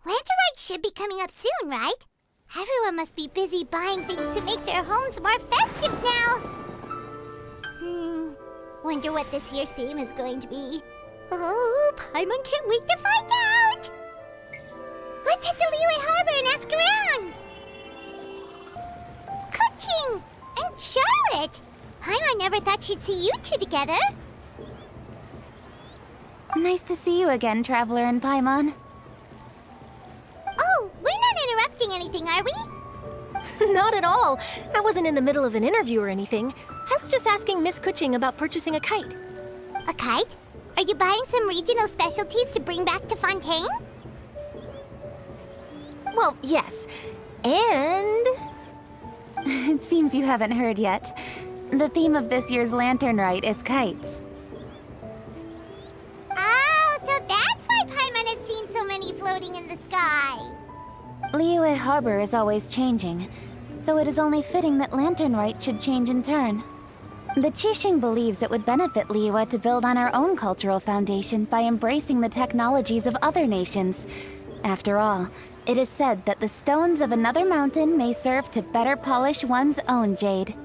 Rite should be coming up soon, right? Everyone must be busy buying things to make their homes more festive now. Wonder what this year's theme is going to be. Oh, Paimon can't wait to find out! Let's hit the Liyue Harbor and ask around! Kuching! And Charlotte! Paimon never thought she'd see you two together. Nice to see you again, Traveler and Paimon. Oh, we're not interrupting anything, are we? Not at all. I wasn't in the middle of an interview or anything. I was just asking Miss Kuching about purchasing a kite. A kite? Are you buying some regional specialties to bring back to Fontaine? Well, yes. And... It seems you haven't heard yet. The theme of this year's Lantern Rite is kites. Oh, so that's why Paimon has seen so many floating in the sky. Liyue Harbor is always changing, so it is only fitting that Lantern Rite should change in turn. The Qixing believes it would benefit Liyue to build on our own cultural foundation by embracing the technologies of other nations. After all, it is said that the stones of another mountain may serve to better polish one's own jade.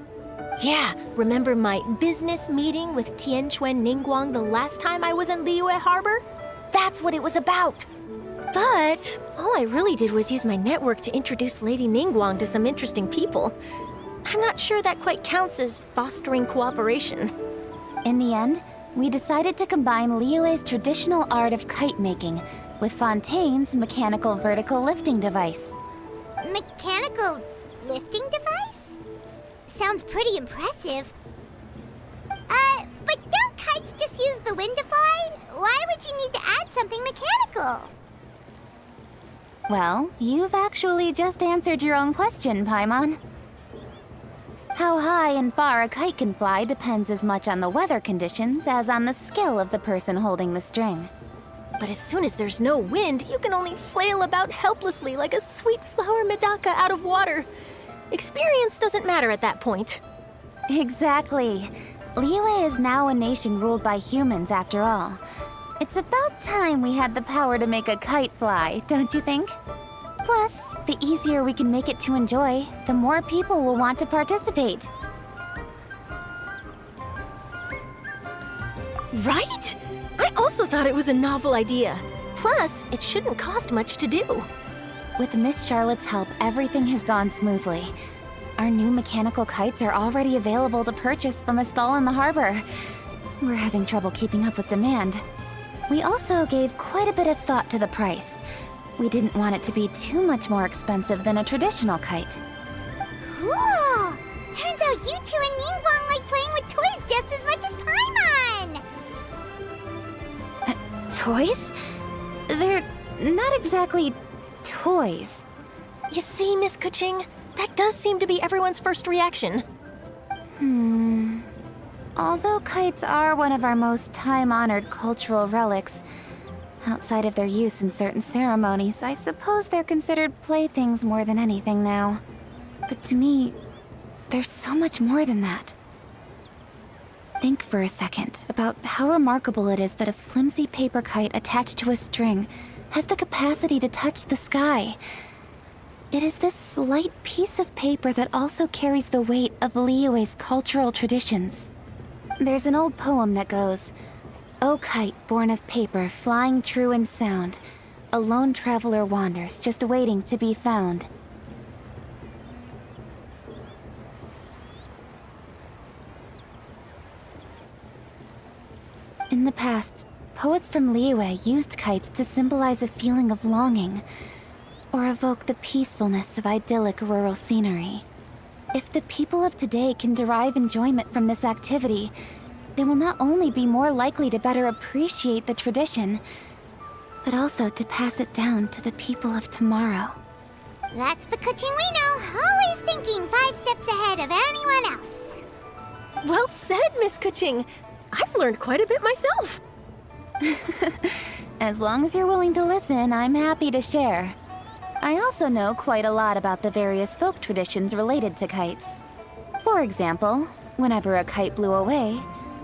yeah, remember my business meeting with Tianquan Ningguang the last time I was in Liyue Harbor? That's what it was about. But all I really did was use my network to introduce Lady Ningguang to some interesting people. I'm not sure that quite counts as fostering cooperation. In the end, we decided to combine Liyue's traditional art of kite making with Fontaine's mechanical vertical lifting device. Mechanical lifting device? Sounds pretty impressive. But don't kites just use the wind to fly? Why would you need to add something mechanical? Well, you've actually just answered your own question, Paimon. How high and far a kite can fly depends as much on the weather conditions as on the skill of the person holding the string. But as soon as there's no wind, you can only flail about helplessly like a sweet flower medaka out of water. Experience doesn't matter at that point. Exactly. Liyue is now a nation ruled by humans after all. It's about time we had the power to make a kite fly, don't you think? Plus, the easier we can make it to enjoy, the more people will want to participate. Right? I also thought it was a novel idea. Plus, it shouldn't cost much to do. With Miss Charlotte's help, everything has gone smoothly. Our new mechanical kites are already available to purchase from a stall in the harbor. We're having trouble keeping up with demand. We also gave quite a bit of thought to the price. We didn't want it to be too much more expensive than a traditional kite. Cool! Turns out you two and Ningguang like playing with toys just as much as Paimon! Toys? They're not exactly toys. You see, Miss Kuching, that does seem to be everyone's first reaction. Although kites are one of our most time-honored cultural relics, outside of their use in certain ceremonies, I suppose they're considered playthings more than anything now. But to me, there's so much more than that. Think for a second about how remarkable it is that a flimsy paper kite attached to a string has the capacity to touch the sky. It is this slight piece of paper that also carries the weight of Liyue's cultural traditions. There's an old poem that goes, "O kite born of paper, flying true and sound, a lone traveler wanders, just waiting to be found." In the past, poets from Liyue used kites to symbolize a feeling of longing, or evoke the peacefulness of idyllic rural scenery. If the people of today can derive enjoyment from this activity, they will not only be more likely to better appreciate the tradition, but also to pass it down to the people of tomorrow. That's the Kuching we know, always thinking 5 steps ahead of anyone else. Well said, Miss Kuching. I've learned quite a bit myself. As long as you're willing to listen, I'm happy to share. I also know quite a lot about the various folk traditions related to kites. For example, whenever a kite blew away,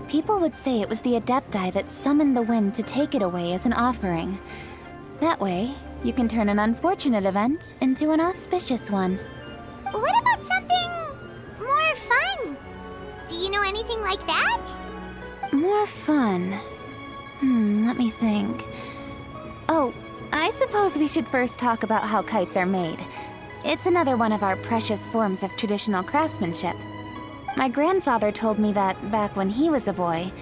people would say it was the Adepti that summoned the wind to take it away as an offering. That way, you can turn an unfortunate event into an auspicious one. What about something more fun? Do you know anything like that? More fun. Let me think. Oh, I suppose we should first talk about how kites are made. It's another one of our precious forms of traditional craftsmanship. My grandfather told me that back when he was a boy,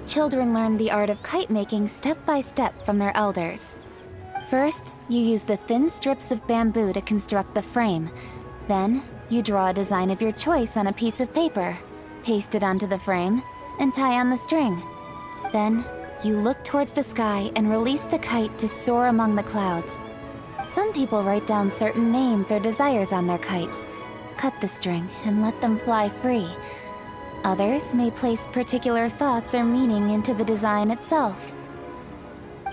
children learned the art of kite making step by step from their elders. First, you use the thin strips of bamboo to construct the frame. Then, you draw a design of your choice on a piece of paper, paste it onto the frame, and tie on the string. Then, you look towards the sky and release the kite to soar among the clouds. Some people write down certain names or desires on their kites, cut the string, and let them fly free. Others may place particular thoughts or meaning into the design itself.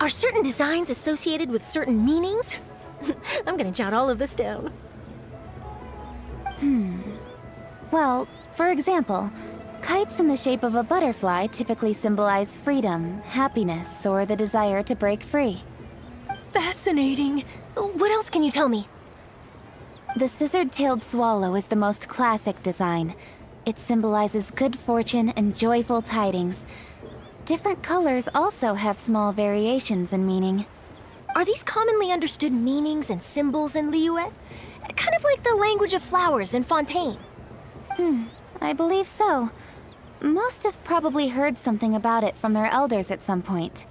Are certain designs associated with certain meanings? I'm gonna jot all of this down. Well, for example, kites in the shape of a butterfly typically symbolize freedom, happiness, or the desire to break free. Fascinating. What else can you tell me? The scissored-tailed swallow is the most classic design. It symbolizes good fortune and joyful tidings. Different colors also have small variations in meaning. Are these commonly understood meanings and symbols in Liyue? Kind of like the language of flowers in Fontaine. I believe so. Most have probably heard something about it from their elders at some point.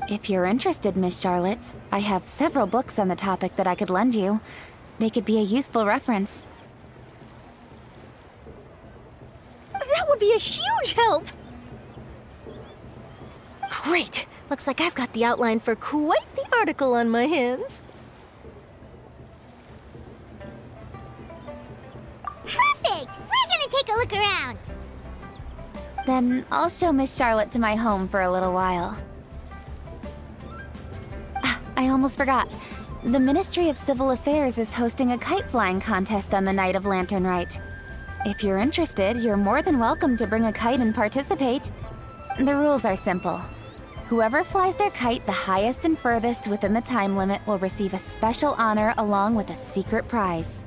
If you're interested, Miss Charlotte, I have several books on the topic that I could lend you. They could be a useful reference. That would be a huge help! Great! Looks like I've got the outline for quite the article on my hands. Perfect! We're gonna take a look around. Then I'll show Miss Charlotte to my home for a little while. I almost forgot. The Ministry of Civil Affairs is hosting a kite flying contest on the night of Lantern Rite. If you're interested, you're more than welcome to bring a kite and participate. The rules are simple. Whoever flies their kite the highest and furthest within the time limit will receive a special honor along with a secret prize.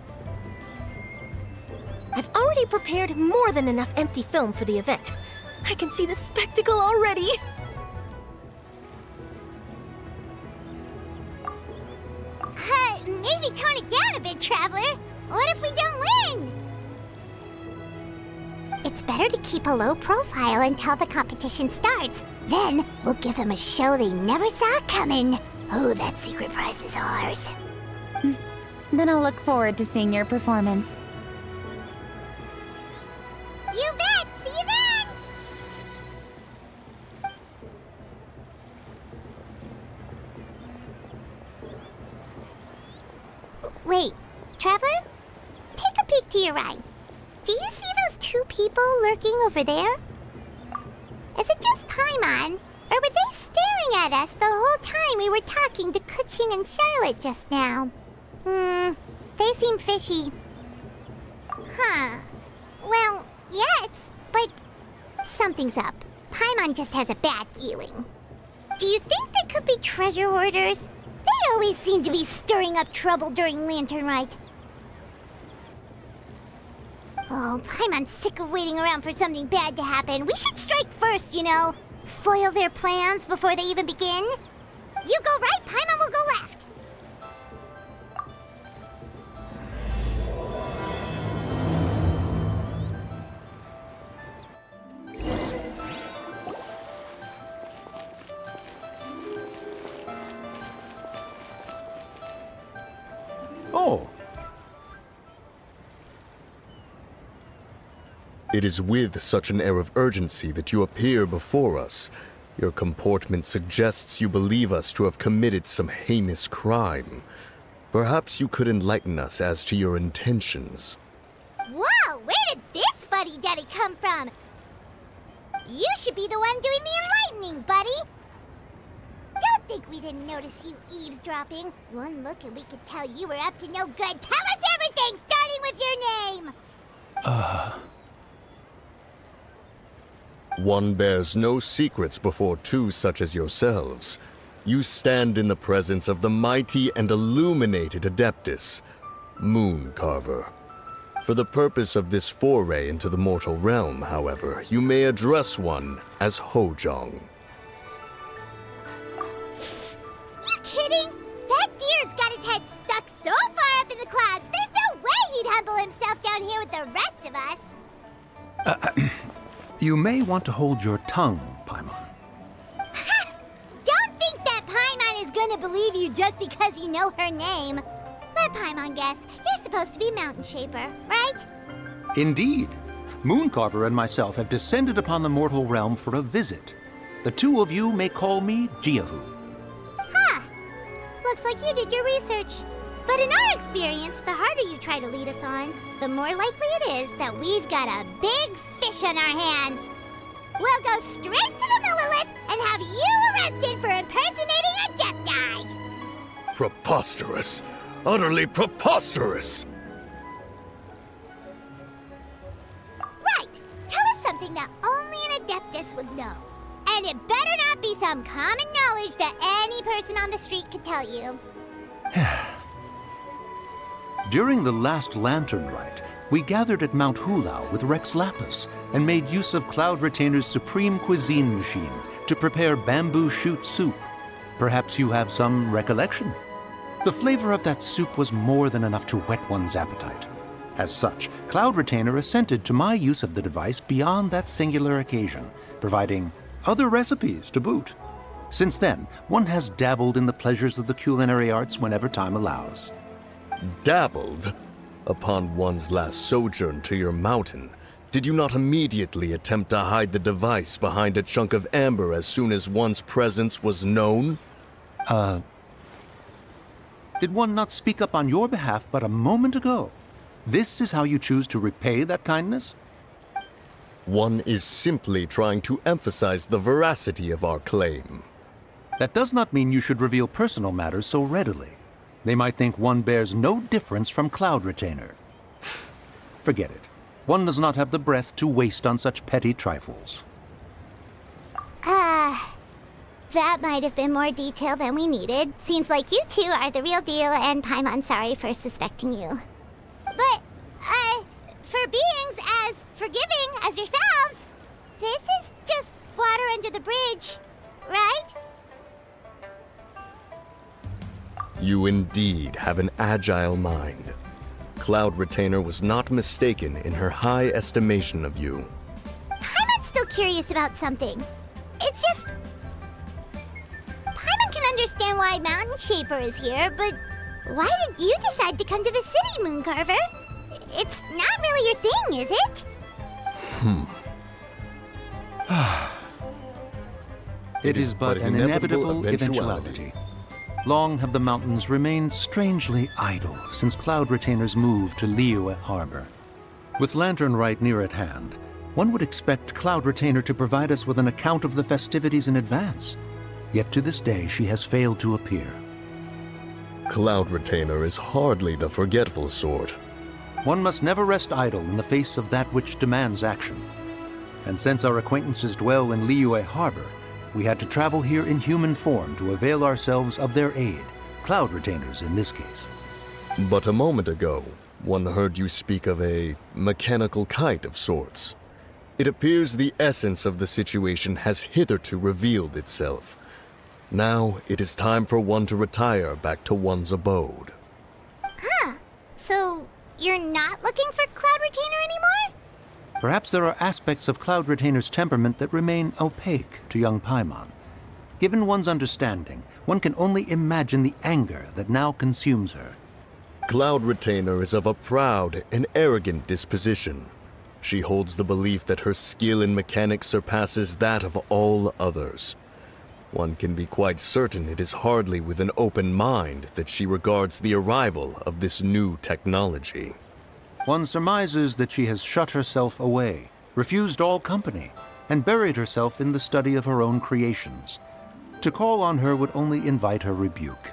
I've already prepared more than enough empty film for the event. I can see the spectacle already. Maybe tone it down a bit, Traveler. What if we don't win? It's better to keep a low profile until the competition starts. Then we'll give them a show they never saw coming. Oh, that secret prize is ours. Then I'll look forward to seeing your performance. You bet! See you then! Wait, Traveler? Take a peek to your right. Do you see those two people lurking over there? Is it just Paimon? Or were they staring at us the whole time we were talking to Kuching and Charlotte just now? They seem fishy. Huh. Well, yes, but something's up. Paimon just has a bad feeling. Do you think they could be treasure hoarders? They always seem to be stirring up trouble during Lantern Rite. Oh, Paimon's sick of waiting around for something bad to happen. We should strike first, you know. Foil their plans before they even begin. You go right, Paimon will go left. Oh. It is with such an air of urgency that you appear before us. Your comportment suggests you believe us to have committed some heinous crime. Perhaps you could enlighten us as to your intentions. Whoa, where did this fuddy-duddy come from? You should be the one doing the enlightening, buddy. Don't think we didn't notice you eavesdropping. One look and we could tell you were up to no good. Tell us everything, starting with your name! One bears no secrets before two such as yourselves. You stand in the presence of the mighty and illuminated Adeptus, Moon Carver. For the purpose of this foray into the mortal realm, however, you may address one as Hojong. You kidding? That deer's got his head stuck so far up in the clouds, there's no way he'd humble himself down here with the rest of us. You may want to hold your tongue, Paimon. Don't think that Paimon is gonna believe you just because you know her name. Let Paimon guess. You're supposed to be Mountain Shaper, right? Indeed. Mooncarver and myself have descended upon the mortal realm for a visit. The two of you may call me Jiahu. Huh. Looks like you did your research. But in our experience, the harder you try to lead us on, the more likely it is that we've got a big fish on our hands. We'll go straight to the Millilith and have you arrested for impersonating a Adepti. Preposterous! Utterly preposterous! Right. Tell us something that only an Adeptus would know. And it better not be some common knowledge that any person on the street could tell you. During the last Lantern Rite, we gathered at Mount Hulao with Rex Lapis and made use of Cloud Retainer's supreme cuisine machine to prepare bamboo shoot soup. Perhaps you have some recollection? The flavor of that soup was more than enough to whet one's appetite. As such, Cloud Retainer assented to my use of the device beyond that singular occasion, providing other recipes to boot. Since then, one has dabbled in the pleasures of the culinary arts whenever time allows. Dabbled? Upon one's last sojourn to your mountain, did you not immediately attempt to hide the device behind a chunk of amber as soon as one's presence was known? Did one not speak up on your behalf but a moment ago? This is how you choose to repay that kindness? One is simply trying to emphasize the veracity of our claim. That does not mean you should reveal personal matters so readily. They might think one bears no difference from Cloud Retainer. Forget it. One does not have the breath to waste on such petty trifles. That might have been more detail than we needed. Seems like you two are the real deal, and Paimon's sorry for suspecting you. But, for beings as forgiving as yourselves, this is just water under the bridge, right? You indeed have an agile mind. Cloud Retainer was not mistaken in her high estimation of you. Paimon's still curious about something. It's just... Paimon can understand why Mountain Shaper is here, but why did you decide to come to the city, Mooncarver? It's not really your thing, is it? It is but an inevitable eventuality. Long have the mountains remained strangely idle since Cloud Retainer's move to Liyue Harbor. With Lantern Rite near at hand, one would expect Cloud Retainer to provide us with an account of the festivities in advance. Yet to this day, she has failed to appear. Cloud Retainer is hardly the forgetful sort. One must never rest idle in the face of that which demands action. And since our acquaintances dwell in Liyue Harbor, we had to travel here in human form to avail ourselves of their aid, Cloud Retainers in this case. But a moment ago, one heard you speak of a mechanical kite of sorts. It appears the essence of the situation has hitherto revealed itself. Now it is time for one to retire back to one's abode. So, you're not looking for Cloud Retainer anymore? Perhaps there are aspects of Cloud Retainer's temperament that remain opaque to young Paimon. Given one's understanding, one can only imagine the anger that now consumes her. Cloud Retainer is of a proud and arrogant disposition. She holds the belief that her skill in mechanics surpasses that of all others. One can be quite certain it is hardly with an open mind that she regards the arrival of this new technology. One surmises that she has shut herself away, refused all company, and buried herself in the study of her own creations. To call on her would only invite her rebuke.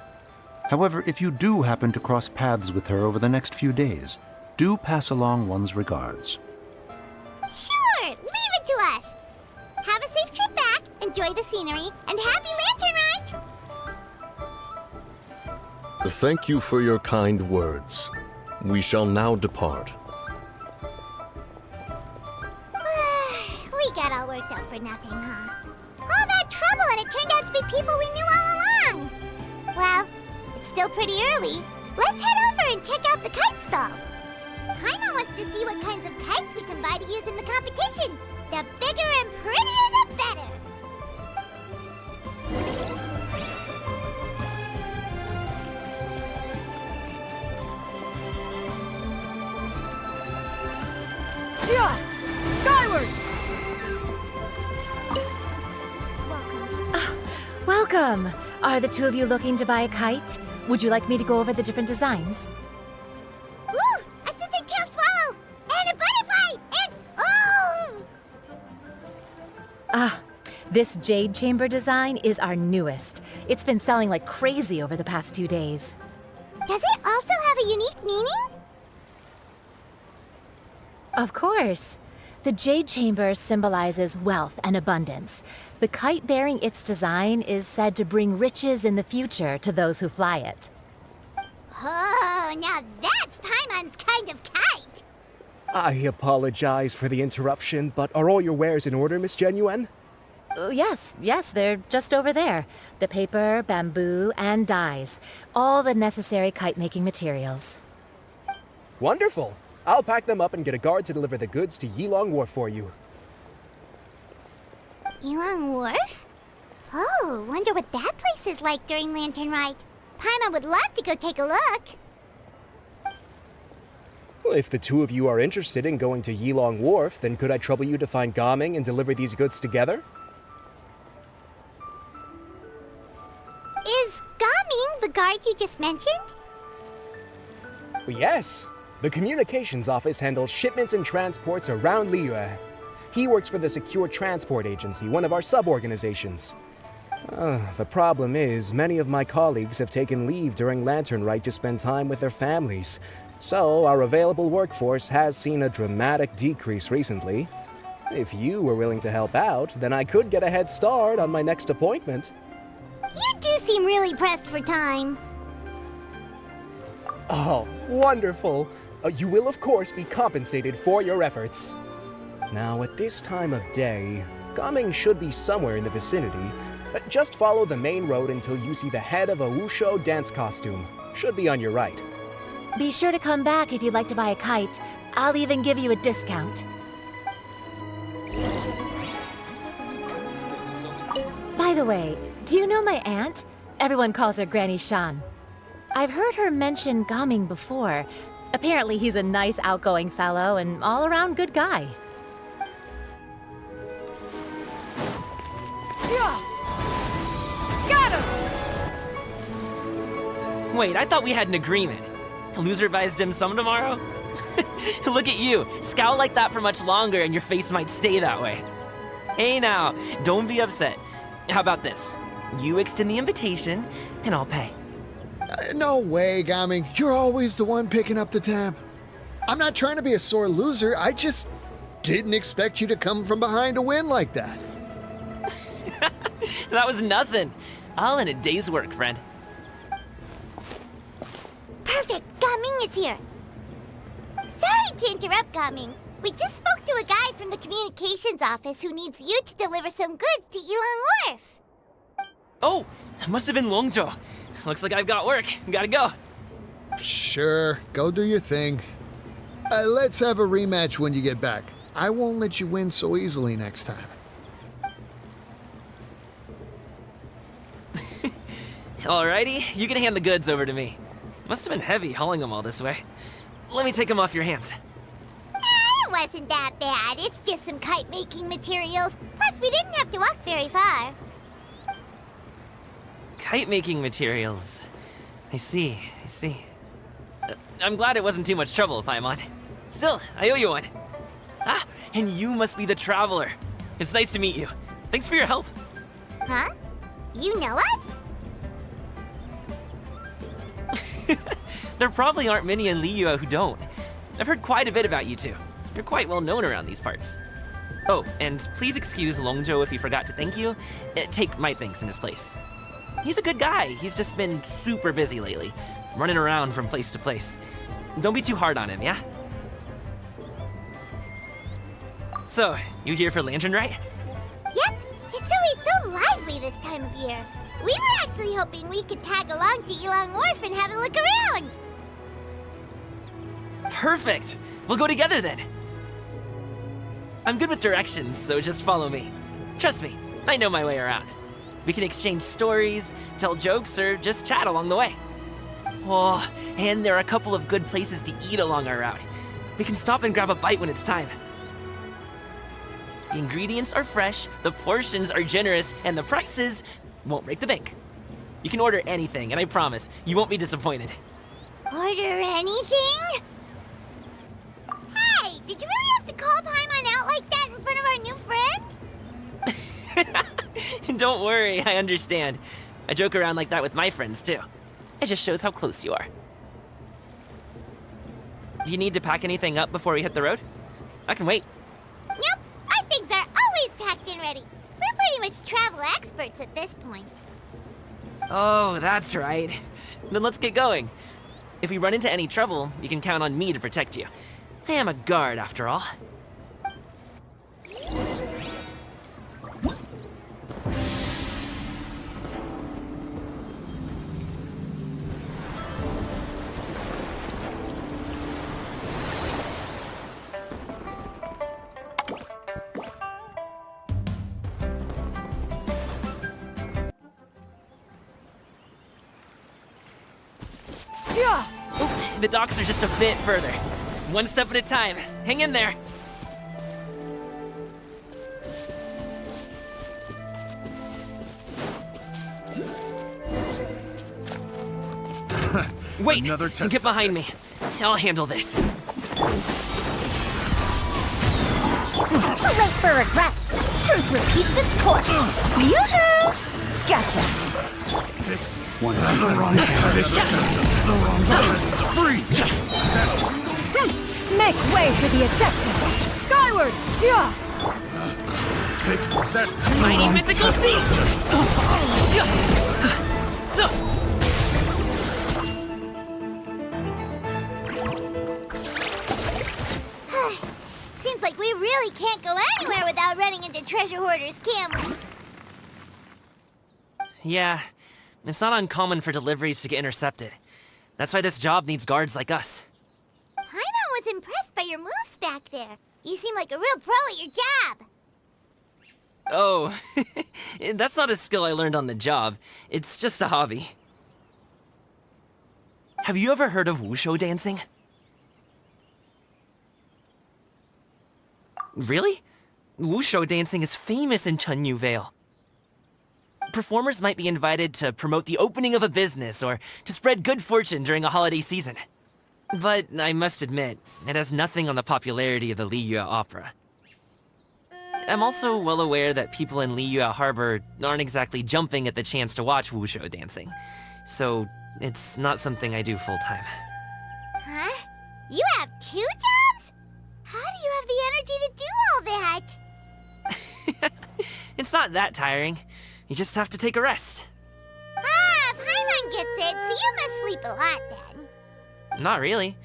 However, if you do happen to cross paths with her over the next few days, do pass along one's regards. Sure, leave it to us. Have a safe trip back, enjoy the scenery, and happy Lantern Rite! Thank you for your kind words. We shall now depart. We got all worked out for nothing, huh? All that trouble and it turned out to be people we knew all along. Well, it's still pretty early. Let's head over and check out the kite stalls. Paimon wants to see what kinds of kites we can buy to use in the competition. The bigger and prettier, the better. Yeah! Skyward! Welcome. Are the two of you looking to buy a kite? Would you like me to go over the different designs? Ooh! A scissor-tail swallow! And a butterfly! And... oh! This jade chamber design is our newest. It's been selling like crazy over the past 2 days. Does it also have a unique meaning? Of course. The jade chamber symbolizes wealth and abundance. The kite bearing its design is said to bring riches in the future to those who fly it. Oh, now that's Paimon's kind of kite! I apologize for the interruption, but are all your wares in order, Miss Genuine? Yes, they're just over there. The paper, bamboo, and dyes. All the necessary kite-making materials. Wonderful! I'll pack them up and get a guard to deliver the goods to Yilong Wharf for you. Yilong Wharf? Oh, wonder what that place is like during Lantern Rite. Paimon would love to go take a look. Well, if the two of you are interested in going to Yilong Wharf, then could I trouble you to find Gaming and deliver these goods together? Is Gaming the guard you just mentioned? Well, yes. The communications office handles shipments and transports around Liyue. He works for the Secure Transport Agency, one of our sub-organizations. The problem is, many of my colleagues have taken leave during Lantern Rite to spend time with their families. So, our available workforce has seen a dramatic decrease recently. If you were willing to help out, then I could get a head start on my next appointment. You do seem really pressed for time. Oh, wonderful! You will, of course, be compensated for your efforts. Now, at this time of day, Gaming should be somewhere in the vicinity. Just follow the main road until you see the head of a Wushu dance costume. Should be on your right. Be sure to come back if you'd like to buy a kite. I'll even give you a discount. By the way, do you know my aunt? Everyone calls her Granny Shan. I've heard her mention Gaming before. Apparently he's a nice, outgoing fellow and all-around good guy. Got him! Wait, I thought we had an agreement. Loser buys dim sum tomorrow? Look at you. Scowl like that for much longer and your face might stay that way. Hey now, don't be upset. How about this? You extend the invitation and I'll pay. No way, Gaming. You're always the one picking up the tab. I'm not trying to be a sore loser. I just didn't expect you to come from behind to win like that. That was nothing. All in a day's work, friend. Perfect, Gaming is here. Sorry to interrupt, Gaming. We just spoke to a guy from the communications office who needs you to deliver some goods to Yilong Wharf. Oh, it must have been Longzhou. Looks like I've got work. Gotta go. Sure, go do your thing. Let's have a rematch when you get back. I won't let you win so easily next time. Alrighty, you can hand the goods over to me. Must have been heavy hauling them all this way. Let me take them off your hands. It wasn't that bad. It's just some kite-making materials. Plus, we didn't have to walk very far. Kite-making materials. I see. I'm glad it wasn't too much trouble, Paimon. Still, I owe you one. Ah, and you must be the traveler. It's nice to meet you. Thanks for your help. Huh? You know us? There probably aren't many in Liyue who don't. I've heard quite a bit about you two. You're quite well known around these parts. Oh, and please excuse Longzhou if he forgot to thank you. Take my thanks in his place. He's a good guy. He's just been super busy lately, running around from place to place. Don't be too hard on him, yeah? So, you here for Lantern Rite? Yep, it's always so lively this time of year. We were actually hoping we could tag along to Elong Wharf and have a look around. Perfect! We'll go together then. I'm good with directions, so just follow me. Trust me, I know my way around. We can exchange stories, tell jokes, or just chat along the way. Oh, and there are a couple of good places to eat along our route. We can stop and grab a bite when it's time. The ingredients are fresh, the portions are generous, and the prices won't break the bank. You can order anything, and I promise, you won't be disappointed. Order anything? Hey, did you really have to call Paimon out like that in front of our new friend? Don't worry, I understand. I joke around like that with my friends, too. It just shows how close you are. Do you need to pack anything up before we hit the road? I can wait. Nope, our things are always packed and ready. We're pretty much travel experts at this point. Oh, that's right. Then let's get going. If we run into any trouble, you can count on me to protect you. I am a guard, after all. Oh, the docks are just a bit further. One step at a time. Hang in there. Wait, get behind me. I'll handle this. Too late for regrets. Truth repeats its course. Yoo-hoo! Gotcha. Make way for the Adeptus! Skyward! Yeah! Tiny mythical beast! Seems like we really can't go anywhere without running into treasure hoarders, can we? Yeah, it's not uncommon for deliveries to get intercepted. That's why this job needs guards like us. Paimon was impressed by your moves back there. You seem like a real pro at your job. Oh, that's not a skill I learned on the job. It's just a hobby. Have you ever heard of wushu dancing? Really? Wushu dancing is famous in Chunyu Vale. Performers might be invited to promote the opening of a business or to spread good fortune during a holiday season. But I must admit, it has nothing on the popularity of the Liyue Opera. I'm also well aware that people in Liyue Harbor aren't exactly jumping at the chance to watch wushu dancing. So, it's not something I do full-time. Huh? You have 2 jobs? How do you have the energy to do all that? It's not that tiring. You just have to take a rest. Ah, Paimon gets it, so you must sleep a lot then. Not really.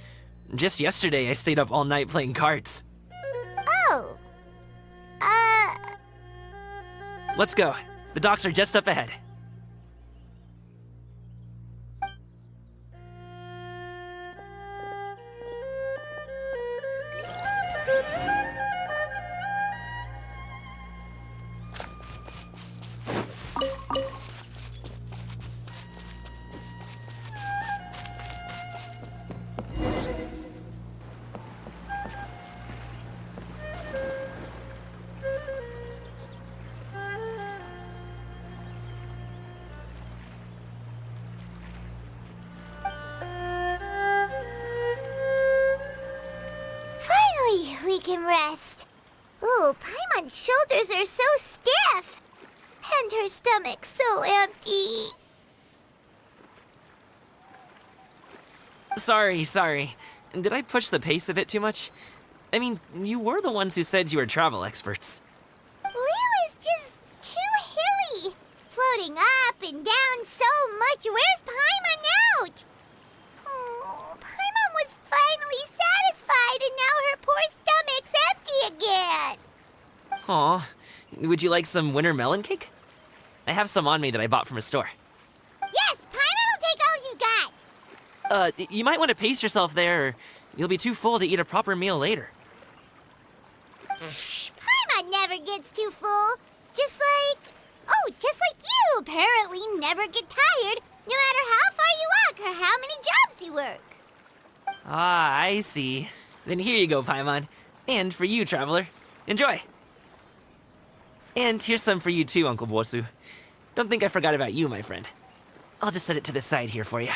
Just yesterday, I stayed up all night playing cards. Oh. Let's go. The docks are just up ahead. We can rest. Ooh, Paimon's shoulders are so stiff. And her stomach so empty. Sorry. Did I push the pace a bit too much? I mean, you were the ones who said you were travel experts. Liu is just too hilly. Floating up and down so much. Where's Paimon out? Oh, Paimon was finally satisfied, and now her poor stomach's empty again. Aw, would you like some winter melon cake? I have some on me that I bought from a store. Yes, Paimon will take all you got. You might want to pace yourself there, or you'll be too full to eat a proper meal later. Paimon never gets too full. Just like you apparently never get tired, no matter how far you walk or how many jobs you work. Ah, I see. Then here you go, Paimon. And for you, traveler. Enjoy. And here's some for you too, Uncle Bosu. Don't think I forgot about you, my friend. I'll just set it to the side here for you.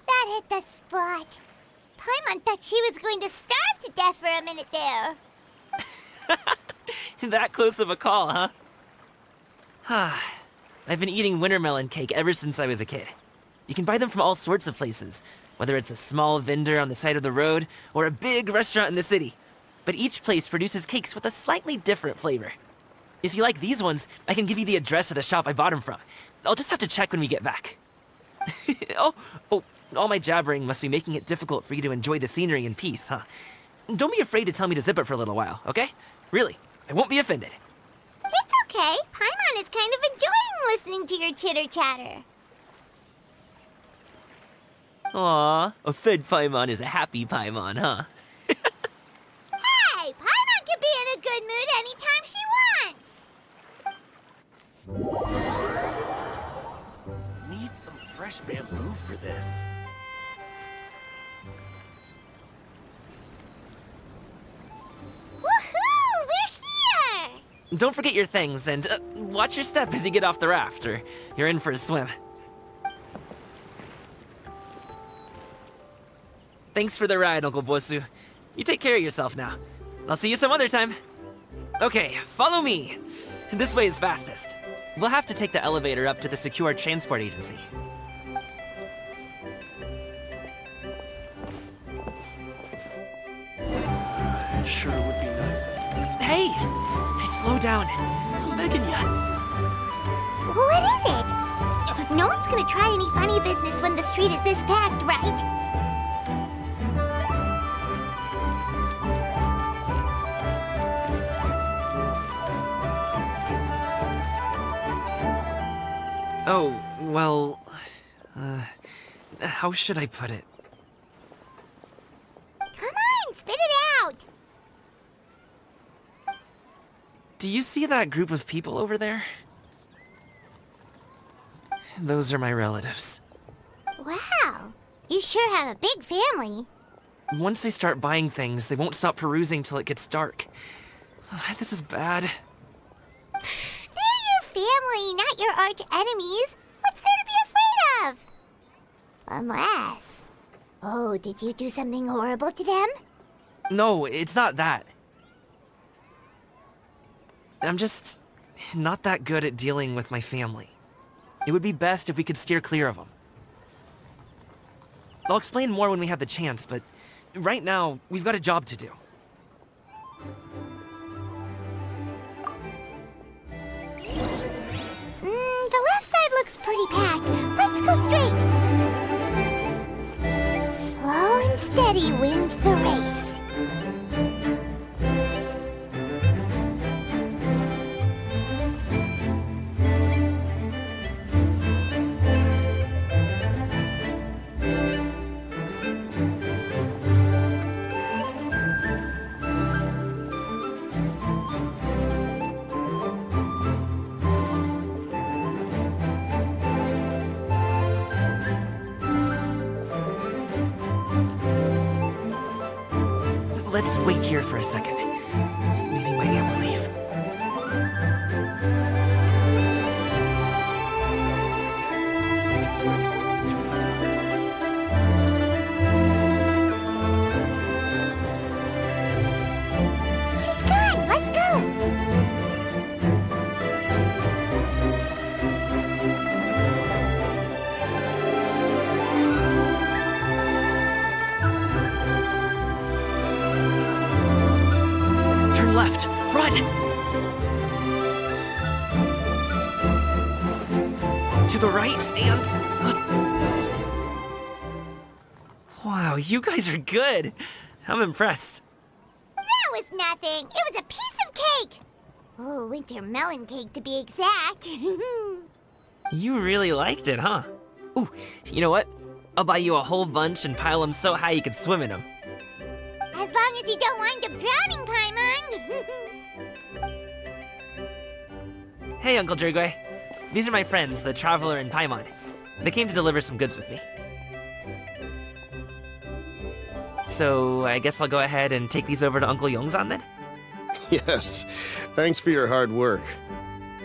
That hit the spot. Paimon thought she was going to starve to death for a minute there. That close of a call, huh? I've been eating winter melon cake ever since I was a kid. You can buy them from all sorts of places, whether it's a small vendor on the side of the road or a big restaurant in the city. But each place produces cakes with a slightly different flavor. If you like these ones, I can give you the address of the shop I bought them from. I'll just have to check when we get back. Oh, all my jabbering must be making it difficult for you to enjoy the scenery in peace, huh? Don't be afraid to tell me to zip it for a little while, okay? Really, I won't be offended. It's okay. Paimon is kind of enjoying listening to your chitter-chatter. Aw, a fed Paimon is a happy Paimon, huh? Hey, Paimon can be in a good mood anytime she wants. Need some fresh bamboo for this. Woohoo! We're here! Don't forget your things, and watch your step as you get off the raft, or you're in for a swim. Thanks for the ride, Uncle Bosu. You take care of yourself now. I'll see you some other time. Okay, follow me. This way is fastest. We'll have to take the elevator up to the secure transport agency. It sure would be nice. Hey! Slow down. I'm begging ya. What is it? No one's gonna try any funny business when the street is this packed, right? Oh, well... how should I put it? Come on, spit it out! Do you see that group of people over there? Those are my relatives. Wow, you sure have a big family. Once they start buying things, they won't stop perusing till it gets dark. This is bad. They're your family, not your arch enemies. What's there to be afraid of? Unless... Oh, did you do something horrible to them? No, it's not that. I'm just not that good at dealing with my family. It would be best if we could steer clear of them. I'll explain more when we have the chance, but right now, we've got a job to do. The left side looks pretty packed. Let's go straight. Slow and steady wins the race. Let's wait here for a second. Maybe my aunt will leave. She's gone. Let's go. Right, and... Wow, you guys are good. I'm impressed. That was nothing. It was a piece of cake. Oh, winter melon cake to be exact. You really liked it, huh? Ooh, you know what? I'll buy you a whole bunch and pile them so high you could swim in them. As long as you don't wind up drowning, Paimon. Hey, Uncle Jirgwe. These are my friends, the Traveler and Paimon. They came to deliver some goods with me. So, I guess I'll go ahead and take these over to Uncle Yongzan then? Yes, thanks for your hard work.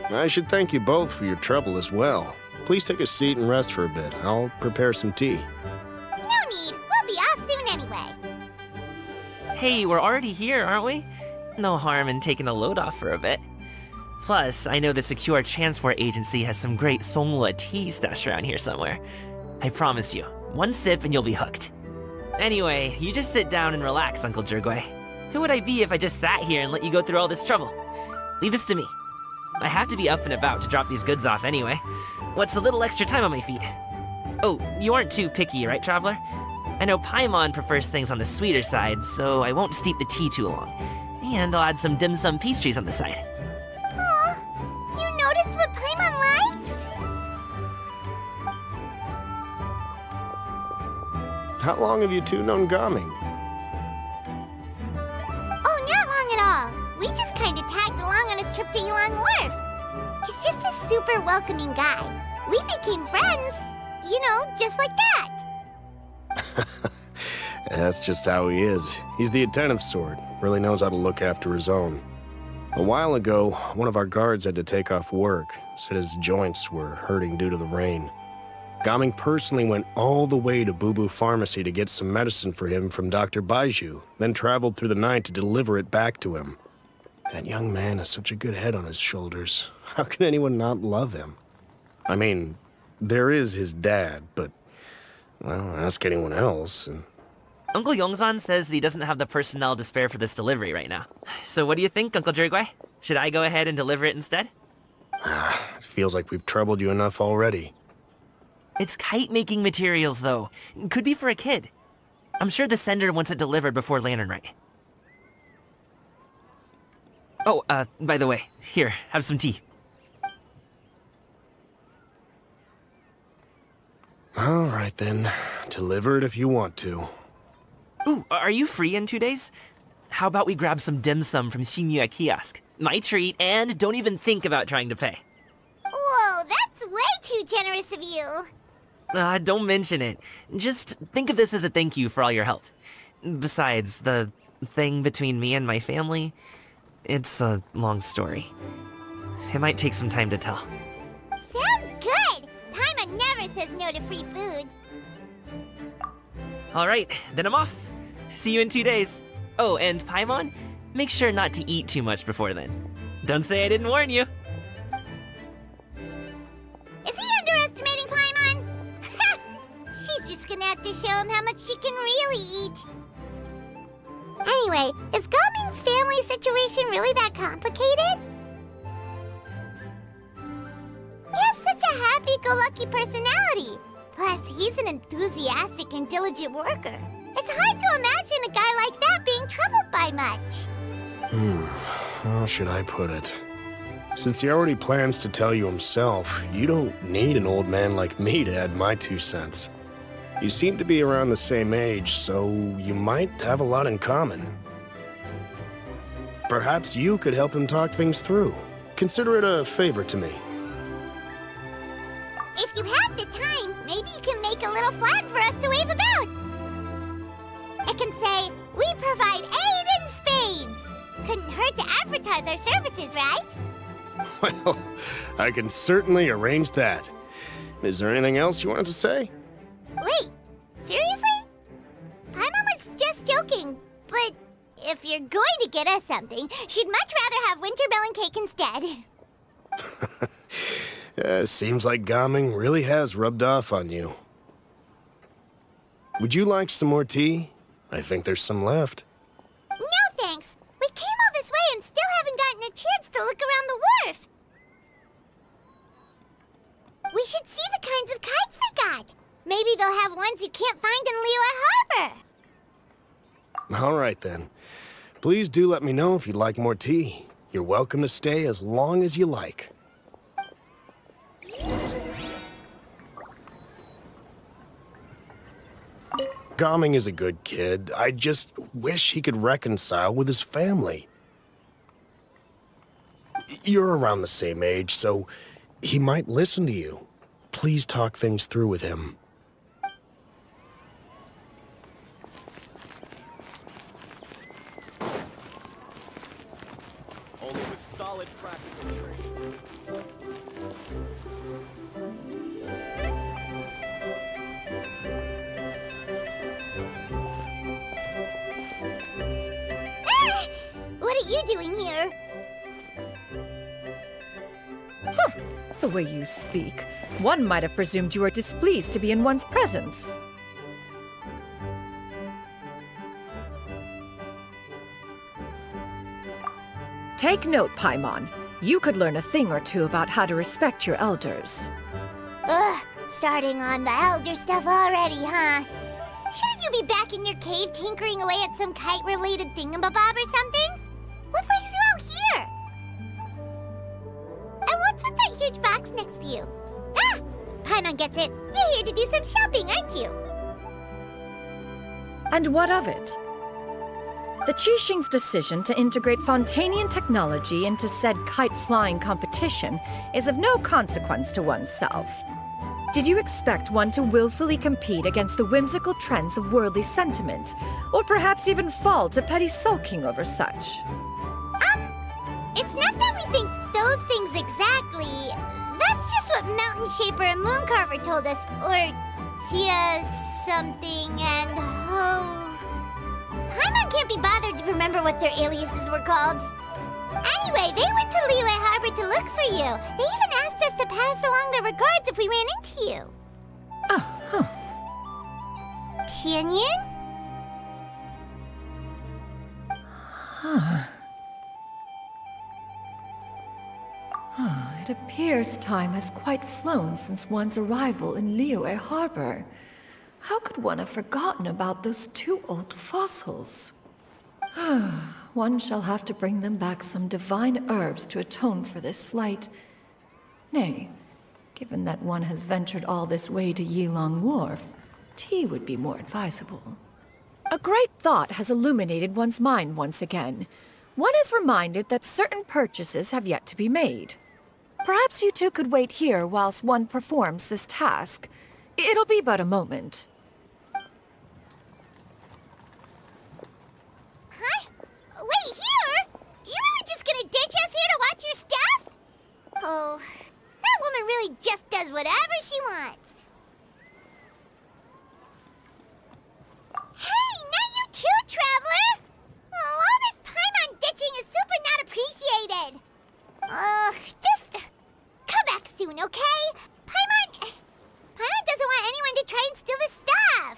I should thank you both for your trouble as well. Please take a seat and rest for a bit. I'll prepare some tea. No need. We'll be off soon anyway. Hey, we're already here, aren't we? No harm in taking a load off for a bit. Plus, I know the Secure Transport Agency has some great Songhua tea stashed around here somewhere. I promise you, one sip and you'll be hooked. Anyway, you just sit down and relax, Uncle Jirgwe. Who would I be if I just sat here and let you go through all this trouble? Leave this to me. I have to be up and about to drop these goods off anyway. What's a little extra time on my feet? Oh, you aren't too picky, right, Traveler? I know Paimon prefers things on the sweeter side, so I won't steep the tea too long. And I'll add some dim sum pastries on the side. Aw, you noticed what Paimon likes? How long have you two known Gaming? Oh, not long at all. We just kind of tagged along on his trip to Yulong Wharf. He's just a super welcoming guy. We became friends, you know, just like that. That's just how he is. He's the attentive sort, really knows how to look after his own. A while ago, one of our guards had to take off work, said his joints were hurting due to the rain. Gaming personally went all the way to Boo Boo Pharmacy to get some medicine for him from Dr. Baiju, then traveled through the night to deliver it back to him. That young man has such a good head on his shoulders. How can anyone not love him? I mean, there is his dad, but, well, ask anyone else. And Uncle Yongzan says he doesn't have the personnel to spare for this delivery right now. So what do you think, Uncle Jirgwe? Should I go ahead and deliver it instead? It feels like we've troubled you enough already. It's kite-making materials, though. Could be for a kid. I'm sure the sender wants it delivered before Lantern Rite. Oh, by the way, here, have some tea. All right, then. Deliver it if you want to. Ooh, are you free in 2 days? How about we grab some dim sum from Shinya Kiosk? My treat, and don't even think about trying to pay. Whoa, that's way too generous of you. Don't mention it. Just think of this as a thank you for all your help. Besides, the thing between me and my family, it's a long story. It might take some time to tell. Sounds good. Paimon never says no to free food. All right, then I'm off. See you in 2 days. Oh, and Paimon, make sure not to eat too much before then. Don't say I didn't warn you. Is he underestimating Paimon? She's just gonna have to show him how much she can really eat. Anyway, is Gaming's family situation really that complicated? He has such a happy-go-lucky personality. Plus, he's an enthusiastic and diligent worker. It's hard to imagine a guy like that being troubled by much. How should I put it? Since he already plans to tell you himself, you don't need an old man like me to add my 2 cents. You seem to be around the same age, so you might have a lot in common. Perhaps you could help him talk things through. Consider it a favor to me. If you have the time, maybe you can make a little flag for us to wave about. It can say, "We provide aid in spades." Couldn't hurt to advertise our services, right? Well, I can certainly arrange that. Is there anything else you wanted to say? Wait, seriously? Paimon was just joking, but if you're going to get us something, she'd much rather have winter melon cake instead. Seems like Gaming really has rubbed off on you. Would you like some more tea? I think there's some left. No thanks. We came all this way and still haven't gotten a chance to look around the wharf. We should see the kinds ones you can't find in Liyue Harbor. All right, then. Please do let me know if you'd like more tea. You're welcome to stay as long as you like. Gaming is a good kid. I just wish he could reconcile with his family. You're around the same age, so he might listen to you. Please talk things through with him. Only with solid practical training. What are you doing here? The way you speak, one might have presumed you were displeased to be in one's presence. Take note, Paimon. You could learn a thing or two about how to respect your elders. Ugh, starting on the elder stuff already, huh? Shouldn't you be back in your cave tinkering away at some kite-related thingamabob or something? What brings you out here? And what's with that huge box next to you? Ah! Paimon gets it. You're here to do some shopping, aren't you? And what of it? The Qixing's decision to integrate Fontanian technology into said kite-flying competition is of no consequence to oneself. Did you expect one to willfully compete against the whimsical trends of worldly sentiment, or perhaps even fall to petty sulking over such? It's not that we think those things exactly. That's just what Mountain Shaper and Mooncarver told us, or Tia something and Ho. Paimon can't be bothered to remember what their aliases were called. Anyway, they went to Liyue Harbor to look for you. They even asked us to pass along their regards if we ran into you. Oh, huh. Tianyin? Huh. It appears time has quite flown since one's arrival in Liyue Harbor. How could one have forgotten about those two old fossils? One shall have to bring them back some divine herbs to atone for this slight. Nay, given that one has ventured all this way to Yilong Wharf, tea would be more advisable. A great thought has illuminated one's mind once again. One is reminded that certain purchases have yet to be made. Perhaps you two could wait here whilst one performs this task. It'll be but a moment. Huh? Wait, here? You really just gonna ditch us here to watch your stuff? Oh, that woman really just does whatever she wants. Hey, not you too, Traveler! Oh, all this Paimon ditching is super not appreciated. Just come back soon, okay? Paimon doesn't want anyone to try and steal his stuff.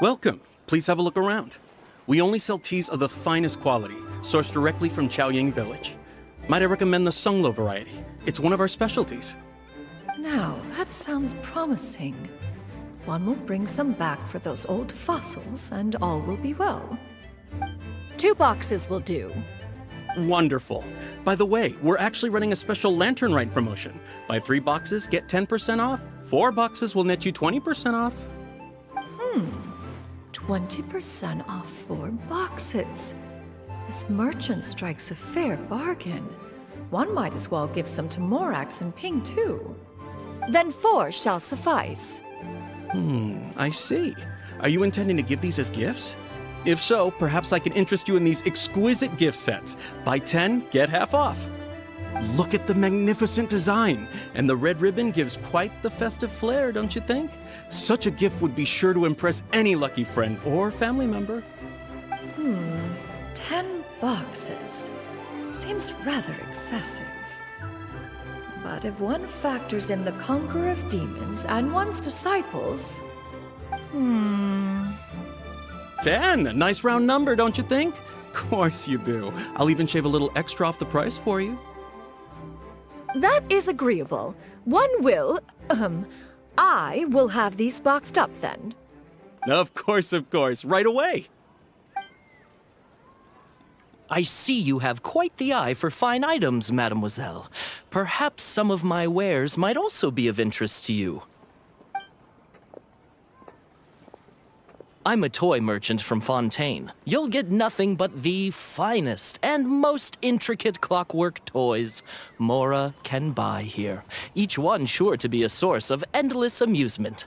Welcome. Please have a look around. We only sell teas of the finest quality, sourced directly from Chaoying Village. Might I recommend the Sunglo variety? It's one of our specialties. Now, that sounds promising. One will bring some back for those old fossils, and all will be well. 2 boxes will do. Wonderful. By the way, we're actually running a special Lantern Rite promotion. Buy 3 boxes, get 10% off. 4 boxes will net you 20% off. 20% off 4 boxes. This merchant strikes a fair bargain. One might as well give some to Morax and Ping, too. Then 4 shall suffice. I see. Are you intending to give these as gifts? If so, perhaps I can interest you in these exquisite gift sets. Buy 10, get half off. Look at the magnificent design, and the red ribbon gives quite the festive flair, don't you think? Such a gift would be sure to impress any lucky friend or family member. 10 boxes. Seems rather excessive. But if one factors in the Conqueror of Demons and one's disciples... 10, a nice round number, don't you think? Of course you do. I'll even shave a little extra off the price for you. That is agreeable. One will, I will have these boxed up then. Of course, right away. I see you have quite the eye for fine items, mademoiselle. Perhaps some of my wares might also be of interest to you. I'm a toy merchant from Fontaine. You'll get nothing but the finest and most intricate clockwork toys Mora can buy here. Each one sure to be a source of endless amusement.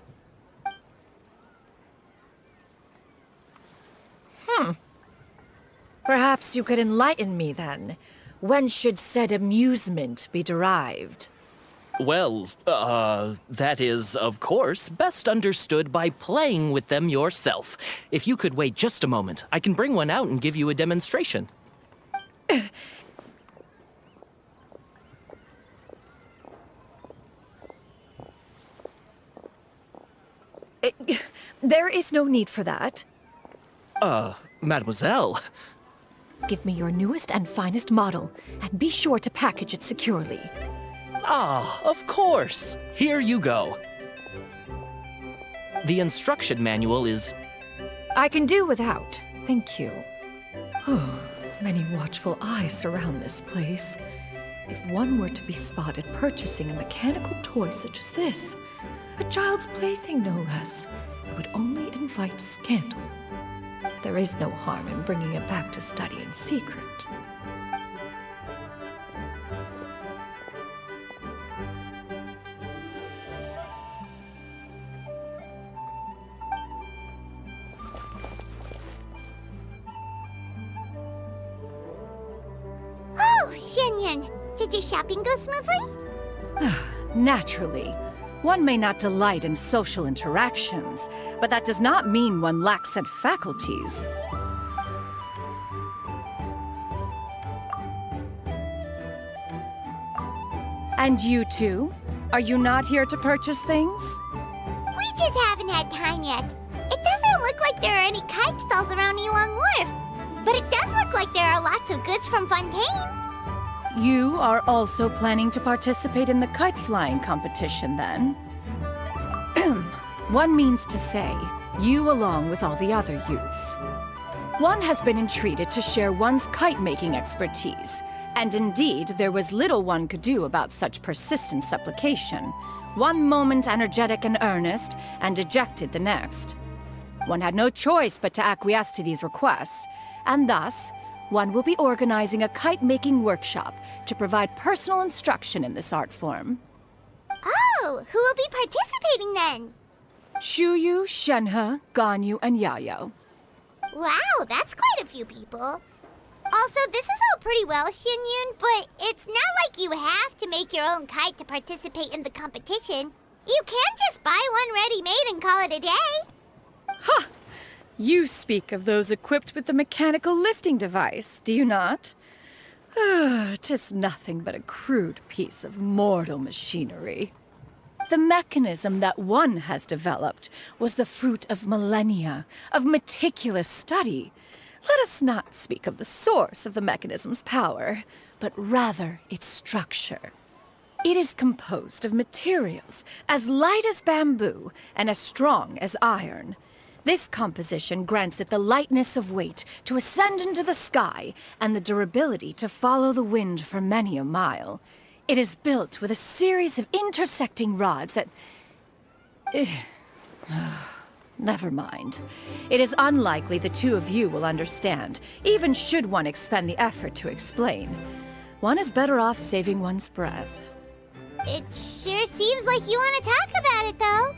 Perhaps you could enlighten me then. When should said amusement be derived? Well, that is, of course, best understood by playing with them yourself. If you could wait just a moment, I can bring one out and give you a demonstration. There is no need for that. Mademoiselle. Give me your newest and finest model, and be sure to package it securely. Ah, of course. Here you go. The instruction manual is... I can do without, thank you. Many watchful eyes surround this place. If one were to be spotted purchasing a mechanical toy such as this, a child's plaything no less, it would only invite scandal. There is no harm in bringing it back to study in secret. Oh, Xianyun, did your shopping go smoothly? Naturally. One may not delight in social interactions, but that does not mean one lacks said faculties. And you two? Are you not here to purchase things? We just haven't had time yet. It doesn't look like there are any kite stalls around Elong Wharf, but it does look like there are lots of goods from Fontaine. You are also planning to participate in the kite flying competition, then? One means to say, you along with all the other youths. One has been entreated to share one's kite-making expertise, and indeed, there was little one could do about such persistent supplication. One moment energetic and earnest, and dejected the next. One had no choice but to acquiesce to these requests, and thus, one will be organizing a kite-making workshop to provide personal instruction in this art form. Oh, who will be participating then? Shuyu, Shenhe, Ganyu, and Yayo. Wow, that's quite a few people. Also, this is all pretty well, Xianyun, but it's not like you have to make your own kite to participate in the competition. You can just buy one ready-made and call it a day. Ha! You speak of those equipped with the mechanical lifting device, do you not? 'Tis nothing but a crude piece of mortal machinery. The mechanism that one has developed was the fruit of millennia of meticulous study. Let us not speak of the source of the mechanism's power, but rather its structure. It is composed of materials as light as bamboo and as strong as iron. This composition grants it the lightness of weight to ascend into the sky and the durability to follow the wind for many a mile. It is built with a series of intersecting rods that... Never mind. It is unlikely the two of you will understand, even should one expend the effort to explain. One is better off saving one's breath. It sure seems like you want to talk about it, though.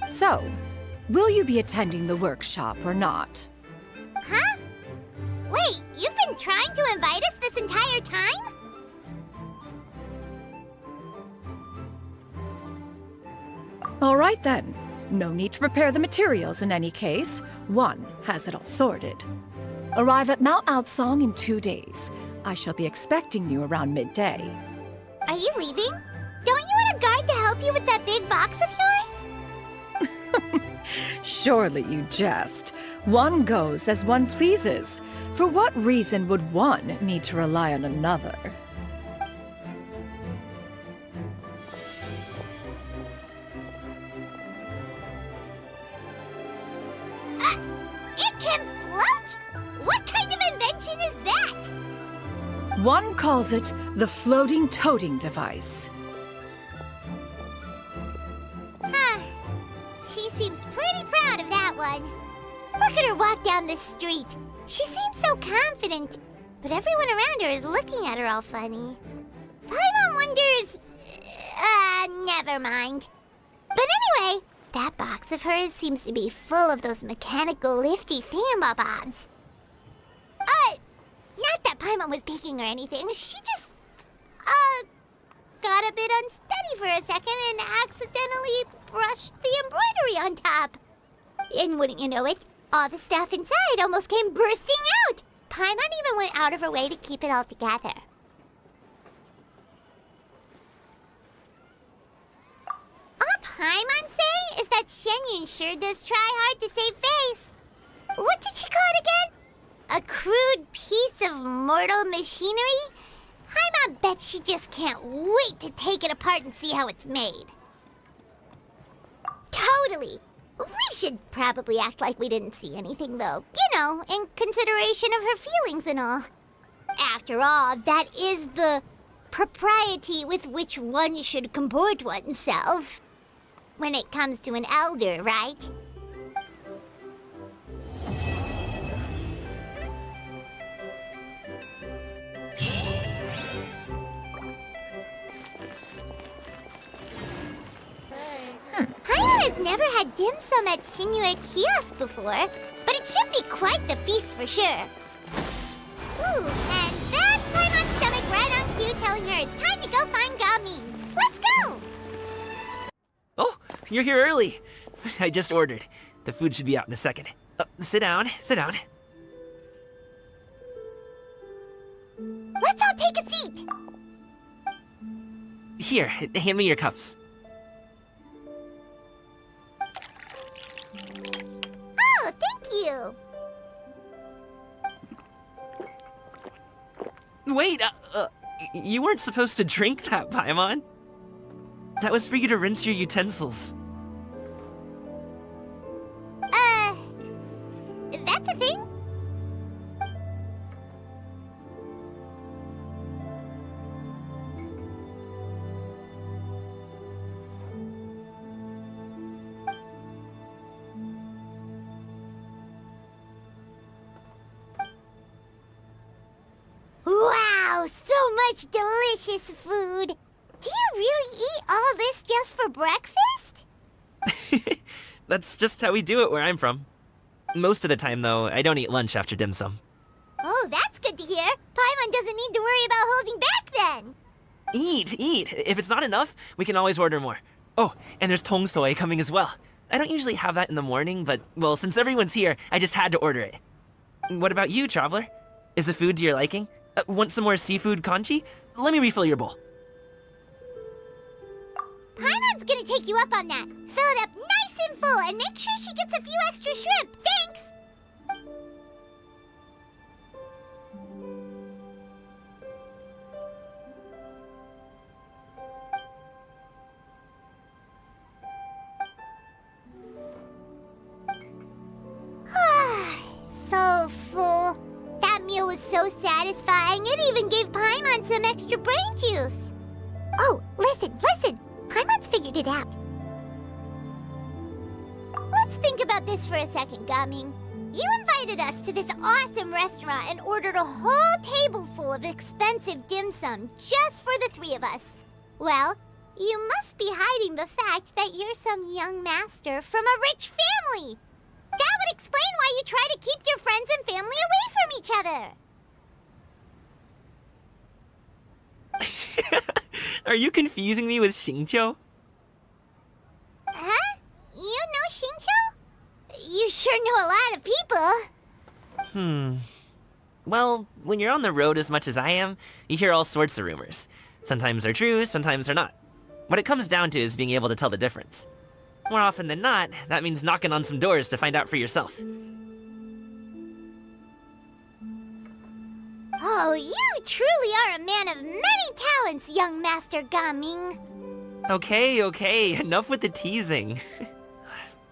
So, will you be attending the workshop or not? Huh? Wait, you've been trying to invite us this entire time? All right then. No need to prepare the materials in any case. One has it all sorted. Arrive at Mount Outsong in 2 days. I shall be expecting you around midday. Are you leaving? Don't you want a guard to help you with that big box of yours? Surely you jest. One goes as one pleases. For what reason would one need to rely on another? It can float? What kind of invention is that? One calls it the floating toting device. Huh. She seems pretty proud of that one. Look at her walk down the street. She seems so confident, but everyone around her is looking at her all funny. Paimon wonders... never mind. But anyway, that box of hers seems to be full of those mechanical lifty thingamabobs. Not that Paimon was peeking or anything. She just, got a bit unsteady for a second and accidentally brushed the embroidery on top. And wouldn't you know it, all the stuff inside almost came bursting out. Paimon even went out of her way to keep it all together. All Paimon say is that Shenyun sure does try hard to save face. What did she call it again? A crude piece of mortal machinery? Paimon bet she just can't wait to take it apart and see how it's made. Totally. We should probably act like we didn't see anything, though. You know, in consideration of her feelings and all. After all, that is the propriety with which one should comport oneself. When it comes to an elder, right? Paimon has never had dim sum at Shinue Kiosk before, but it should be quite the feast for sure. Ooh, and that's Paimon's stomach right on cue telling her it's time to go find Gamin. Let's go! Oh, you're here early. I just ordered. The food should be out in a second. Sit down, sit down. Let's all take a seat. Here, hand me your cups. Oh, thank you. Wait, you weren't supposed to drink that, Paimon. That was for you to rinse your utensils. That's a thing? Wow, so much delicious food. Do you really eat all this just for breakfast? That's just how we do it where I'm from. Most of the time, though, I don't eat lunch after dim sum. Oh, that's good to hear. Paimon doesn't need to worry about holding back then. Eat! If it's not enough, we can always order more. Oh, and there's tong soy coming as well. I don't usually have that in the morning, but, well, since everyone's here, I just had to order it. What about you, traveler? Is the food to your liking? Want some more seafood kanchi? Let me refill your bowl. Paimon's gonna take you up on that. Fill it up nice and full and make sure she gets a few extra shrimp. Thanks! So full. That meal was so satisfying, it even gave Paimon some extra brain juice. Oh, listen. Paimon's figured it out. Let's think about this for a second, Gaming. You invited us to this awesome restaurant and ordered a whole table full of expensive dim sum just for the three of us. Well, you must be hiding the fact that you're some young master from a rich family. That would explain why you try to keep your friends and family away from each other. Are you confusing me with Xingqiu? Huh? You know Xingqiu? You sure know a lot of people. Well, when you're on the road as much as I am, you hear all sorts of rumors. Sometimes they're true, sometimes they're not. What it comes down to is being able to tell the difference. More often than not, that means knocking on some doors to find out for yourself. Oh, you truly are a man of many talents, young Master Gaming. Okay, enough with the teasing.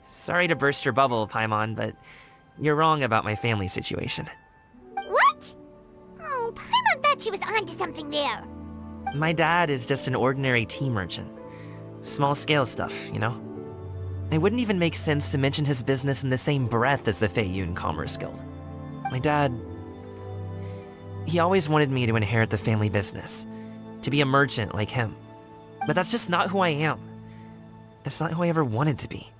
Sorry to burst your bubble, Paimon, but you're wrong about my family situation. What? Oh, Paimon thought she was onto something there. My dad is just an ordinary tea merchant. Small-scale stuff, you know? It wouldn't even make sense to mention his business in the same breath as the Feiyun Commerce Guild. My dad... he always wanted me to inherit the family business, to be a merchant like him. But that's just not who I am. It's not who I ever wanted to be.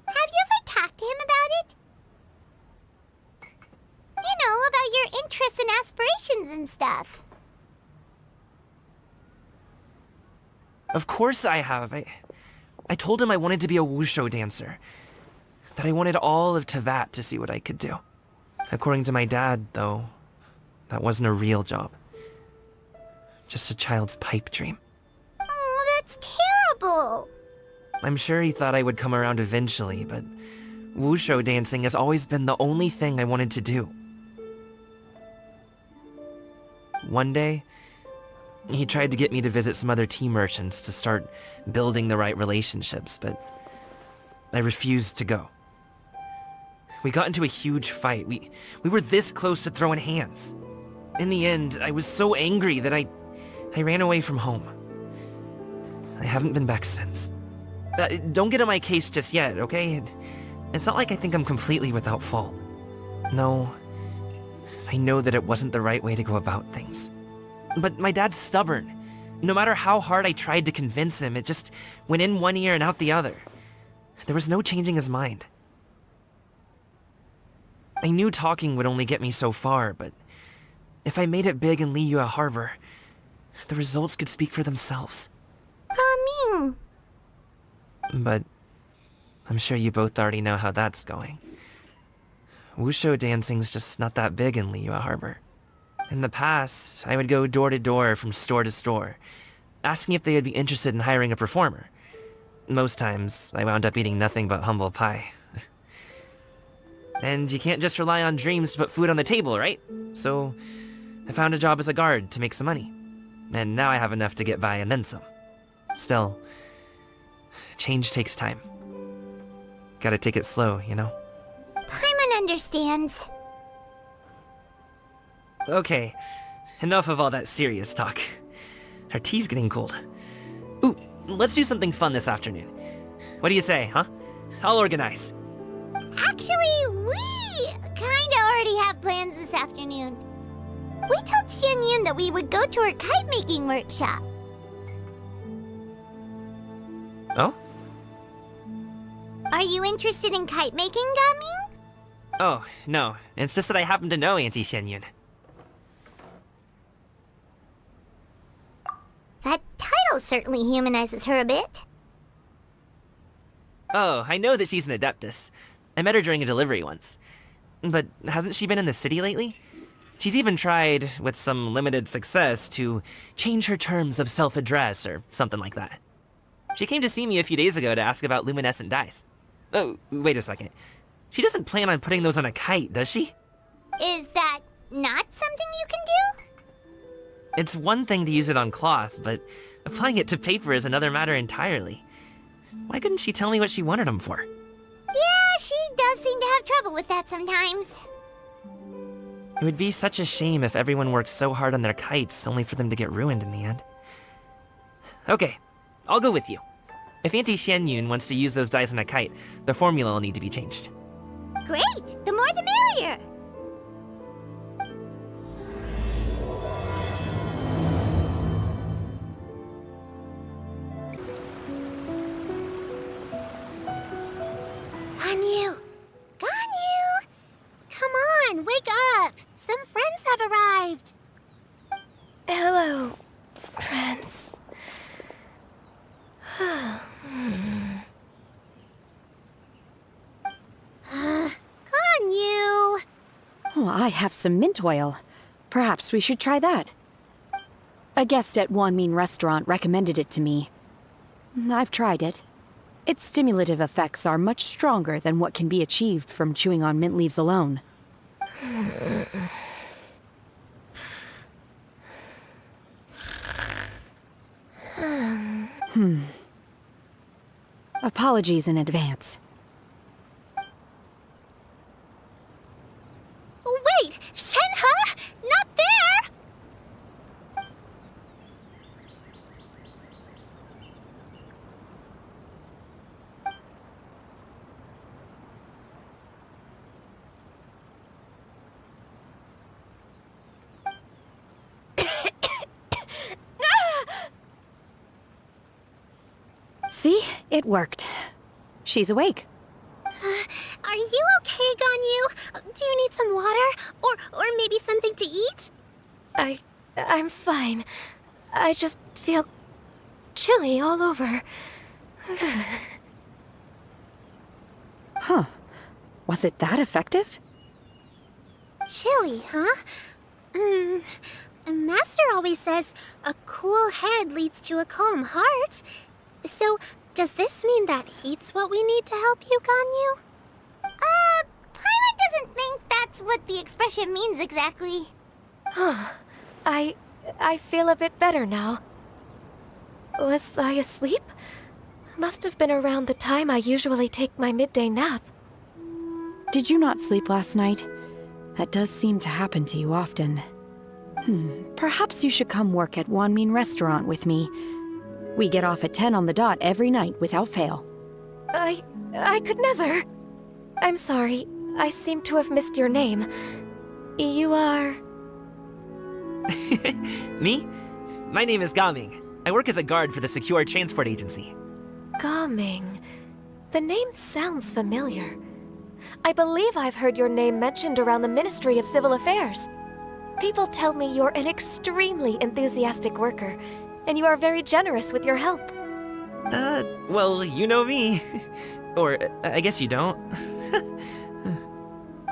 Have you ever talked to him about it? You know, about your interests and aspirations and stuff. Of course I have. I told him I wanted to be a wushu dancer. That I wanted all of Tevat to see what I could do. According to my dad, though, that wasn't a real job. Just a child's pipe dream. Oh, that's terrible. I'm sure he thought I would come around eventually, but wushu dancing has always been the only thing I wanted to do. One day, he tried to get me to visit some other tea merchants to start building the right relationships, but I refused to go. We got into a huge fight. We were this close to throwing hands. In the end, I was so angry that I ran away from home. I haven't been back since. Don't get on my case just yet, okay? It's not like I think I'm completely without fault. No, I know that it wasn't the right way to go about things. But my dad's stubborn. No matter how hard I tried to convince him, it just went in one ear and out the other. There was no changing his mind. I knew talking would only get me so far, but if I made it big in Liyue Harbor, the results could speak for themselves. Coming. But I'm sure you both already know how that's going. Wushu dancing's just not that big in Liyue Harbor. In the past, I would go door to door from store to store, asking if they would be interested in hiring a performer. Most times, I wound up eating nothing but humble pie. And you can't just rely on dreams to put food on the table, right? So, I found a job as a guard to make some money. And now I have enough to get by and then some. Still, change takes time. Gotta take it slow, you know? Paimon understands. Okay, enough of all that serious talk. Our tea's getting cold. Ooh, let's do something fun this afternoon. What do you say, huh? I'll organize. Actually, we kinda already have plans this afternoon. We told Xianyun that we would go to her kite-making workshop. Oh? Are you interested in kite-making, Gaming? Oh, no. It's just that I happen to know Auntie Xianyun. That title certainly humanizes her a bit. Oh, I know that she's an Adeptus. I met her during a delivery once. But hasn't she been in the city lately? She's even tried, with some limited success, to change her terms of self-address or something like that. She came to see me a few days ago to ask about luminescent dyes. Oh, wait a second. She doesn't plan on putting those on a kite, does she? Is that not something you can do? It's one thing to use it on cloth, but applying it to paper is another matter entirely. Why couldn't she tell me what she wanted them for? Yeah, she does seem to have trouble with that sometimes. It would be such a shame if everyone worked so hard on their kites only for them to get ruined in the end. Okay, I'll go with you. If Auntie Xianyun wants to use those dyes on a kite, the formula will need to be changed. Great! The more the merrier! Ganyu! Ganyu! Come on, wake up! Some friends have arrived! Hello, friends. Ganyu! Oh, I have some mint oil. Perhaps we should try that. A guest at Wanmin Restaurant recommended it to me. I've tried it. Its stimulative effects are much stronger than what can be achieved from chewing on mint leaves alone. Apologies in advance. Wait! Shenhe? Not there! See? It worked. She's awake. Are you okay, Ganyu? Do you need some water? Or maybe something to eat? I'm fine. I just feel chilly all over. Huh. Was it that effective? Chilly, huh? Master always says a cool head leads to a calm heart. So, does this mean that heat's what we need to help you, Ganyu? Paimon doesn't think that's what the expression means exactly. I feel a bit better now. Was I asleep? Must have been around the time I usually take my midday nap. Did you not sleep last night? That does seem to happen to you often. Perhaps you should come work at Wanmin Restaurant with me. We get off at 10 on the dot every night without fail. I could never. I'm sorry. I seem to have missed your name. You are... Me? My name is Gaming. I work as a guard for the Secure Transport Agency. Gaming. The name sounds familiar. I believe I've heard your name mentioned around the Ministry of Civil Affairs. People tell me you're an extremely enthusiastic worker, and you are very generous with your help. Well, you know me. Or, I guess you don't.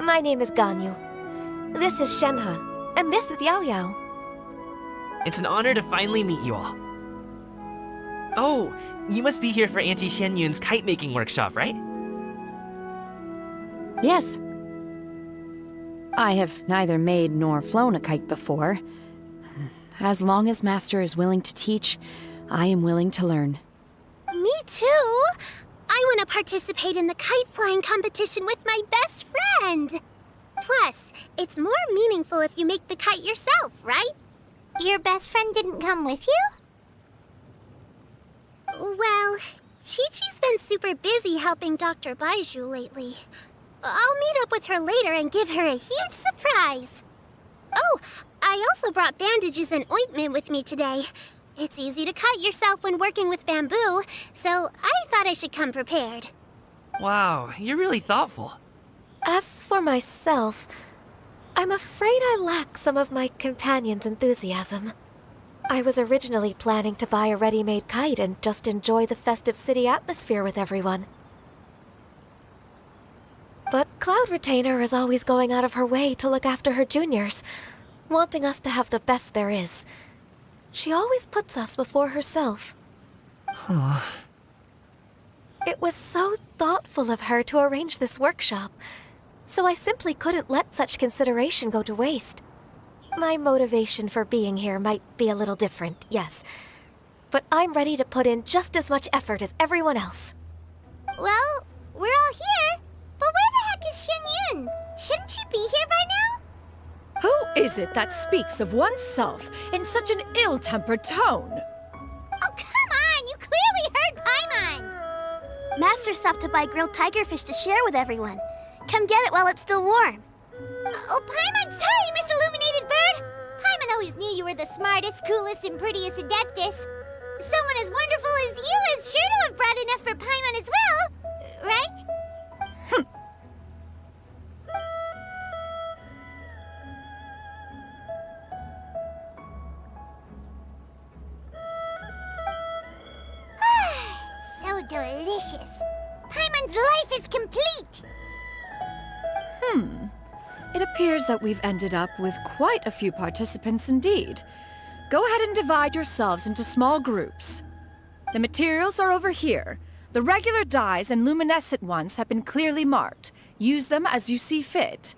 My name is Ganyu. This is Shenhe, and this is Yao Yao. It's an honor to finally meet you all. Oh, you must be here for Auntie Xianyun's kite-making workshop, right? Yes. I have neither made nor flown a kite before. As long as Master is willing to teach, I am willing to learn. Me too! I want to participate in the kite flying competition with my best friend! Plus, it's more meaningful if you make the kite yourself, right? Your best friend didn't come with you? Well, Chi-Chi's been super busy helping Dr. Baiju lately. I'll meet up with her later and give her a huge surprise. Oh, I also brought bandages and ointment with me today. It's easy to cut yourself when working with bamboo, so I thought I should come prepared. Wow, you're really thoughtful. As for myself, I'm afraid I lack some of my companion's enthusiasm. I was originally planning to buy a ready-made kite and just enjoy the festive city atmosphere with everyone. But Cloud Retainer is always going out of her way to look after her juniors, wanting us to have the best there is. She always puts us before herself. Huh. It was so thoughtful of her to arrange this workshop, so I simply couldn't let such consideration go to waste. My motivation for being here might be a little different, yes, but I'm ready to put in just as much effort as everyone else. Well, we're all here, but where the heck is Xianyun? Shouldn't she be here by now? Who is it that speaks of oneself in such an ill-tempered tone? Oh, come on! You clearly heard Paimon! Master stopped to buy grilled tigerfish to share with everyone. Come get it while it's still warm. Oh, Paimon, sorry, Miss Illuminated Bird! Paimon always knew you were the smartest, coolest, and prettiest Adeptus. Someone as wonderful as you is sure to have brought enough for Paimon as well, right? So delicious. Paimon's life is complete. It appears that we've ended up with quite a few participants indeed. Go ahead and divide yourselves into small groups. The materials are over here. The regular dyes and luminescent ones have been clearly marked. Use them as you see fit.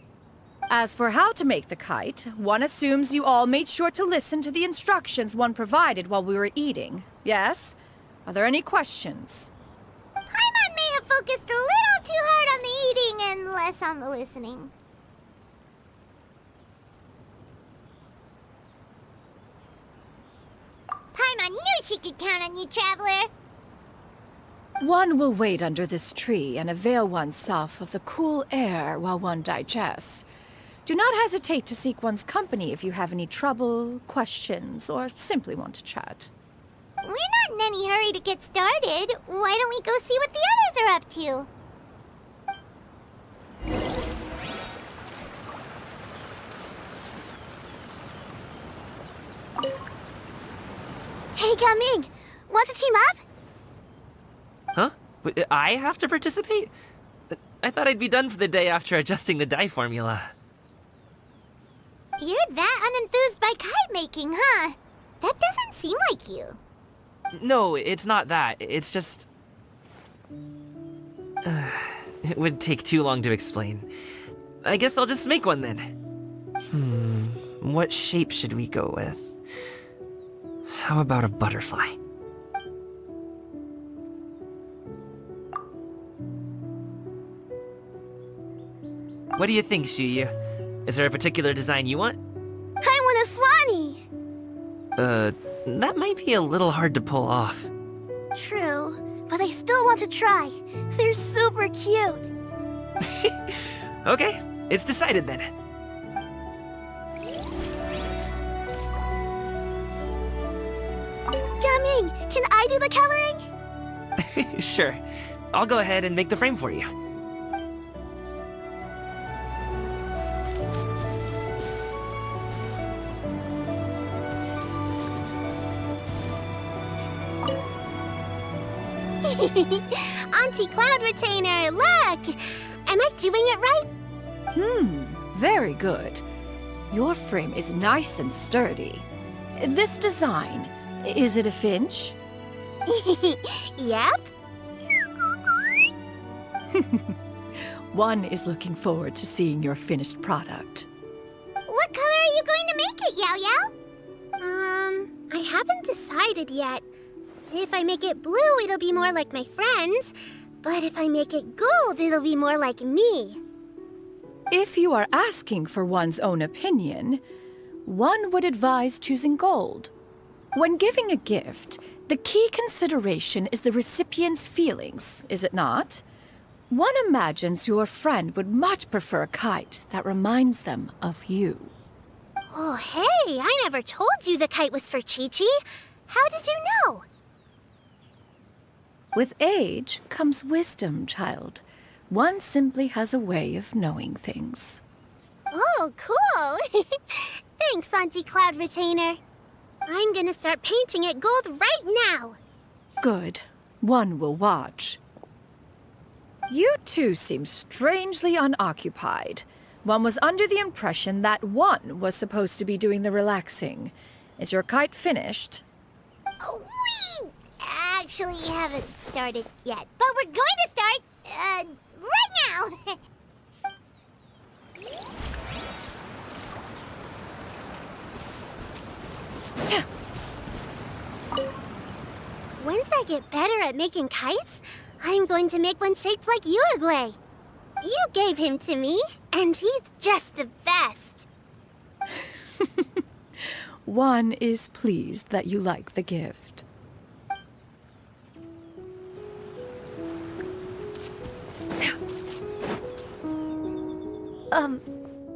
As for how to make the kite, one assumes you all made sure to listen to the instructions one provided while we were eating, yes? Are there any questions? Paimon may have focused a little too hard on the eating and less on the listening. Paimon knew she could count on you, Traveler. One will wait under this tree and avail oneself of the cool air while one digests. Do not hesitate to seek one's company if you have any trouble, questions, or simply want to chat. We're not in any hurry to get started. Why don't we go see what the others are up to? Hey, Gaming! Want to team up? Huh? But I have to participate? I thought I'd be done for the day after adjusting the dye formula. You're that unenthused by kite making, huh? That doesn't seem like you. No, it's not that. It's just... it would take too long to explain. I guess I'll just make one then. What shape should we go with? How about a butterfly? What do you think, Shuyu? Is there a particular design you want? I want a Swanee! That might be a little hard to pull off. True, but I still want to try. They're super cute. Okay, it's decided then. Gaming, can I do the coloring? Sure. I'll go ahead and make the frame for you. Auntie Cloud Retainer, look! Am I doing it right? Very good. Your frame is nice and sturdy. This design, is it a finch? Yep. One is looking forward to seeing your finished product. What color are you going to make it, Yao Yao? I haven't decided yet. If I make it blue, it'll be more like my friend. But if I make it gold, it'll be more like me. If you are asking for one's own opinion, one would advise choosing gold. When giving a gift, the key consideration is the recipient's feelings, is it not? One imagines your friend would much prefer a kite that reminds them of you. Oh, hey, I never told you the kite was for Chi-Chi. How did you know? With age comes wisdom, child. One simply has a way of knowing things. Oh, cool. Thanks, Auntie Cloud Retainer. I'm gonna start painting it gold right now. Good. One will watch. You two seem strangely unoccupied. One was under the impression that one was supposed to be doing the relaxing. Is your kite finished? We actually haven't started yet, but we're going to start, right now. Once I get better at making kites, I'm going to make one shaped like Uruguay. You gave him to me, and he's just the best. One is pleased that you like the gift.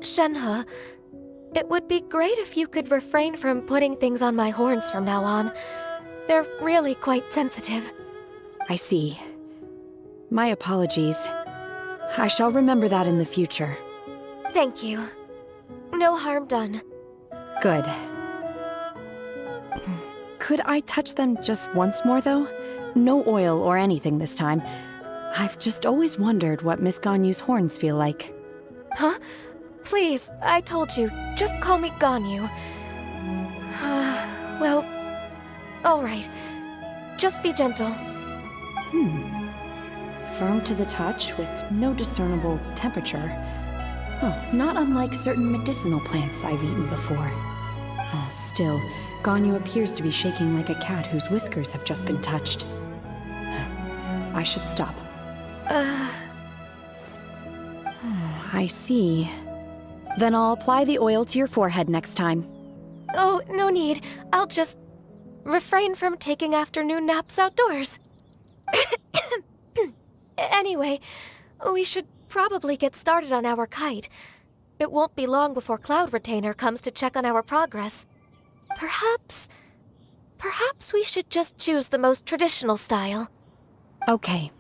Shenhe, it would be great if you could refrain from putting things on my horns from now on. They're really quite sensitive. I see. My apologies. I shall remember that in the future. Thank you. No harm done. Good. Could I touch them just once more, though? No oil or anything this time. I've just always wondered what Miss Ganyu's horns feel like. Huh? Please, I told you. Just call me Ganyu. Well, all right. Just be gentle. Firm to the touch with no discernible temperature. Oh, not unlike certain medicinal plants I've eaten before. Still, Ganyu appears to be shaking like a cat whose whiskers have just been touched. I should stop. I see. Then I'll apply the oil to your forehead next time. Oh, no need. I'll just refrain from taking afternoon naps outdoors. Anyway, we should probably get started on our kite. It won't be long before Cloud Retainer comes to check on our progress. Perhaps we should just choose the most traditional style. Okay.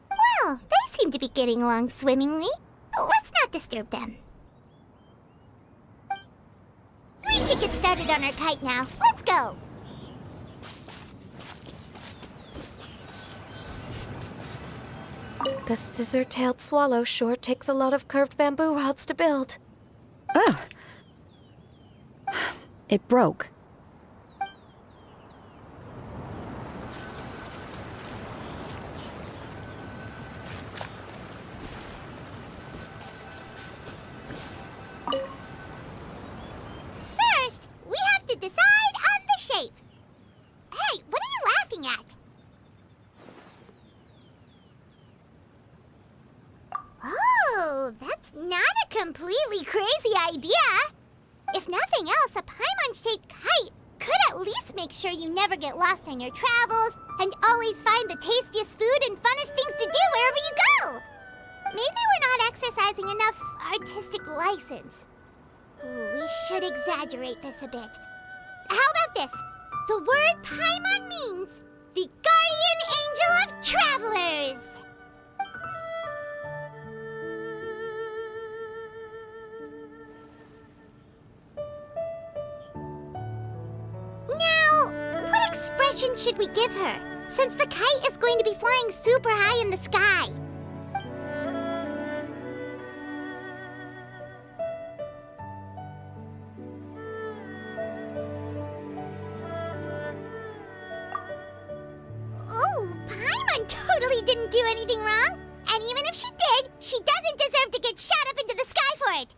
Well, they seem to be getting along swimmingly. Let's not disturb them. We should get started on our kite now. Let's go. The scissor-tailed swallow sure takes a lot of curved bamboo rods to build. Ugh. It broke. First, we have to decide on the shape. Hey, what are you laughing at? Oh, that's not a completely crazy idea. If nothing else, a Paimon-shaped kite could at least make sure you never get lost on your travels and always find the tastiest food and funnest things to do wherever you go. Maybe we're not exercising enough artistic license. Ooh, we should exaggerate this a bit. How about this? The word Paimon means the guardian angel of travelers. Now, what expression should we give her, since the kite is going to be flying super high in the sky? Oh, Paimon totally didn't do anything wrong. And even if she did, she doesn't deserve to get shot up into the sky for it.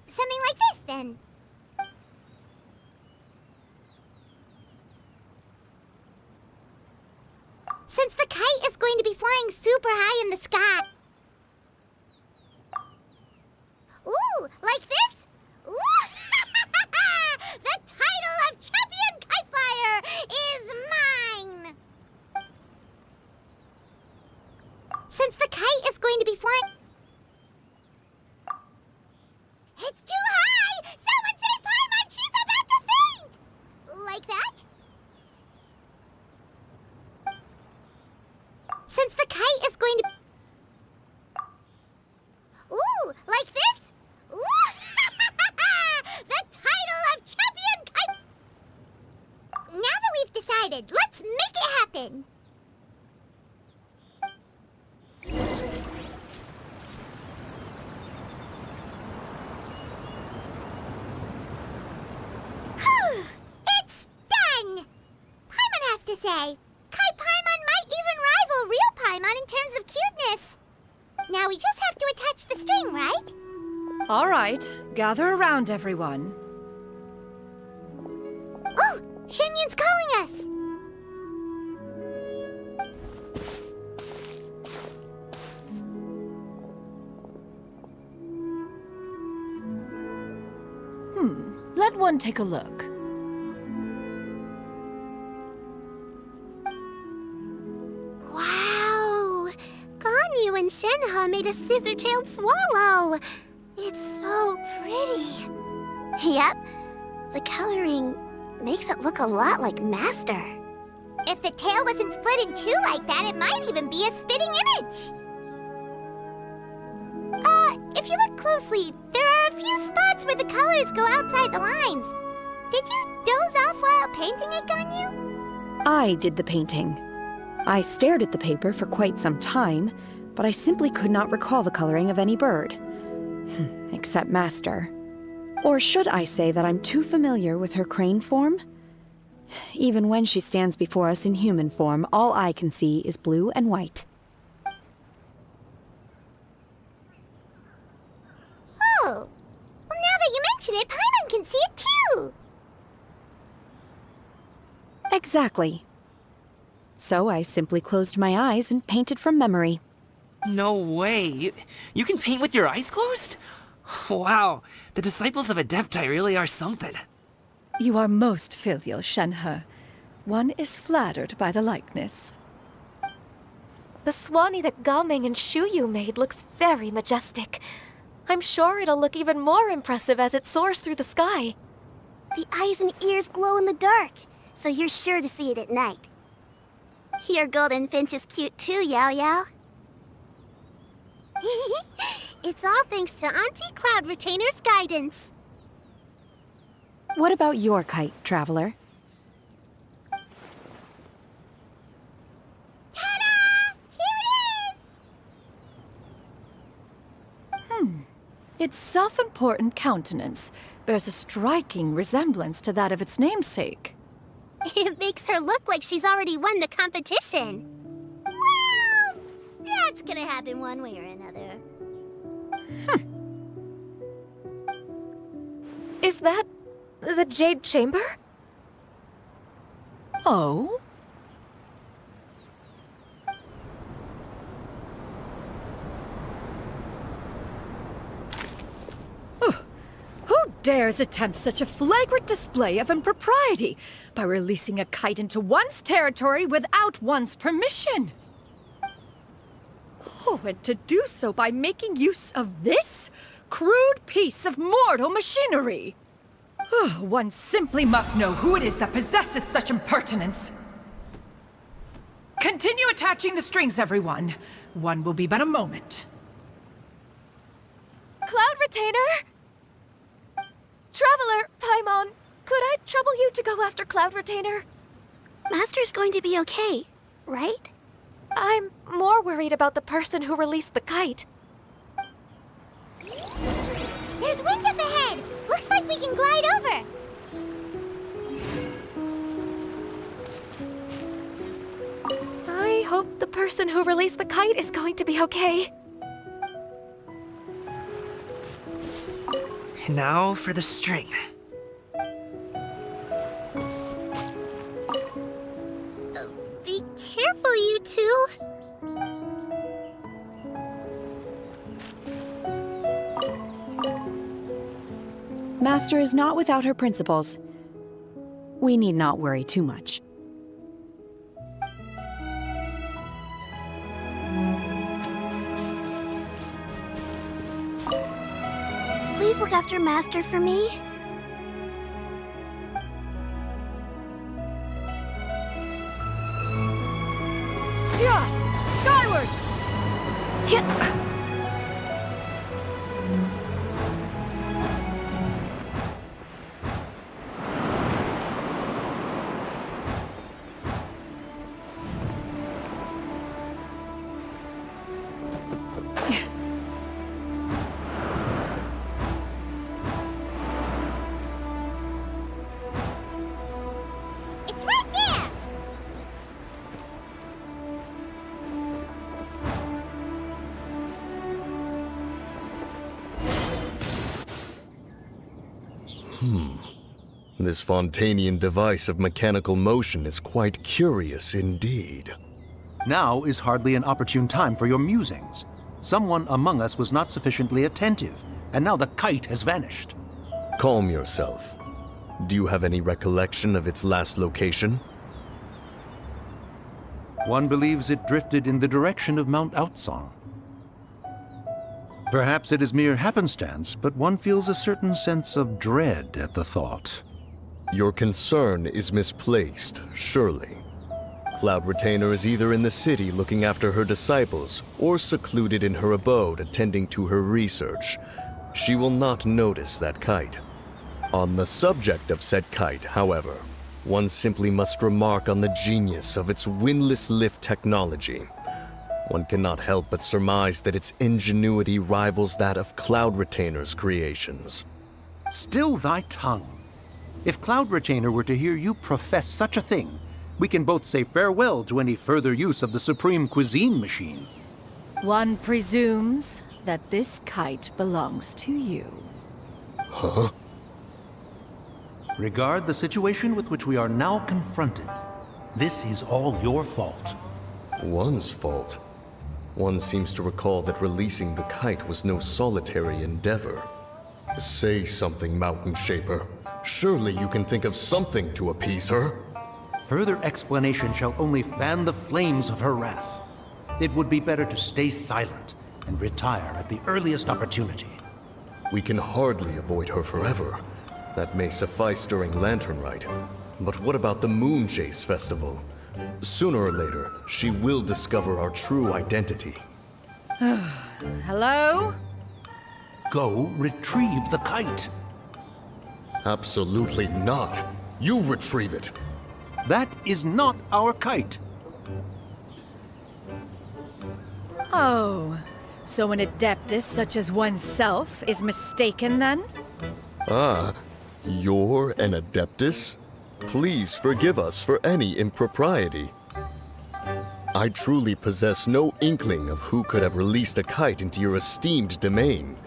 Something like this, then. Since the kite is going to be flying super high in the sky. Ooh, like this? Ooh! The title of Champion Kite Flyer is mine! Since the kite is going to be flying... It's too high! Someone save Paimon! She's about to faint! Like that? Since the kite is going to... Ooh, like this? Ooh! The title of Champion Kite... Now that we've decided, let's make it happen! It's done! Paimon has to say, Kite Paimon might even rival real Paimon in terms of cuteness. Now we just have to attach the string, right? All right, gather around, everyone. Oh, Shenyun's calling us! Let one take a look. Wow! Ganyu and Shenhe made a scissor-tailed swallow. It's so pretty. Yep. The coloring makes it look a lot like Master. If the tail wasn't split in two like that, it might even be a spitting image. If you look closely, there are a few spots where the colors go outside the lines. Did you doze off while painting it, Ganyu? I did the painting. I stared at the paper for quite some time, but I simply could not recall the coloring of any bird. Except Master. Or should I say that I'm too familiar with her crane form? Even when she stands before us in human form, all I can see is blue and white. Oh, well, now that you mention it, Paimon can see it too. Exactly. So I simply closed my eyes and painted from memory. No way. You can paint with your eyes closed? Wow, the disciples of Adepti really are something. You are most filial, Shenhe. One is flattered by the likeness. The Swanee that Gaming and Shuyu made looks very majestic. I'm sure it'll look even more impressive as it soars through the sky. The eyes and ears glow in the dark, so you're sure to see it at night. Your golden finch is cute too, Yao Yao. It's all thanks to Auntie Cloud Retainer's guidance. What about your kite, Traveler? Ta-da! Here it is! Its self-important countenance bears a striking resemblance to that of its namesake. It makes her look like she's already won the competition. Well, that's gonna happen one way or another. Is that the Jade Chamber? Oh? Who dares attempt such a flagrant display of impropriety by releasing a kite into one's territory without one's permission? Oh, and to do so by making use of this crude piece of mortal machinery. One simply must know who it is that possesses such impertinence. Continue attaching the strings, everyone. One will be but a moment. Cloud Retainer! Traveler, Paimon, could I trouble you to go after Cloud Retainer? Master's going to be okay, right? I'm more worried about the person who released the kite. There's wind up ahead! Looks like we can glide over! I hope the person who released the kite is going to be okay. Now for the string. Be careful, you two! Master is not without her principles. We need not worry too much. Please look after Master for me. Yeah! Skyward! Yeah. It's right there! This Fontanian device of mechanical motion is quite curious indeed. Now is hardly an opportune time for your musings. Someone among us was not sufficiently attentive, and now the kite has vanished. Calm yourself. Do you have any recollection of its last location? One believes it drifted in the direction of Mount Outsong. Perhaps it is mere happenstance, but one feels a certain sense of dread at the thought. Your concern is misplaced, surely. Cloud Retainer is either in the city looking after her disciples, or secluded in her abode attending to her research. She will not notice that kite. On the subject of said kite, however, one simply must remark on the genius of its windless lift technology. One cannot help but surmise that its ingenuity rivals that of Cloud Retainer's creations. Still thy tongue. If Cloud Retainer were to hear you profess such a thing, we can both say farewell to any further use of the Supreme Cuisine Machine. One presumes that this kite belongs to you. Huh? Regard the situation with which we are now confronted. This is all your fault. One's fault? One seems to recall that releasing the kite was no solitary endeavor. Say something, Mountain Shaper. Surely you can think of something to appease her. Further explanation shall only fan the flames of her wrath. It would be better to stay silent and retire at the earliest opportunity. We can hardly avoid her forever. That may suffice during Lantern Rite. But what about the Moon Chase Festival? Sooner or later, she will discover our true identity. Hello? Go retrieve the kite. Absolutely not. You retrieve it. That is not our kite. Oh, so an adeptus such as oneself is mistaken then? Ah, you're an Adeptus? Please forgive us for any impropriety. I truly possess no inkling of who could have released a kite into your esteemed domain.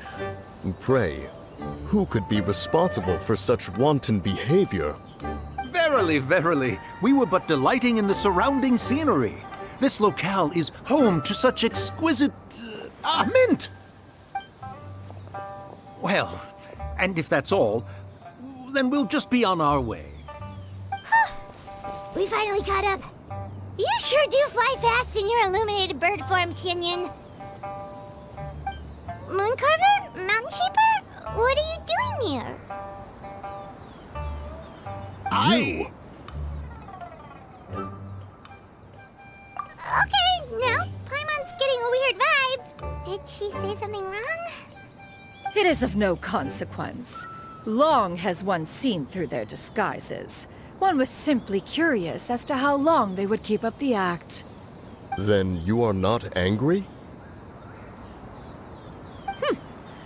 Pray, who could be responsible for such wanton behavior? Verily, verily, we were but delighting in the surrounding scenery. This locale is home to such exquisite... mint! Well, and if that's all, then we'll just be on our way. We finally caught up. You sure do fly fast in your illuminated bird form, Shinyan. Mooncarver? Mountain Shaper? What are you doing here? You! Okay, now Paimon's getting a weird vibe. Did she say something wrong? It is of no consequence. Long has one seen through their disguises. One was simply curious as to how long they would keep up the act. Then you are not angry?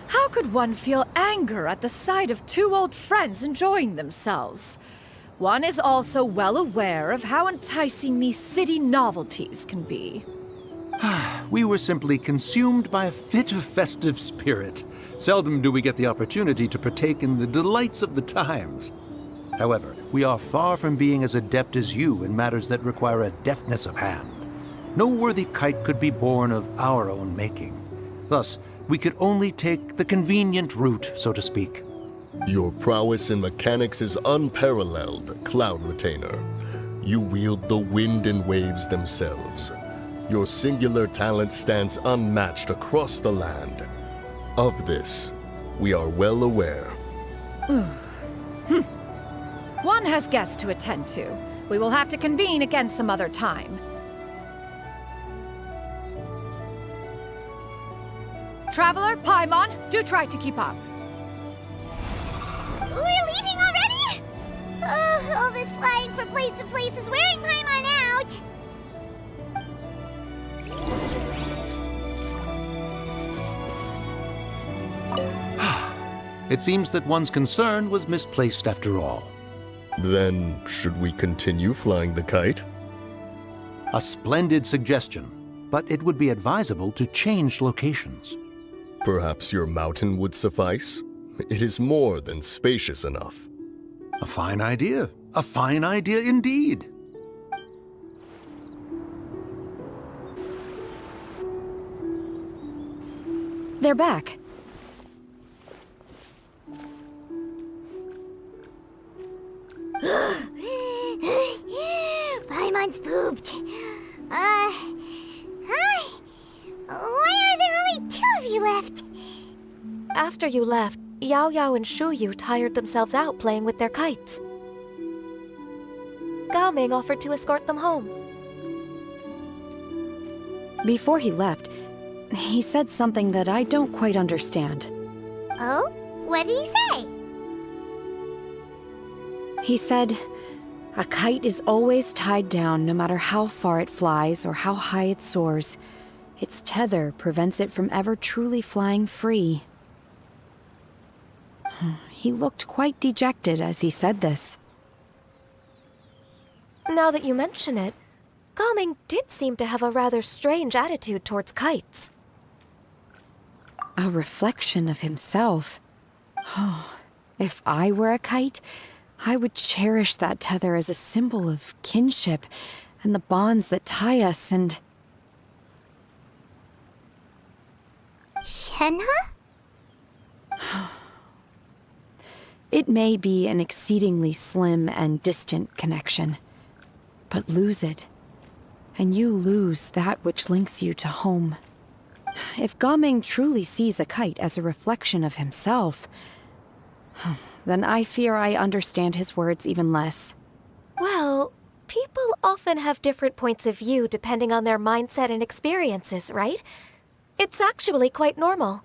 How could one feel anger at the sight of two old friends enjoying themselves? One is also well aware of how enticing these city novelties can be. We were simply consumed by a fit of festive spirit. Seldom do we get the opportunity to partake in the delights of the times. However, we are far from being as adept as you in matters that require a deftness of hand. No worthy kite could be born of our own making. Thus, we could only take the convenient route, so to speak. Your prowess in mechanics is unparalleled, Cloud Retainer. You wield the wind and waves themselves. Your singular talent stands unmatched across the land. Of this, we are well aware. One has guests to attend to. We will have to convene again some other time. Traveler, Paimon, do try to keep up. We're leaving already? All this flying from place to place is wearing Paimon out. It seems that one's concern was misplaced after all. Then, should we continue flying the kite? A splendid suggestion, but it would be advisable to change locations. Perhaps your mountain would suffice? It is more than spacious enough. A fine idea. A fine idea indeed. They're back. Paimon's pooped. Hi. Why are there only two of you left? After you left, Yao Yao and Shu Yu tired themselves out playing with their kites. Gao Ming offered to escort them home. Before he left, he said something that I don't quite understand. Oh? What did he say? He said, a kite is always tied down no matter how far it flies or how high it soars. Its tether prevents it from ever truly flying free. He looked quite dejected as he said this. Now that you mention it, Gao Ming did seem to have a rather strange attitude towards kites. A reflection of himself. If I were a kite, I would cherish that tether as a symbol of kinship and the bonds that tie us, and... Shenhe? It may be an exceedingly slim and distant connection, but lose it, and you lose that which links you to home. If Gaming truly sees a kite as a reflection of himself, then I fear I understand his words even less. Well, people often have different points of view depending on their mindset and experiences, right? It's actually quite normal.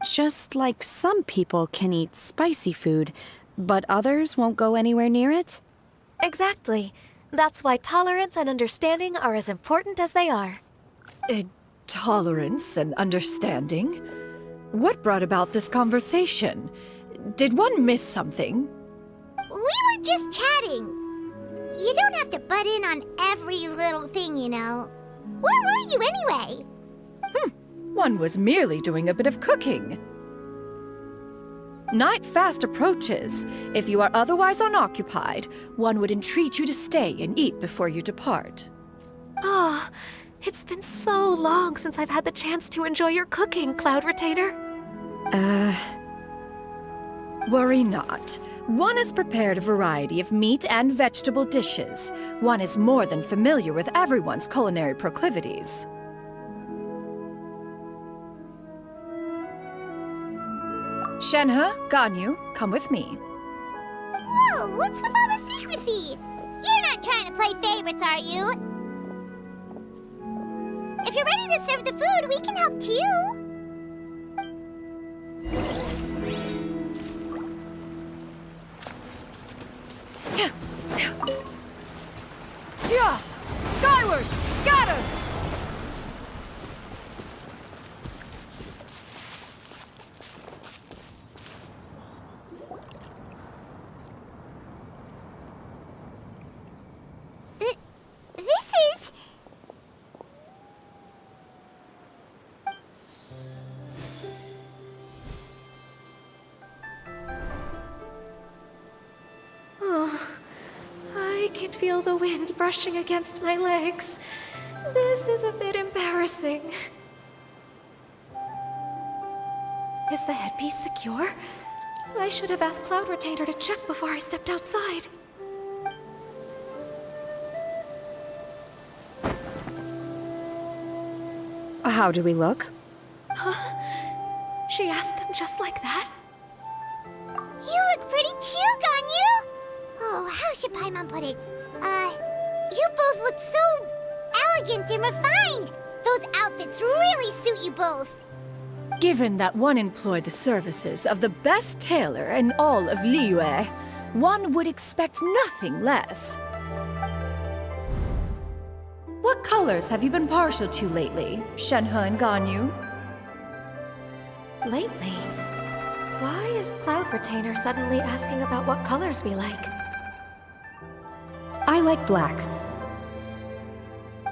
Just like some people can eat spicy food, but others won't go anywhere near it? Exactly. That's why tolerance and understanding are as important as they are. Tolerance and understanding? What brought about this conversation? Did one miss something? We were just chatting. You don't have to butt in on every little thing, you know. Where were you anyway? One was merely doing a bit of cooking. Night fast approaches. If you are otherwise unoccupied, one would entreat you to stay and eat before you depart. Oh, it's been so long since I've had the chance to enjoy your cooking, Cloud Retainer. Worry not. One has prepared a variety of meat and vegetable dishes. One is more than familiar with everyone's culinary proclivities. Shenhe, Ganyu, come with me. Whoa, what's with all the secrecy? You're not trying to play favorites, are you? If you're ready to serve the food, we can help too. Yeah! Skyward! Scatter! This is... Oh, I can feel the wind brushing against my legs. This is a bit embarrassing. Is the headpiece secure? I should have asked Cloud Retainer to check before I stepped outside. How do we look? She asked them just like that? You look pretty too, Ganyu! Oh, how should Paimon put it? You both look so elegant and refined! Those outfits really suit you both. Given that one employed the services of the best tailor in all of Liyue, one would expect nothing less. What colors have you been partial to lately, Shenhe and Ganyu? Lately? Why is Cloud Retainer suddenly asking about what colors we like? I like black.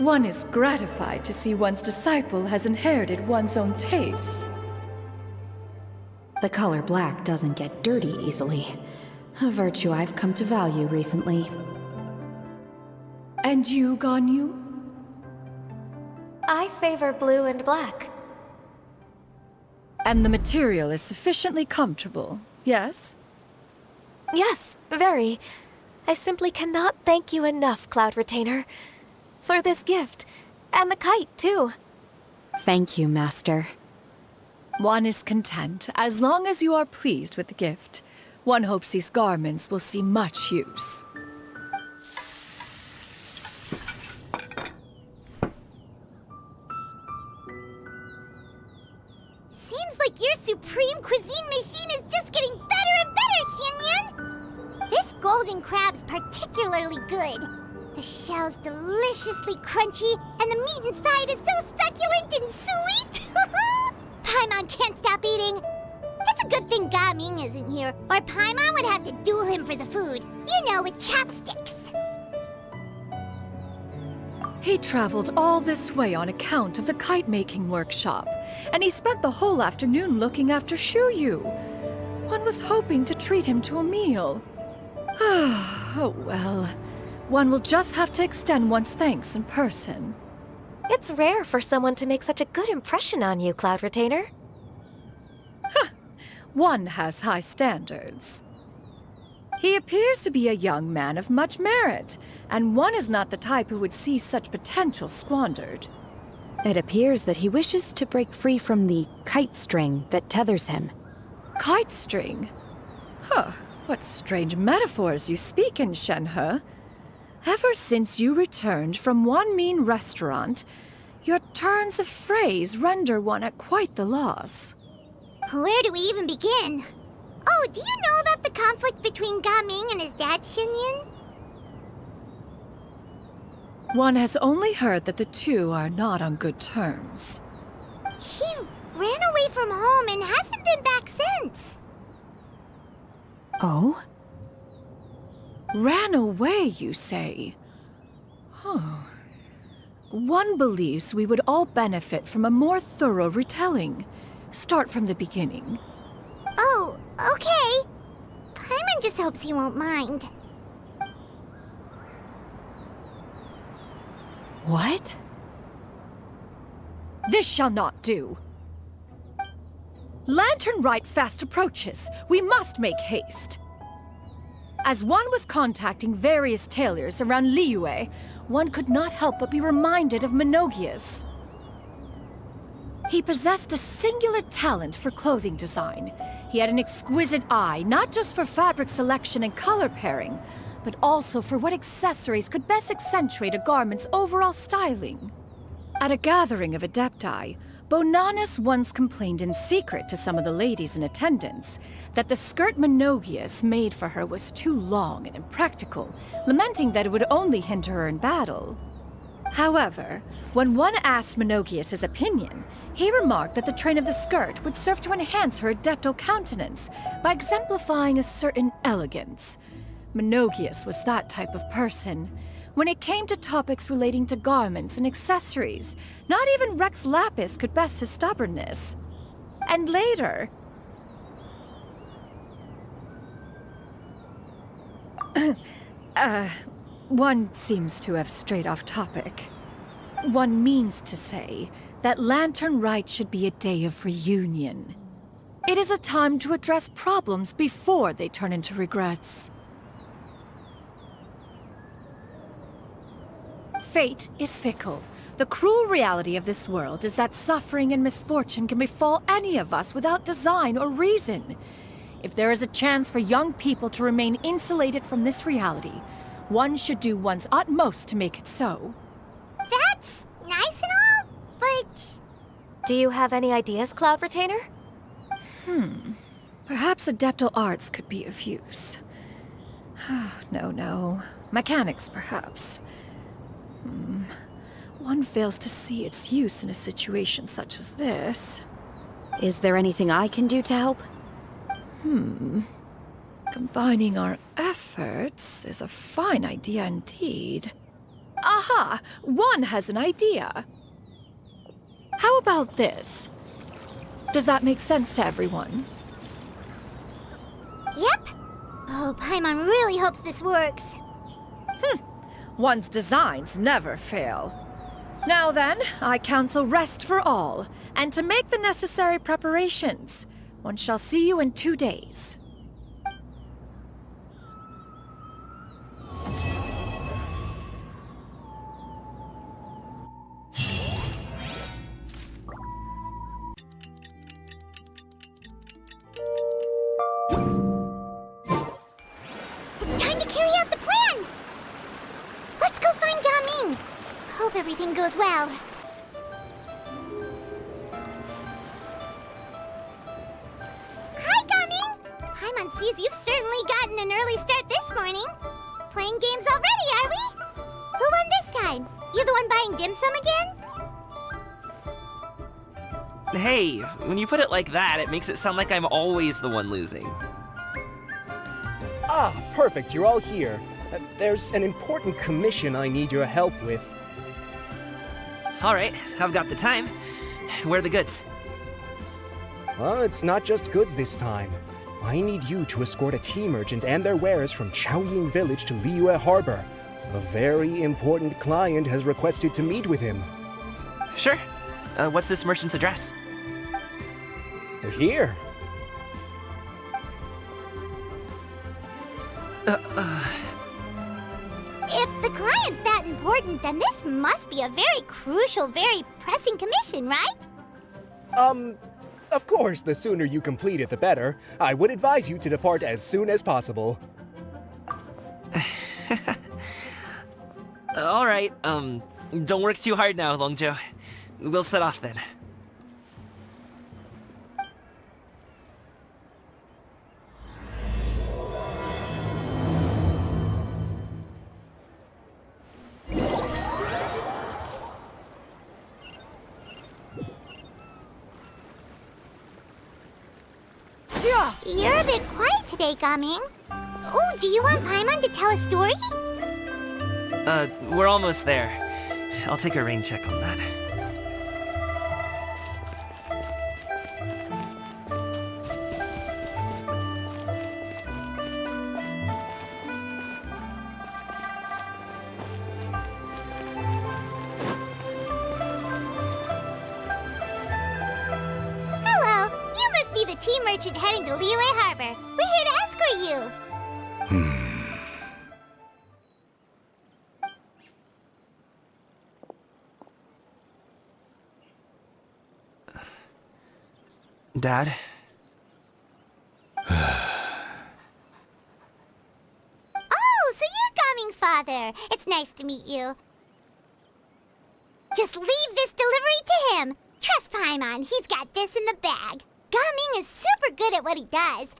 One is gratified to see one's disciple has inherited one's own tastes. The color black doesn't get dirty easily. A virtue I've come to value recently. And you, Ganyu? I favor blue and black. And the material is sufficiently comfortable, yes? Yes, very. I simply cannot thank you enough, Cloud Retainer. For this gift. And the kite, too. Thank you, Master. One is content, as long as you are pleased with the gift. One hopes these garments will see much use. Seems like your supreme cuisine machine is just getting better and better, Xianyun! This golden crab's particularly good. The shell's deliciously crunchy, and the meat inside is so succulent and sweet! Paimon can't stop eating. It's a good thing Gaming isn't here, or Paimon would have to duel him for the food. You know, with chopsticks. He traveled all this way on account of the kite-making workshop, and he spent the whole afternoon looking after Shuyu. One was hoping to treat him to a meal. Oh well. One will just have to extend one's thanks in person. It's rare for someone to make such a good impression on you, Cloud Retainer. One has high standards. He appears to be a young man of much merit, and one is not the type who would see such potential squandered. It appears that he wishes to break free from the kite string that tethers him. Kite string? Huh, what strange metaphors you speak in, Shenhe. Ever since you returned from one mean restaurant, your turns of phrase render one at quite the loss. Where do we even begin? Oh, do you know about the conflict between Gaming and his dad, Xinyan? One has only heard that the two are not on good terms. He ran away from home and hasn't been back since. Oh? Ran away, you say? Oh. One believes we would all benefit from a more thorough retelling. Start from the beginning. Oh, okay. Paimon just hopes he won't mind. What? This shall not do. Lantern Rite fast approaches. We must make haste. As one was contacting various tailors around Liyue, one could not help but be reminded of Menogias. He possessed a singular talent for clothing design. He had an exquisite eye, not just for fabric selection and color pairing, but also for what accessories could best accentuate a garment's overall styling. At a gathering of Adepti, Bonanis once complained in secret to some of the ladies in attendance that the skirt Menogias made for her was too long and impractical, lamenting that it would only hinder her in battle. However, when one asked Menogias his opinion, he remarked that the train of the skirt would serve to enhance her adeptal countenance by exemplifying a certain elegance. Menogias was that type of person. When it came to topics relating to garments and accessories, not even Rex Lapis could best his stubbornness. And later... one seems to have strayed off topic. One means to say that Lantern Rite should be a day of reunion. It is a time to address problems before they turn into regrets. Fate is fickle. The cruel reality of this world is that suffering and misfortune can befall any of us without design or reason. If there is a chance for young people to remain insulated from this reality, one should do one's utmost to make it so. That's nice and all, but... Do you have any ideas, Cloud Retainer? Perhaps adeptal arts could be of use. No. Mechanics, perhaps. One fails to see its use in a situation such as this. Is there anything I can do to help? Combining our efforts is a fine idea indeed. Aha! One has an idea. How about this? Does that make sense to everyone? Yep. Oh, Paimon really hopes this works. One's designs never fail. Now then, I counsel rest for all, and to make the necessary preparations. One shall see you in 2 days. It's time to carry out the plan! Let's go find Gaming! Hope everything goes well. Hi, Gaming! Paimon sees you've certainly gotten an early start this morning. Playing games already, are we? Who won this time? You the one buying dim sum again? Hey, when you put it like that, it makes it sound like I'm always the one losing. Ah, perfect, you're all here. There's an important commission I need your help with. All right, I've got the time. Where are the goods? Well, it's not just goods this time. I need you to escort a tea merchant and their wares from Chaoying Village to Liyue Harbor. A very important client has requested to meet with him. Sure. What's this merchant's address? Here. If the client's that important, then this must be a very crucial, very pressing commission, right? Of course, the sooner you complete it, the better. I would advise you to depart as soon as possible. All right, don't work too hard now, Longzhou. We'll set off then. You're a bit quiet today, Gaming. Oh, do you want Paimon to tell a story? We're almost there. I'll take a rain check on that. Hello, you must be the tea merchant heading to Liyue Harbor. We're here to escort you. Dad? Oh, so you're Gaming's father. It's nice to meet you. Just leave this delivery to him. Trust Paimon, he's got this in the bag. Gaming is super good at what he does.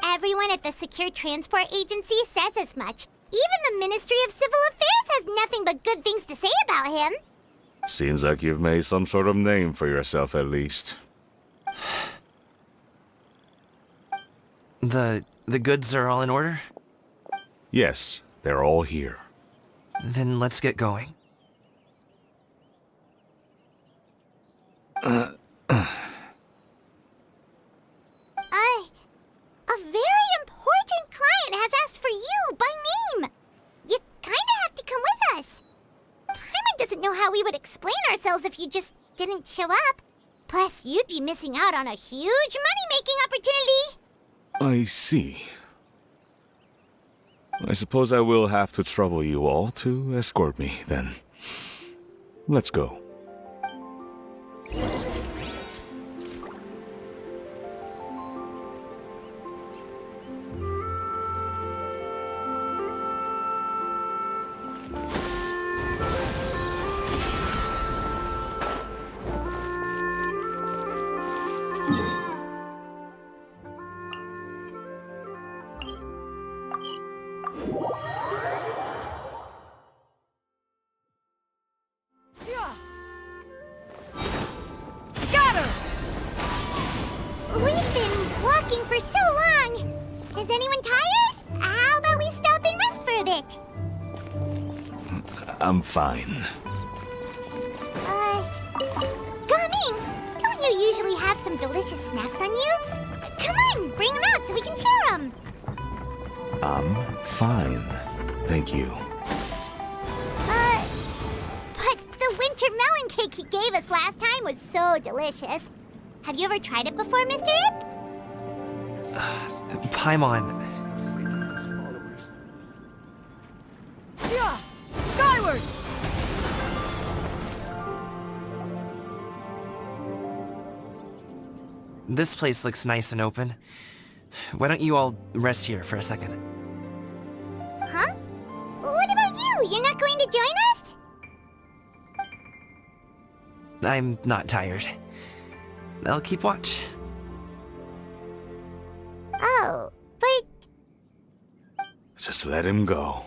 Everyone at the Secure Transport Agency says as much. Even the Ministry of Civil Affairs has nothing but good things to say about him. Seems like you've made some sort of name for yourself at least. The goods are all in order? Yes, they're all here. Then let's get going. A very important client has asked for you by name. You kinda have to come with us. Paimon doesn't know how we would explain ourselves if you just didn't show up. Plus, you'd be missing out on a huge money-making opportunity. I see. I suppose I will have to trouble you all to escort me, then. Let's go. We've been walking for so long. Is anyone tired? How about we stop and rest for a bit? I'm fine. Gaming, don't you usually have some delicious snacks on you? Come on, bring them out so we can share them. I'm fine. Thank you. But the winter melon cake he gave us last time was so delicious. Have you ever tried it before, Mr. Ip? Paimon. Yeah! Skyward! This place looks nice and open. Why don't you all rest here for a second? Huh? What about you? You're not going to join us? I'm not tired. I'll keep watch. Oh, but... Just let him go.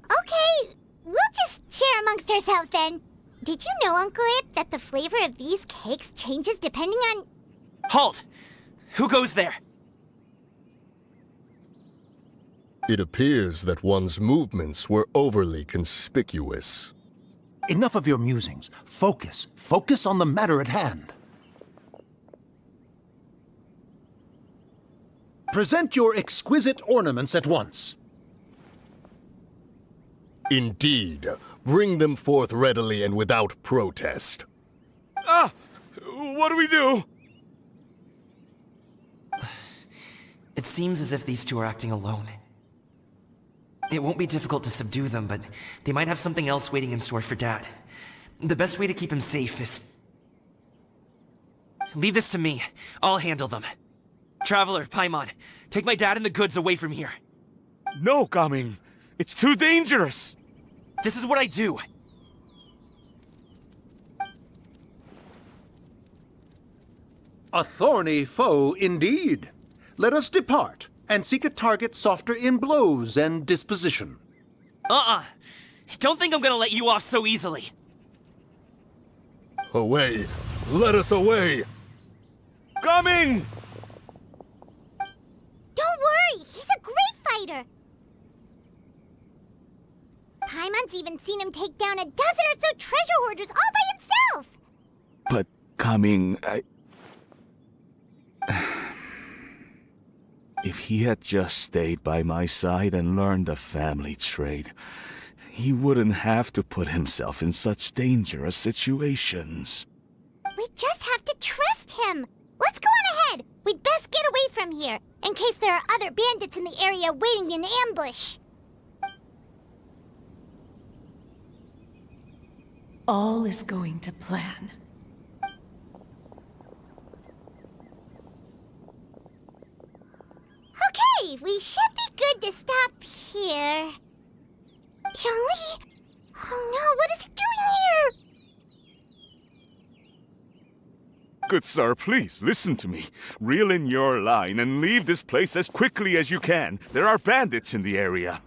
Okay, we'll just share amongst ourselves then. Did you know, Uncle Ip, that the flavor of these cakes changes depending on... Halt! Who goes there? It appears that one's movements were overly conspicuous. enough of your musings. Focus. Focus on the matter at hand. Present your exquisite ornaments at once. Indeed. Bring them forth readily and without protest. Ah! What do we do? It seems as if these two are acting alone. It won't be difficult to subdue them, but they might have something else waiting in store for Dad. The best way to keep him safe is... Leave this to me. I'll handle them. Traveler, Paimon, take my dad and the goods away from here. No, Gaming. It's too dangerous. This is what I do. A thorny foe indeed. Let us depart and seek a target softer in blows and disposition. Don't think I'm gonna let you off so easily. Away! Let us away! Coming! Don't worry, he's a great fighter. Paimon's even seen him take down a dozen or so treasure hoarders all by himself. But Coming, If he had just stayed by my side and learned the family trade, he wouldn't have to put himself in such dangerous situations. We just have to trust him. Let's go on ahead. We'd best get away from here, in case there are other bandits in the area waiting in ambush. All is going to plan. Okay, we should be good to stop here. Youngli? Oh no, what is he doing here? Good sir, please, listen to me. Reel in your line and leave this place as quickly as you can. There are bandits in the area.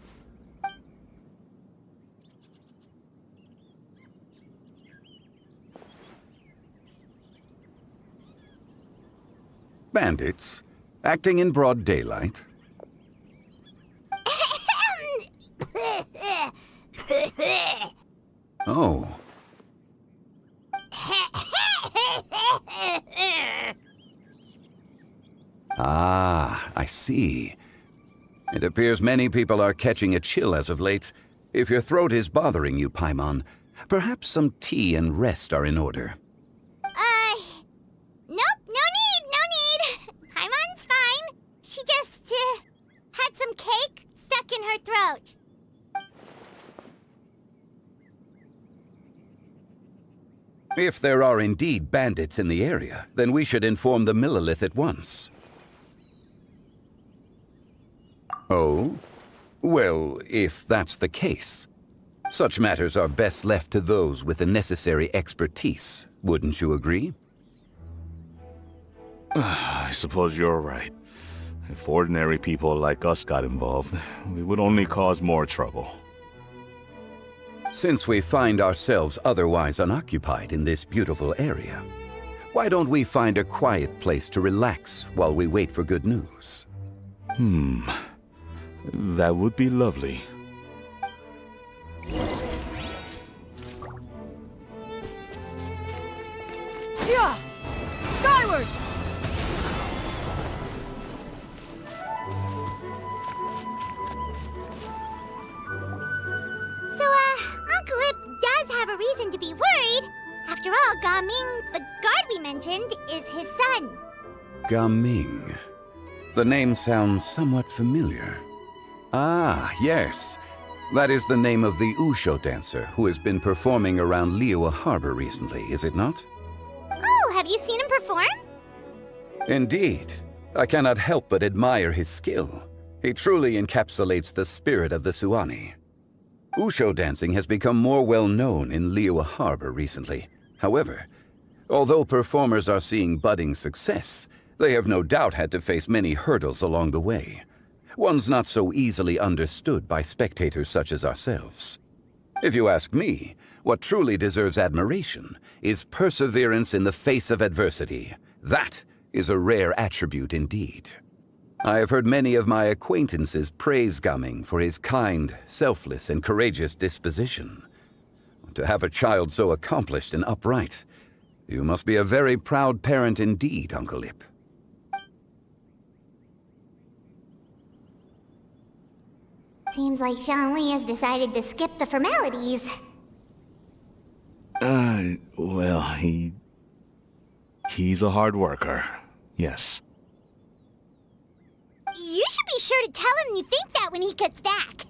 Bandits? Acting in broad daylight? Oh. Ah, I see. It appears many people are catching a chill as of late. If your throat is bothering you, Paimon, perhaps some tea and rest are in order. Nope, no need. Paimon's fine. She just, had some cake stuck in her throat. If there are indeed bandits in the area, then we should inform the Millelith at once. Oh? Well, if that's the case, such matters are best left to those with the necessary expertise, wouldn't you agree? I suppose you're right. If ordinary people like us got involved, we would only cause more trouble. Since we find ourselves otherwise unoccupied in this beautiful area, why don't we find a quiet place to relax while we wait for good news? That would be lovely. Yeah! Skyward! So, Uncle Ip does have a reason to be worried. After all, Gaming, the guard we mentioned, is his son. Gaming. The name sounds somewhat familiar. Ah, yes. That is the name of the Usho dancer who has been performing around Liyue Harbor recently, is it not? Oh, have you seen him perform? Indeed. I cannot help but admire his skill. He truly encapsulates the spirit of the Suani. Usho dancing has become more well known in Liyue Harbor recently. However, although performers are seeing budding success, they have no doubt had to face many hurdles along the way. One's not so easily understood by spectators such as ourselves. If you ask me, what truly deserves admiration is perseverance in the face of adversity. That is a rare attribute indeed. I have heard many of my acquaintances praise Gaming for his kind, selfless, and courageous disposition. to have a child so accomplished and upright. You must be a very proud parent indeed, Uncle Ip. Seems like Zhongli has decided to skip the formalities. Well, he's a hard worker. Yes. You should be sure to tell him you think that when he gets back.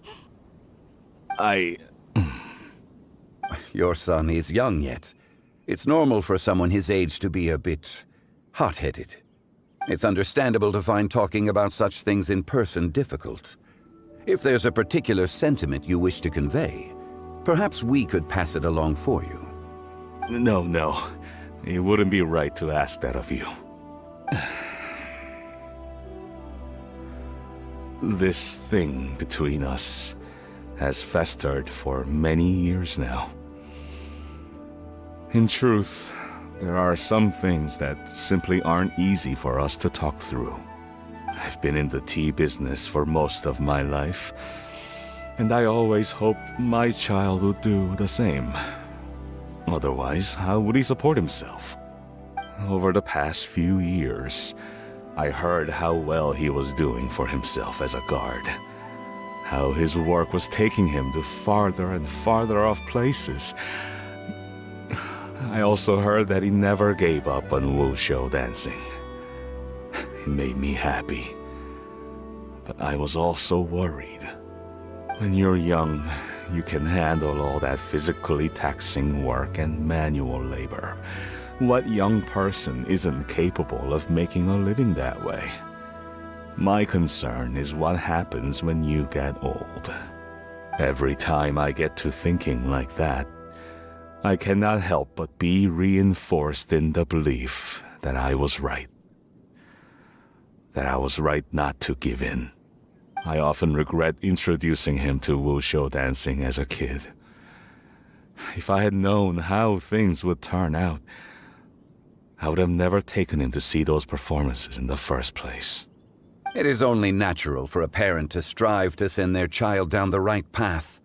Your son is young yet. It's normal for someone his age to be a bit hot-headed. It's understandable to find talking about such things in person difficult. If there's a particular sentiment you wish to convey, perhaps we could pass it along for you. No. It wouldn't be right to ask that of you. This thing between us has festered for many years now. In truth, there are some things that simply aren't easy for us to talk through. I've been in the tea business for most of my life, and I always hoped my child would do the same. Otherwise, how would he support himself? Over the past few years, I heard how well he was doing for himself as a guard. How his work was taking him to farther and farther off places. I also heard that he never gave up on wushou dancing. It made me happy. But I was also worried. When you're young, you can handle all that physically taxing work and manual labor. What young person isn't capable of making a living that way? My concern is what happens when you get old. Every time I get to thinking like that, I cannot help but be reinforced in the belief that I was right. That I was right not to give in. I often regret introducing him to wushou dancing as a kid. If I had known how things would turn out, I would have never taken him to see those performances in the first place. It is only natural for a parent to strive to send their child down the right path.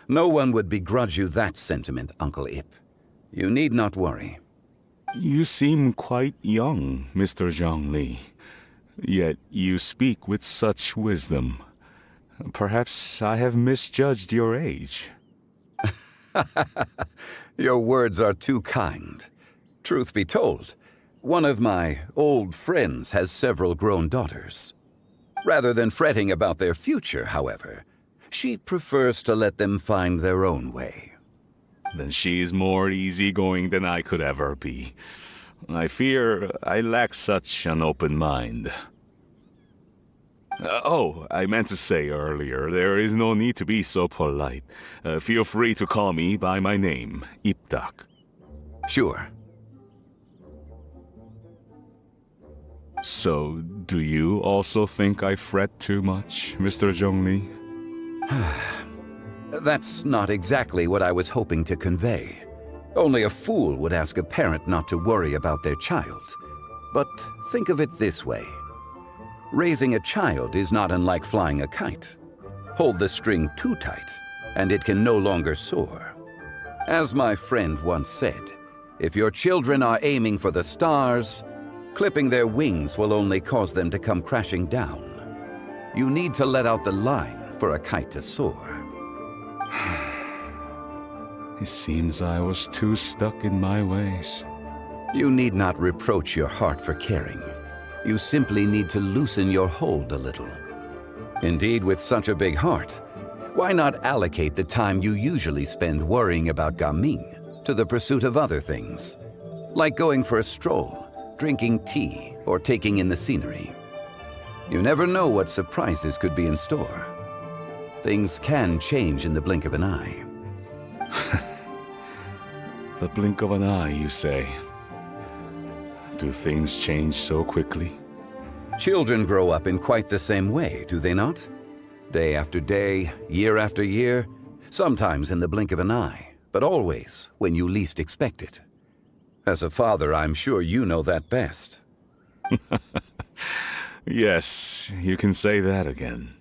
No one would begrudge you that sentiment, Uncle Ip. You need not worry. You seem quite young, Mr. Zhongli. Yet you speak with such wisdom. Perhaps I have misjudged your age. Your words are too kind. Truth be told, one of my old friends has several grown daughters. Rather than fretting about their future, however, she prefers to let them find their own way. Then she's more easygoing than I could ever be. I fear I lack such an open mind. I meant to say earlier, there is no need to be so polite. Feel free to call me by my name, Ipdak. Sure. So, do you also think I fret too much, Mr. Zhongli? That's not exactly what I was hoping to convey. Only a fool would ask a parent not to worry about their child. But think of it this way. Raising a child is not unlike flying a kite. Hold the string too tight, and it can no longer soar. As my friend once said, if your children are aiming for the stars, clipping their wings will only cause them to come crashing down. You need to let out the line for a kite to soar. It seems I was too stuck in my ways. You need not reproach your heart for caring. You simply need to loosen your hold a little. Indeed, with such a big heart, why not allocate the time you usually spend worrying about Gaming to the pursuit of other things, like going for a stroll, drinking tea, or taking in the scenery? You never know what surprises could be in store. Things can change in the blink of an eye. The blink of an eye, you say? Do things change so quickly? Children grow up in quite the same way, do they not? Day after day, year after year, sometimes in the blink of an eye, but always when you least expect it. As a father, I'm sure you know that best. Yes, you can say that again.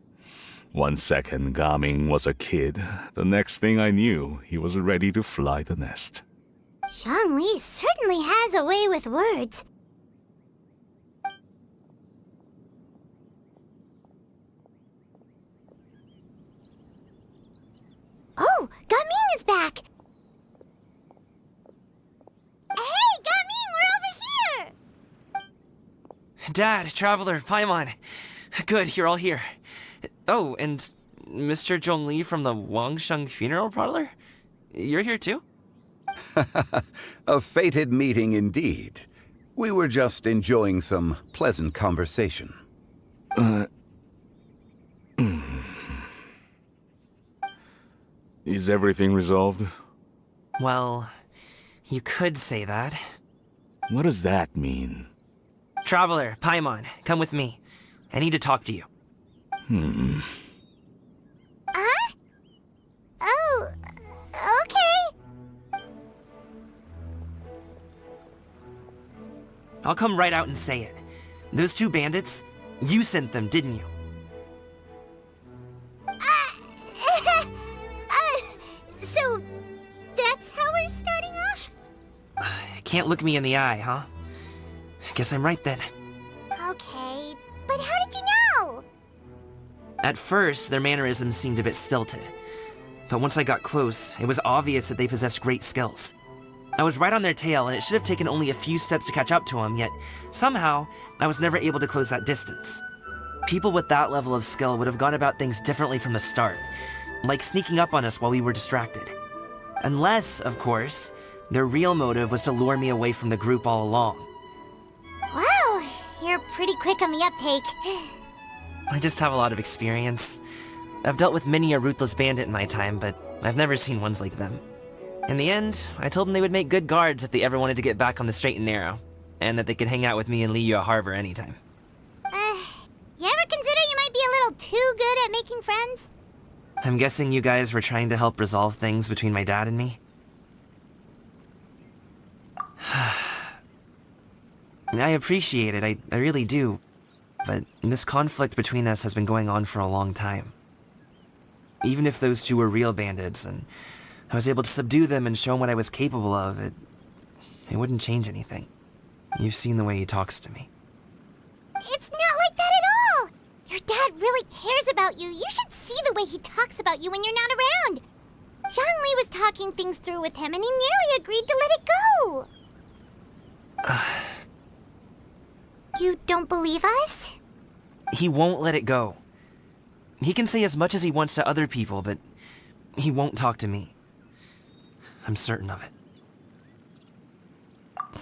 One second Gaming was a kid, the next thing I knew, he was ready to fly the nest. Zhongli certainly has a way with words. Oh, Gaming is back! Hey, Gaming, we're over here! Dad, Traveler, Paimon. Good, you're all here. Oh, and Mr. Zhongli from the Wangsheng Funeral Parlor? You're here too? A fated meeting indeed. We were just enjoying some pleasant conversation. Is everything resolved? Well, you could say that. What does that mean? Traveler, Paimon, come with me. I need to talk to you. Huh? Oh, okay. I'll come right out and say it. Those two bandits, you sent them, didn't you? So, that's how we're starting off? Can't look me in the eye, huh? Guess I'm right then. Okay, but how did you know? At first, their mannerisms seemed a bit stilted. But once I got close, it was obvious that they possessed great skills. I was right on their tail, and it should have taken only a few steps to catch up to them, yet somehow, I was never able to close that distance. People with that level of skill would have gone about things differently from the start, like sneaking up on us while we were distracted. Unless, of course, their real motive was to lure me away from the group all along. Wow, you're pretty quick on the uptake. I just have a lot of experience. I've dealt with many a ruthless bandit in my time, but I've never seen ones like them. In the end, I told them they would make good guards if they ever wanted to get back on the straight and narrow, and that they could hang out with me in Liyue Harbor anytime. You ever consider you might be a little too good at making friends? I'm guessing you guys were trying to help resolve things between my dad and me? I appreciate it, I really do. But this conflict between us has been going on for a long time. Even if those two were real bandits, and I was able to subdue them and show them what I was capable of, it wouldn't change anything. You've seen the way he talks to me. It's not like that at all! Your dad really cares about you. You should see the way he talks about you when you're not around. Zhongli was talking things through with him, and he nearly agreed to let it go. You don't believe us? He won't let it go. He can say as much as he wants to other people, but he won't talk to me. I'm certain of it.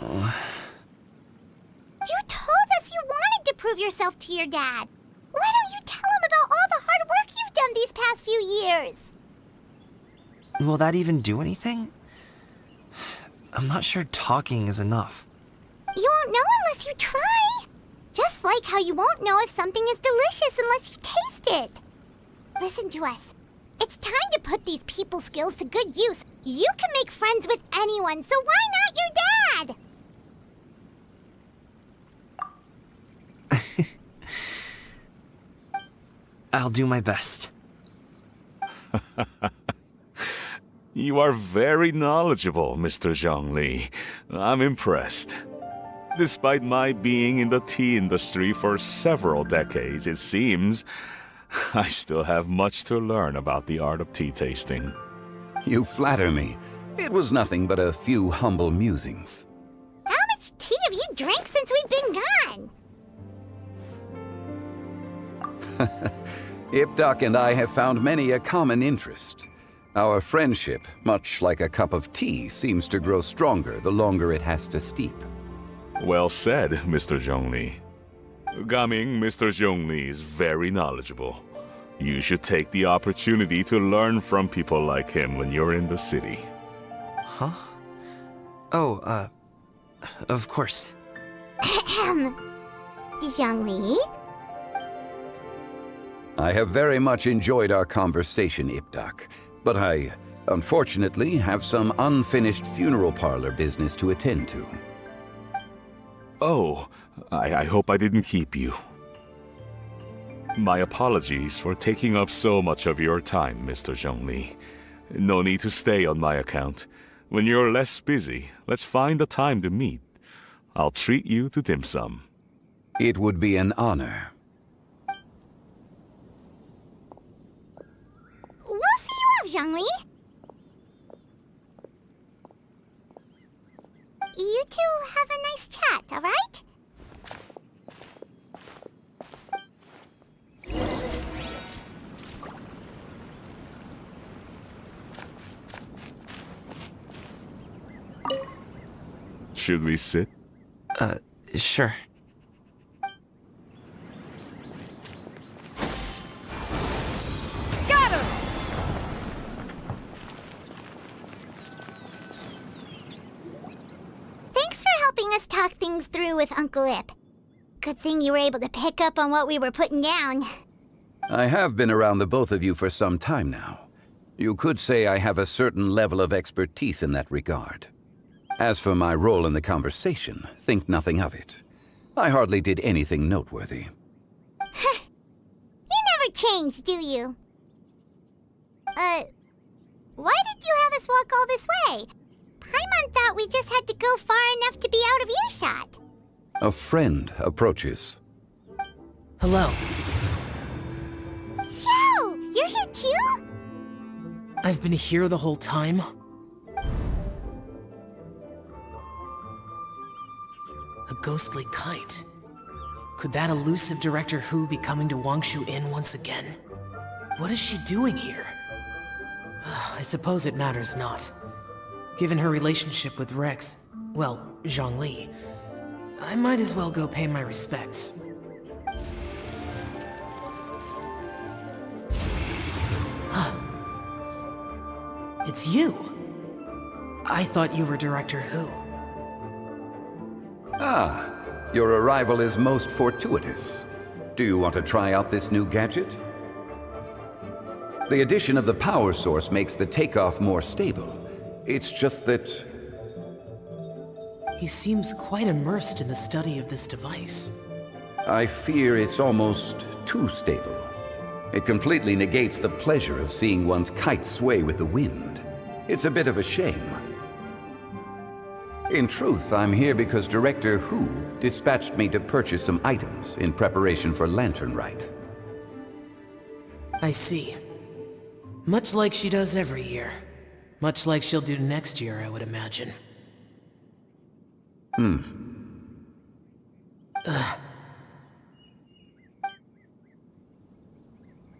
You told us you wanted to prove yourself to your dad. Why don't you tell him about all the hard work you've done these past few years? Will that even do anything? I'm not sure talking is enough. You won't know unless you try. Just like how you won't know if something is delicious unless you taste it. Listen to us. It's time to put these people skills to good use. You can make friends with anyone, so why not your dad? I'll do my best. You are very knowledgeable, Mr. Zhongli. I'm impressed. Despite my being in the tea industry for several decades, it seems I still have much to learn about the art of tea tasting. You flatter me. It was nothing but a few humble musings. How much tea have you drank since we've been gone? Ipdak and I have found many a common interest. Our friendship, much like a cup of tea, seems to grow stronger the longer it has to steep. Well said, Mr. Zhongli. Gaming, Mr. Zhongli is very knowledgeable. You should take the opportunity to learn from people like him when you're in the city. Huh? Oh, of course. Zhongli? I have very much enjoyed our conversation, Ipdak, but I, unfortunately, have some unfinished funeral parlor business to attend to. Oh, I hope I didn't keep you. My apologies for taking up so much of your time, Mr. Zhongli. No need to stay on my account. When you're less busy, let's find a time to meet. I'll treat you to dim sum. It would be an honor. We'll see you off, Zhongli. You two have a nice chat, all right? Should we sit? Sure. Scatter! Thanks for helping us talk things through with Uncle Ip. Good thing you were able to pick up on what we were putting down. I have been around the both of you for some time now. You could say I have a certain level of expertise in that regard. As for my role in the conversation, think nothing of it. I hardly did anything noteworthy. You never change, do you? Why did you have us walk all this way? Paimon thought we just had to go far enough to be out of earshot. A friend approaches. Hello. So, you're here too? I've been here the whole time? A ghostly kite. Could that elusive Director Hu be coming to Wangshu Inn once again? What is she doing here? I suppose it matters not. Given her relationship with Rex, well, Zhongli, I might as well go pay my respects. It's you! I thought you were Director Hu. Ah, your arrival is most fortuitous. Do you want to try out this new gadget? The addition of the power source makes the takeoff more stable. It's just that... He seems quite immersed in the study of this device. I fear it's almost too stable. It completely negates the pleasure of seeing one's kite sway with the wind. It's a bit of a shame. In truth, I'm here because Director Hu dispatched me to purchase some items in preparation for Lantern Rite. I see. Much like she does every year. Much like she'll do next year, I would imagine. Am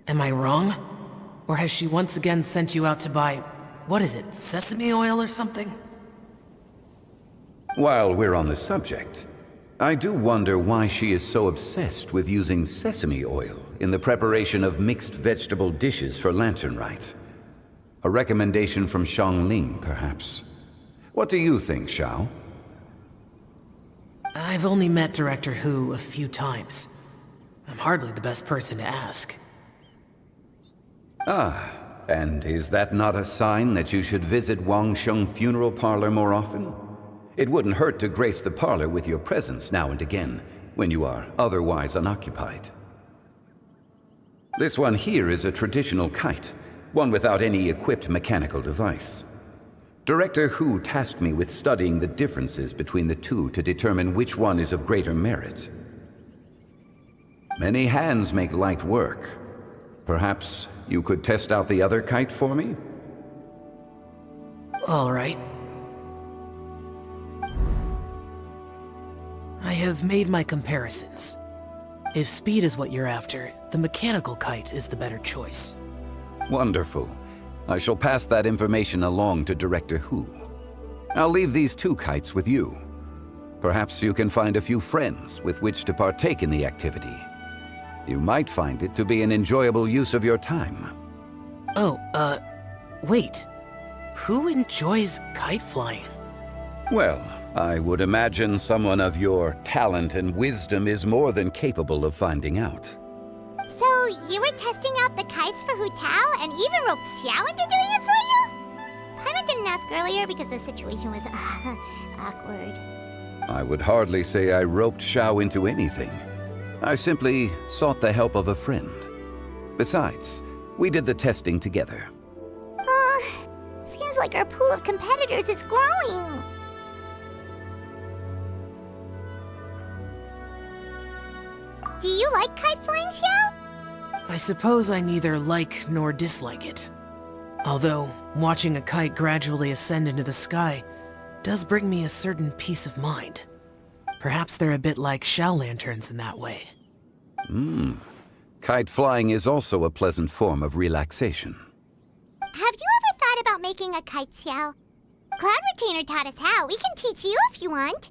I wrong? Or has she once again sent you out to buy, what is it, sesame oil or something? While we're on the subject, I do wonder why she is so obsessed with using sesame oil in the preparation of mixed vegetable dishes for Lantern Rite. A recommendation from Xiangling, perhaps. What do you think, Xiao? I've only met Director Hu a few times. I'm hardly the best person to ask. Ah, and is that not a sign that you should visit Wangsheng Funeral Parlor more often? It wouldn't hurt to grace the parlor with your presence now and again, when you are otherwise unoccupied. This one here is a traditional kite, one without any equipped mechanical device. Director Hu tasked me with studying the differences between the two to determine which one is of greater merit. Many hands make light work. Perhaps you could test out the other kite for me? All right. I have made my comparisons. If speed is what you're after, the mechanical kite is the better choice. Wonderful. I shall pass that information along to Director Hu. I'll leave these two kites with you. Perhaps you can find a few friends with which to partake in the activity. You might find it to be an enjoyable use of your time. Oh, wait. Who enjoys kite flying? Well, I would imagine someone of your talent and wisdom is more than capable of finding out. So, you were testing out the kites for Hu Tao and even roped Xiao into doing it for you? Paimon didn't ask earlier because the situation was awkward. I would hardly say I roped Xiao into anything. I simply sought the help of a friend. Besides, we did the testing together. Seems like our pool of competitors is growing. Do you like kite flying, Xiao? I suppose I neither like nor dislike it. Although, watching a kite gradually ascend into the sky does bring me a certain peace of mind. Perhaps they're a bit like shell lanterns in that way. Kite flying is also a pleasant form of relaxation. Have you ever thought about making a kite, Xiao? Cloud Retainer taught us how. We can teach you if you want.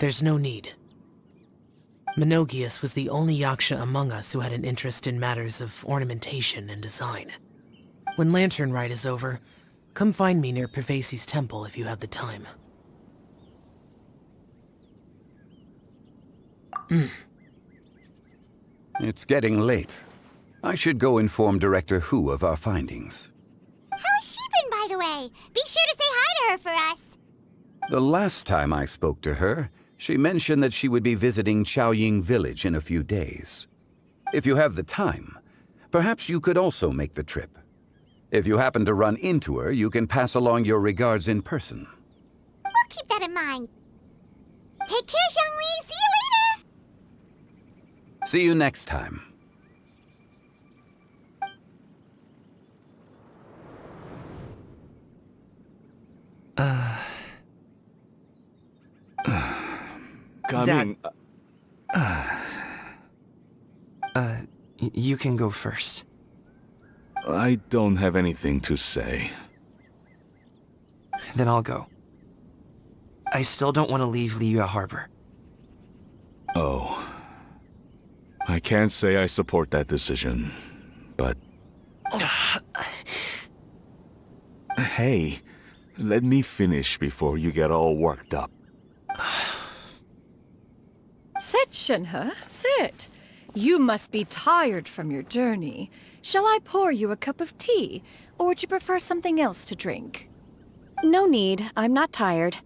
There's no need. Menogias was the only Yaksha among us who had an interest in matters of ornamentation and design. When Lantern Rite is over, come find me near Pervasi's temple if you have the time. It's getting late. I should go inform Director Hu of our findings. How's she been, by the way? Be sure to say hi to her for us. The last time I spoke to her, she mentioned that she would be visiting Chaoying Village in a few days. If you have the time, perhaps you could also make the trip. If you happen to run into her, you can pass along your regards in person. We'll keep that in mind. Take care, Zhongli. See you later. See you next time. Coming. You can go first. I don't have anything to say. Then I'll go. I still don't want to leave Liyue Harbor. Oh. I can't say I support that decision, but... Hey, let me finish before you get all worked up. Sit, Shenhe, sit. You must be tired from your journey. Shall I pour you a cup of tea, or would you prefer something else to drink? No need. I'm not tired.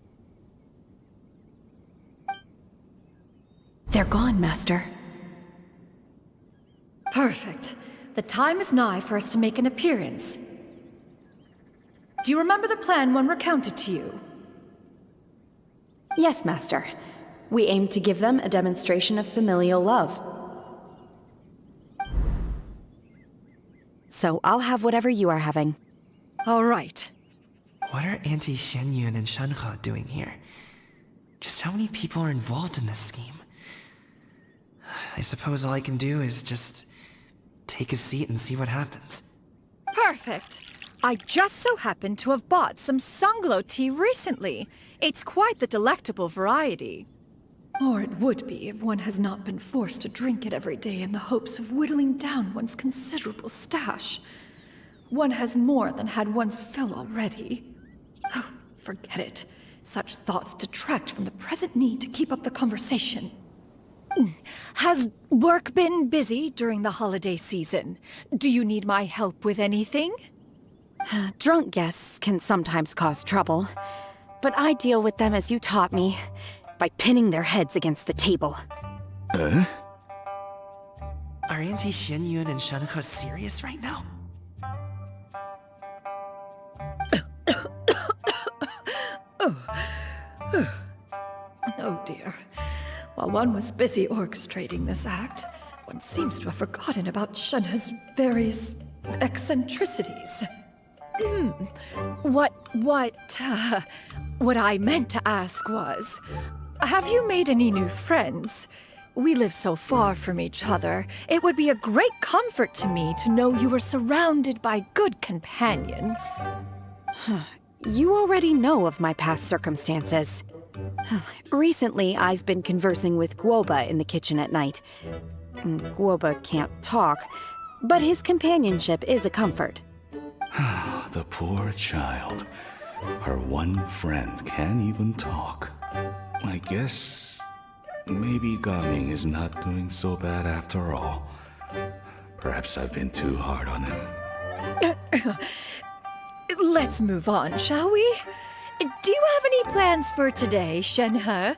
They're gone, Master. Perfect. The time is nigh for us to make an appearance. Do you remember the plan one recounted to you? Yes, Master. We aim to give them a demonstration of familial love. So I'll have whatever you are having. All right. What are Auntie Xianyun and Shenhe doing here? Just how many people are involved in this scheme? I suppose all I can do is just take a seat and see what happens. Perfect. I just so happen to have bought some Sunglow tea recently. It's quite the delectable variety. Or it would be if one has not been forced to drink it every day in the hopes of whittling down one's considerable stash. One has more than had one's fill already. Oh, forget it. Such thoughts detract from the present need to keep up the conversation. Has work been busy during the holiday season? Do you need my help with anything? Drunk guests can sometimes cause trouble, but I deal with them as you taught me, by pinning their heads against the table. Are Auntie Xianyun and Shenhe serious right now? Oh dear. While one was busy orchestrating this act, one seems to have forgotten about Shenhe's various eccentricities. What I meant to ask was, have you made any new friends? We live so far from each other. It would be a great comfort to me to know you were surrounded by good companions. You already know of my past circumstances. Recently, I've been conversing with Guoba in the kitchen at night. Guoba can't talk, but his companionship is a comfort. The poor child. Her one friend can't even talk. I guess maybe Gaming is not doing so bad after all. Perhaps I've been too hard on him. Let's move on, shall we? Do you have any plans for today, Shenhe?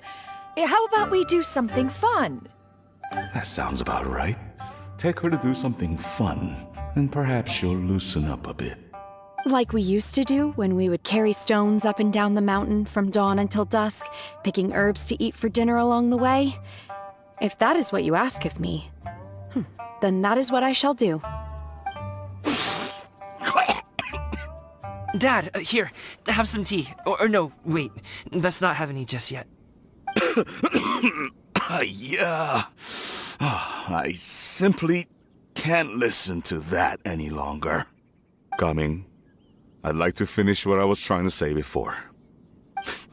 How about we do something fun? That sounds about right. Take her to do something fun, and perhaps she'll loosen up a bit. Like we used to do when we would carry stones up and down the mountain from dawn until dusk, picking herbs to eat for dinner along the way. If that is what you ask of me, then that is what I shall do. Dad, here, have some tea. Or no, wait, let's not have any just yet. Yeah. I simply can't listen to that any longer. Coming, I'd like to finish what I was trying to say before.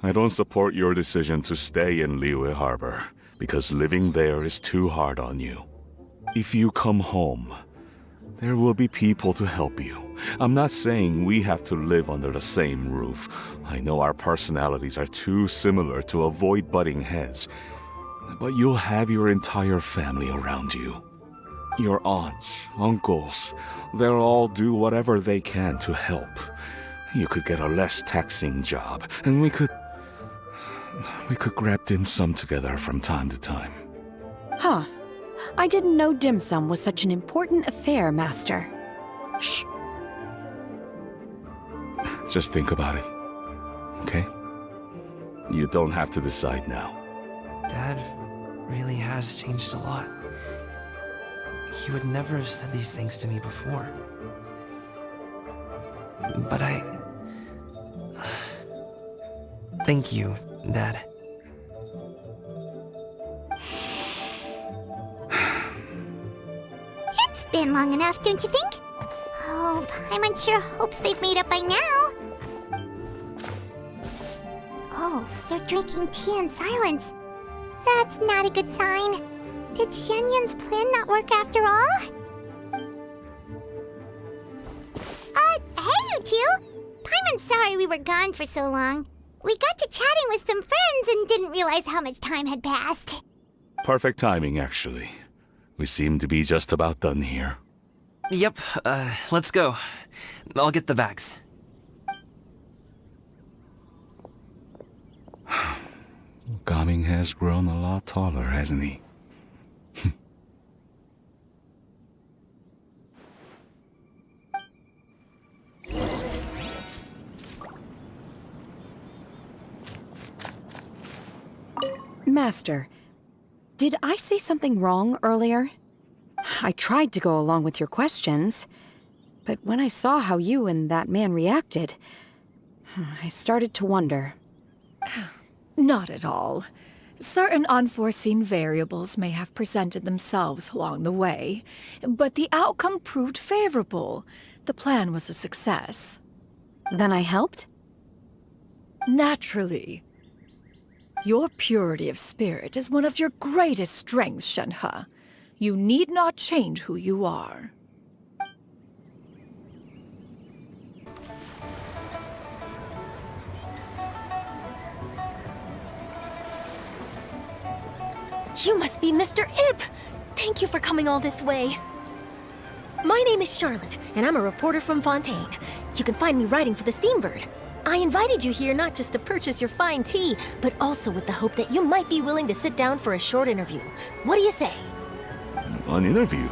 I don't support your decision to stay in Liyue Harbor, because living there is too hard on you. If you come home, there will be people to help you. I'm not saying we have to live under the same roof. I know our personalities are too similar to avoid butting heads. But you'll have your entire family around you. Your aunts, uncles, they'll all do whatever they can to help. You could get a less taxing job, and we could grab dim sum together from time to time. Huh. I didn't know dim sum was such an important affair, Master. Shh. Just think about it, okay? You don't have to decide now. Dad really has changed a lot. He would never have said these things to me before. But thank you, Dad. It's been long enough, don't you think? Oh, Paimon sure hopes they've made up by now. Oh, they're drinking tea in silence. That's not a good sign. Did Xianyun's plan not work after all? Hey you two! Paimon's sorry we were gone for so long. We got to chatting with some friends and didn't realize how much time had passed. Perfect timing, actually. We seem to be just about done here. Yep, let's go. I'll get the bags. Gaming has grown a lot taller, hasn't he? Master, did I say something wrong earlier? I tried to go along with your questions, but when I saw how you and that man reacted, I started to wonder. Not at all. Certain unforeseen variables may have presented themselves along the way, but the outcome proved favorable. The plan was a success. Then I helped? Naturally. Your purity of spirit is one of your greatest strengths, Shenhe. You need not change who you are. You must be Mr. Ip! Thank you for coming all this way. My name is Charlotte, and I'm a reporter from Fontaine. You can find me writing for the Steambird. I invited you here not just to purchase your fine tea, but also with the hope that you might be willing to sit down for a short interview. What do you say? An interview?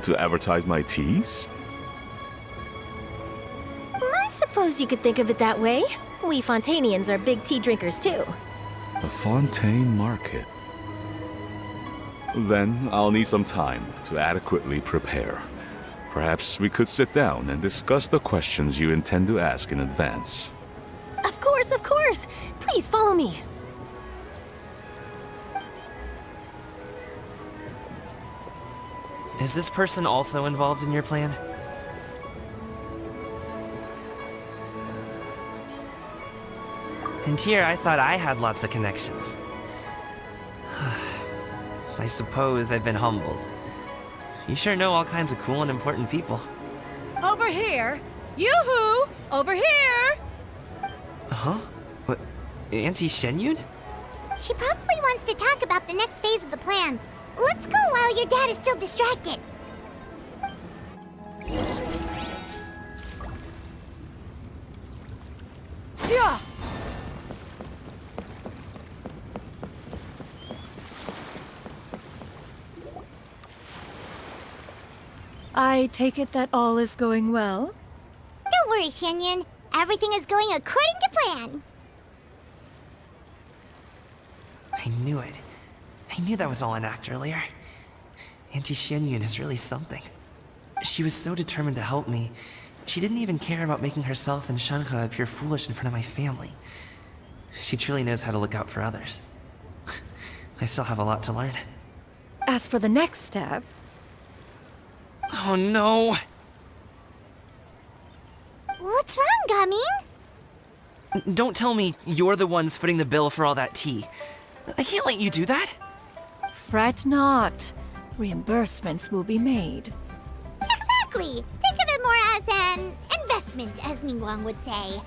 To advertise my teas? I suppose you could think of it that way. We Fontainians are big tea drinkers too. The Fontaine Market. Then I'll need some time to adequately prepare. Perhaps we could sit down and discuss the questions you intend to ask in advance. Of course, of course! Please follow me. Is this person also involved in your plan? And here I thought I had lots of connections. I suppose I've been humbled. You sure know all kinds of cool and important people. Over here! Yoo-hoo! Over here! Huh? What? Auntie Shenyun? She probably wants to talk about the next phase of the plan. Let's go while your dad is still distracted. Yeah! I take it that all is going well? Don't worry, Xianyun. Everything is going according to plan. I knew it. I knew that was all an act earlier. Auntie Xianyun is really something. She was so determined to help me. She didn't even care about making herself and Shanhe appear foolish in front of my family. She truly knows how to look out for others. I still have a lot to learn. As for the next step... Oh no! What's wrong, Gaming? Don't tell me you're the ones footing the bill for all that tea. I can't let you do that. Fret not. Reimbursements will be made. Exactly! Think of it more as an investment, as Ningguang would say.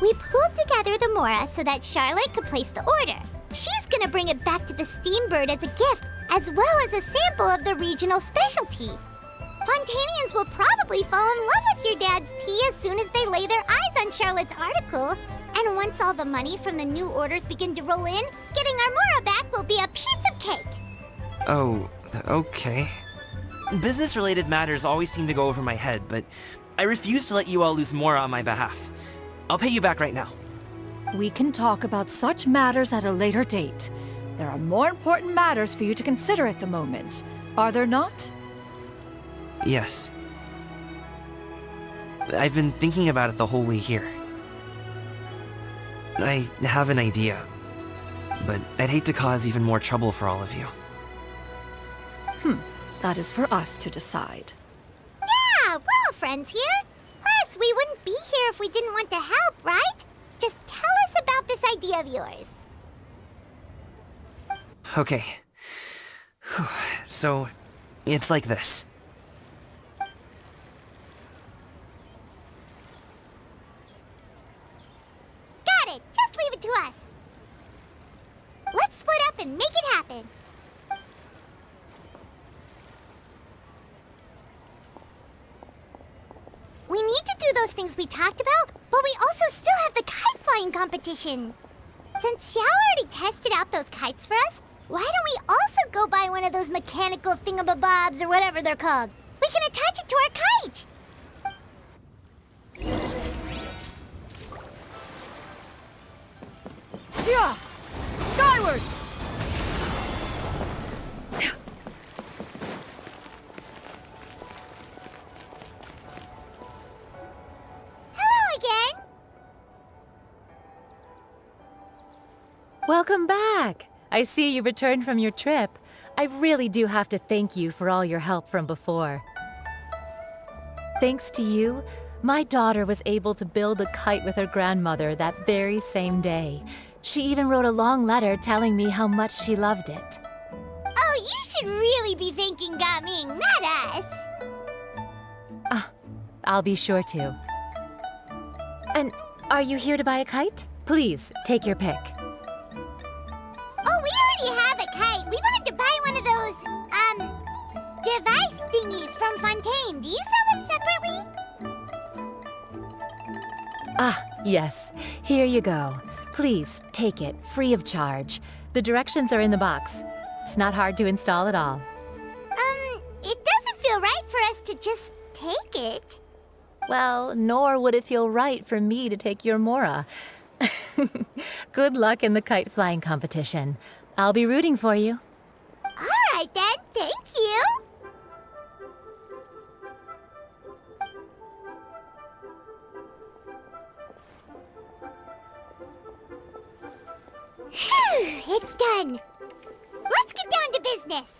We pooled together the Mora so that Charlotte could place the order. She's gonna bring it back to the Steambird as a gift, as well as a sample of the regional specialty. Fontanians will probably fall in love with your dad's tea as soon as they lay their eyes on Charlotte's article. And once all the money from the new orders begin to roll in, getting our Mora back will be a piece of cake. Oh, okay. Business-related matters always seem to go over my head, but I refuse to let you all lose Mora on my behalf. I'll pay you back right now. We can talk about such matters at a later date. There are more important matters for you to consider at the moment, are there not? Yes. I've been thinking about it the whole way here. I have an idea, but I'd hate to cause even more trouble for all of you. That is for us to decide. Yeah, we're all friends here. Plus, we wouldn't be here if we didn't want to help, right? Just tell us about this idea of yours. Okay. So, it's like this. Got it! Just leave it to us. Let's split up and make it happen. We need to do those things we talked about, but we also still have the kite flying competition. Since Xiao already tested out those kites for us, why don't we also go buy one of those mechanical thingamabobs or whatever they're called? We can attach it to our kite! Yeah! Skyward! Hello again! Welcome back! I see you returned from your trip. I really do have to thank you for all your help from before. Thanks to you, my daughter was able to build a kite with her grandmother that very same day. She even wrote a long letter telling me how much she loved it. Oh, you should really be thanking Gaming, not us! I'll be sure to. And are you here to buy a kite? Please, take your pick. Oh, we already have a kite. We wanted to buy one of those, device thingies from Fontaine. Do you sell them separately? Yes. Here you go. Please, take it, free of charge. The directions are in the box. It's not hard to install at all. It doesn't feel right for us to just take it. Well, nor would it feel right for me to take your Mora. Good luck in the kite flying competition. I'll be rooting for you. All right then, thank you. Phew, it's done. Let's get down to business.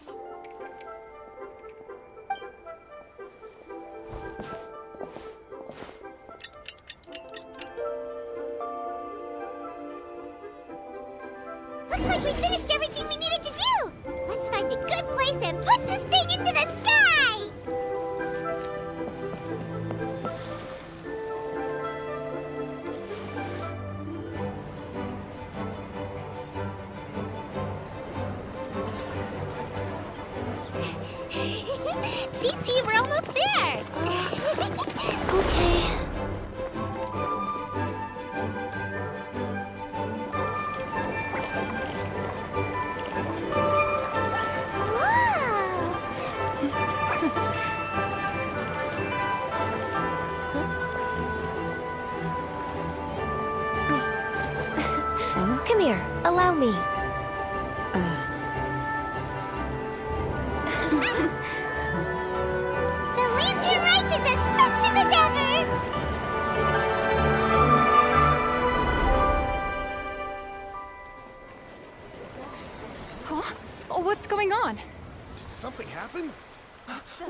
Looks like we finished everything we needed to do. Let's find a good place and put this thing into the sky. Chi-Chi, we're almost there. Okay. Whoa! Allow me. The lantern rite is as festive as ever! Huh? Oh, what's going on? Did something happen?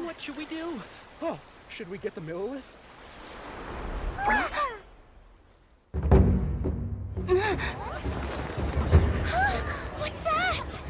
What should we do? Oh, should we get the Millilith? What's that?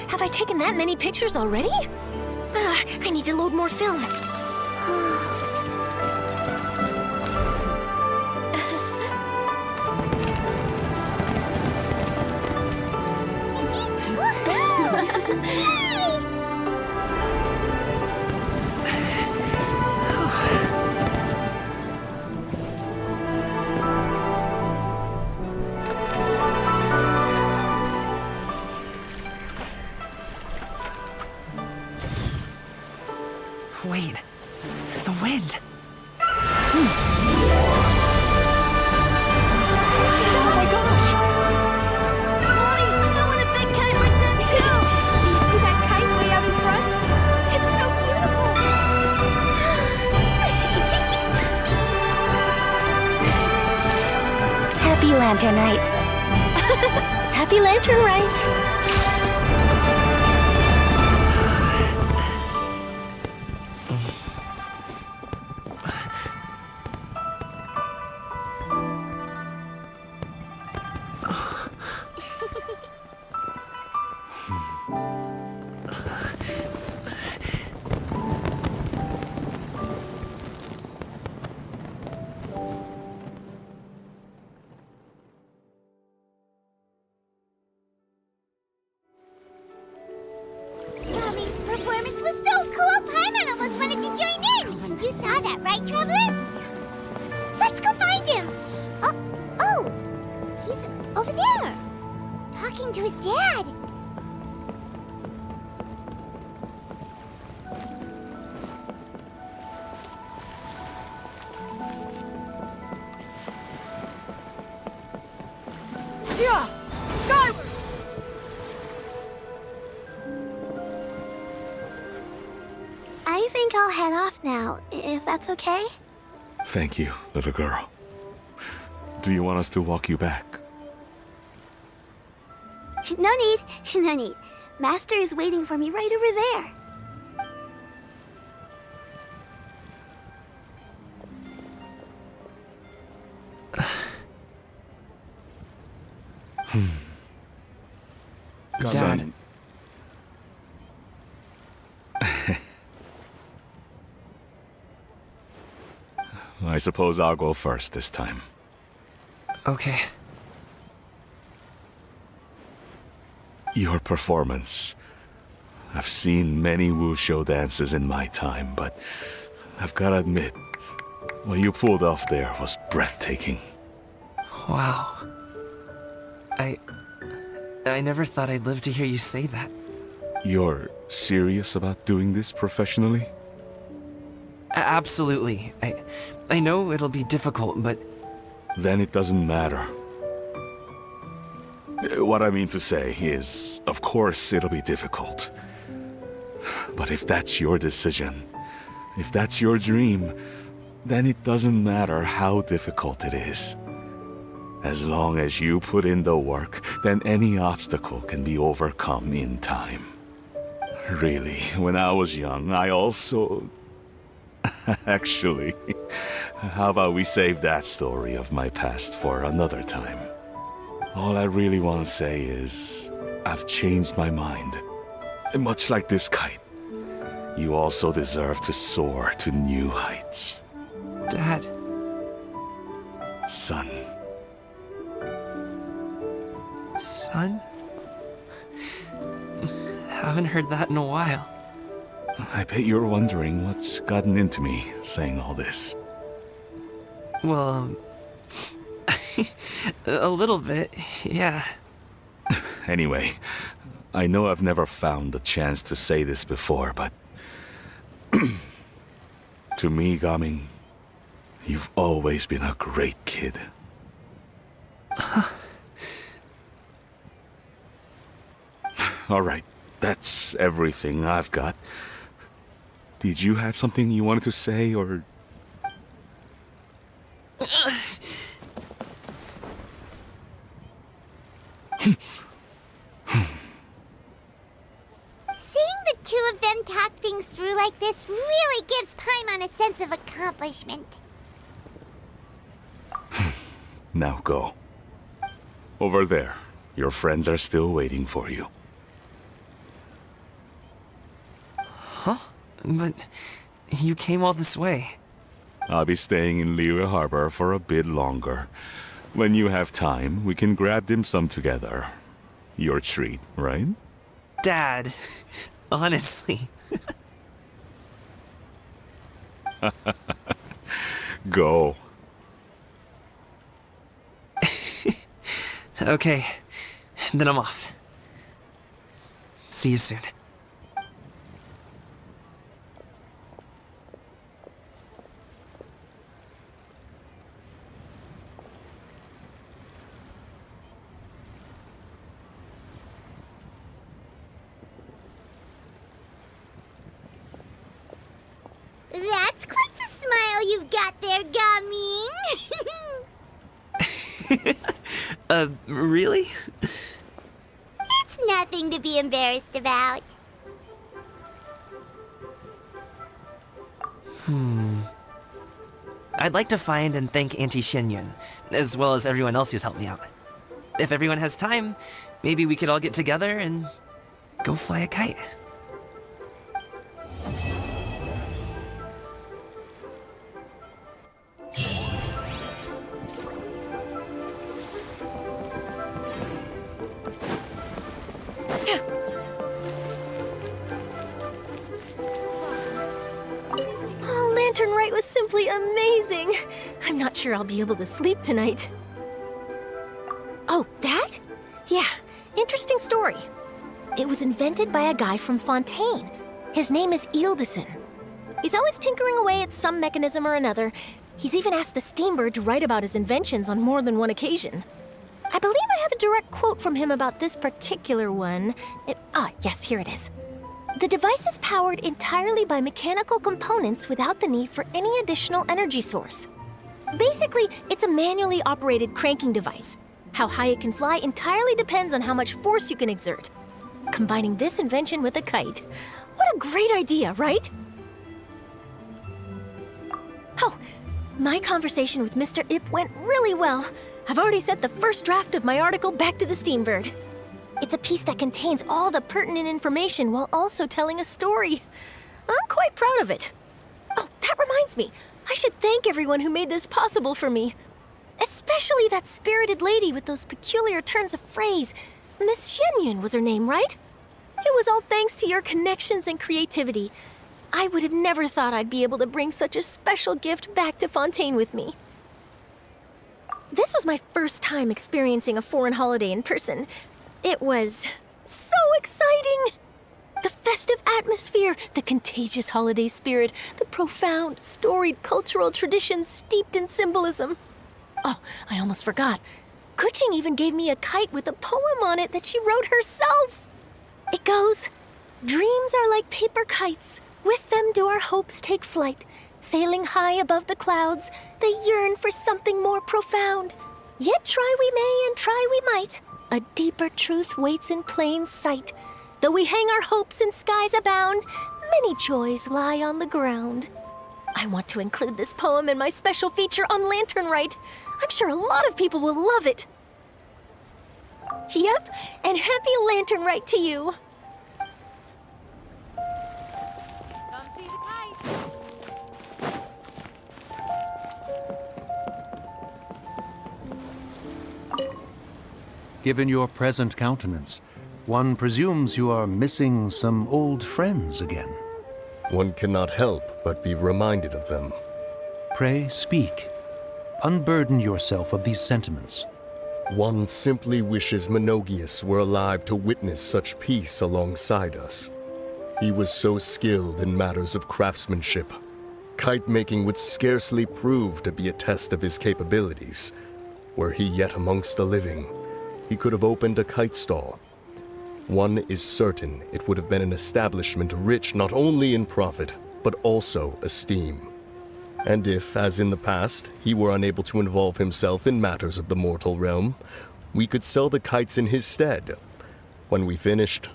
Have I taken that many pictures already? I need to load more film. Wait, the wind. Oh my gosh! Mommy, I want a big kite like that too! Do you see that kite way out in front? It's so beautiful! Happy Lantern Rite. Happy Lantern Rite! Tommy's performance was so cool, Paimon almost wanted to join in! You saw that, right, Traveler? Let's go find him! Oh! He's over there! Talking to his dad! Yeah! Skyward! I think I'll head off now, if that's okay? Thank you, little girl. Do you want us to walk you back? No need, no need. Master is waiting for me right over there. Dad. I suppose I'll go first this time. Okay. Your performance, I've seen many wushou dances in my time, but I've gotta admit, what you pulled off there was breathtaking. Wow. I never thought I'd live to hear you say that. You're serious about doing this professionally? Absolutely. I know it'll be difficult, but... Then it doesn't matter. What I mean to say is, of course it'll be difficult. But if that's your decision, if that's your dream, then it doesn't matter how difficult it is. As long as you put in the work, then any obstacle can be overcome in time. Really, when I was young, I also... Actually, how about we save that story of my past for another time? All I really want to say is, I've changed my mind. Much like this kite, you also deserve to soar to new heights. Dad. Son. Son? Haven't heard that in a while. I bet you're wondering what's gotten into me saying all this. Well, a little bit, yeah. Anyway, I know I've never found the chance to say this before, but... to me, Gaming, you've always been a great kid. Alright, that's everything I've got. Did you have something you wanted to say, or... Seeing the two of them talk things through like this really gives Paimon a sense of accomplishment. Now go. Over there. Your friends are still waiting for you. Huh? But you came all this way. I'll be staying in Liyue Harbor for a bit longer. When you have time, we can grab dim sum together. Your treat, right? Dad, honestly. Go. Okay, then I'm off. See you soon. That's quite the smile you've got there, Gaming. Really? It's nothing to be embarrassed about. I'd like to find and thank Auntie Shenyun, as well as everyone else who's helped me out. If everyone has time, maybe we could all get together and go fly a kite. Oh, Lantern Rite was simply amazing. I'm not sure I'll be able to sleep tonight. Oh, that? Yeah, interesting story. It was invented by a guy from Fontaine. His name is Ildison. He's always tinkering away at some mechanism or another. He's even asked the Steambird to write about his inventions on more than one occasion. I believe I have a direct quote from him about this particular one. Yes, here it is. The device is powered entirely by mechanical components without the need for any additional energy source. Basically, it's a manually operated cranking device. How high it can fly entirely depends on how much force you can exert. Combining this invention with a kite. What a great idea, right? Oh, my conversation with Mr. Ip went really well. I've already sent the first draft of my article back to the Steambird. It's a piece that contains all the pertinent information while also telling a story. I'm quite proud of it. Oh, that reminds me. I should thank everyone who made this possible for me. Especially that spirited lady with those peculiar turns of phrase. Miss Shenyun was her name, right? It was all thanks to your connections and creativity. I would have never thought I'd be able to bring such a special gift back to Fontaine with me. This was my first time experiencing a foreign holiday in person. It was so exciting! The festive atmosphere, the contagious holiday spirit, the profound, storied cultural traditions steeped in symbolism. Oh, I almost forgot. Kuching even gave me a kite with a poem on it that she wrote herself. It goes, "Dreams are like paper kites. With them do our hopes take flight. Sailing high above the clouds, they yearn for something more profound. Yet try we may and try we might. A deeper truth waits in plain sight. Though we hang our hopes in skies abound, many joys lie on the ground." I want to include this poem in my special feature on Lantern Rite. I'm sure a lot of people will love it. Yep, and happy Lantern Rite to you. Come see the kite. Given your present countenance, one presumes you are missing some old friends again. One cannot help but be reminded of them. Pray speak. Unburden yourself of these sentiments. One simply wishes Menogius were alive to witness such peace alongside us. He was so skilled in matters of craftsmanship. Kite making would scarcely prove to be a test of his capabilities. Were he yet amongst the living, he could have opened a kite stall. One is certain it would have been an establishment rich not only in profit, but also esteem. And if, as in the past, he were unable to involve himself in matters of the mortal realm, we could sell the kites in his stead. When we finished,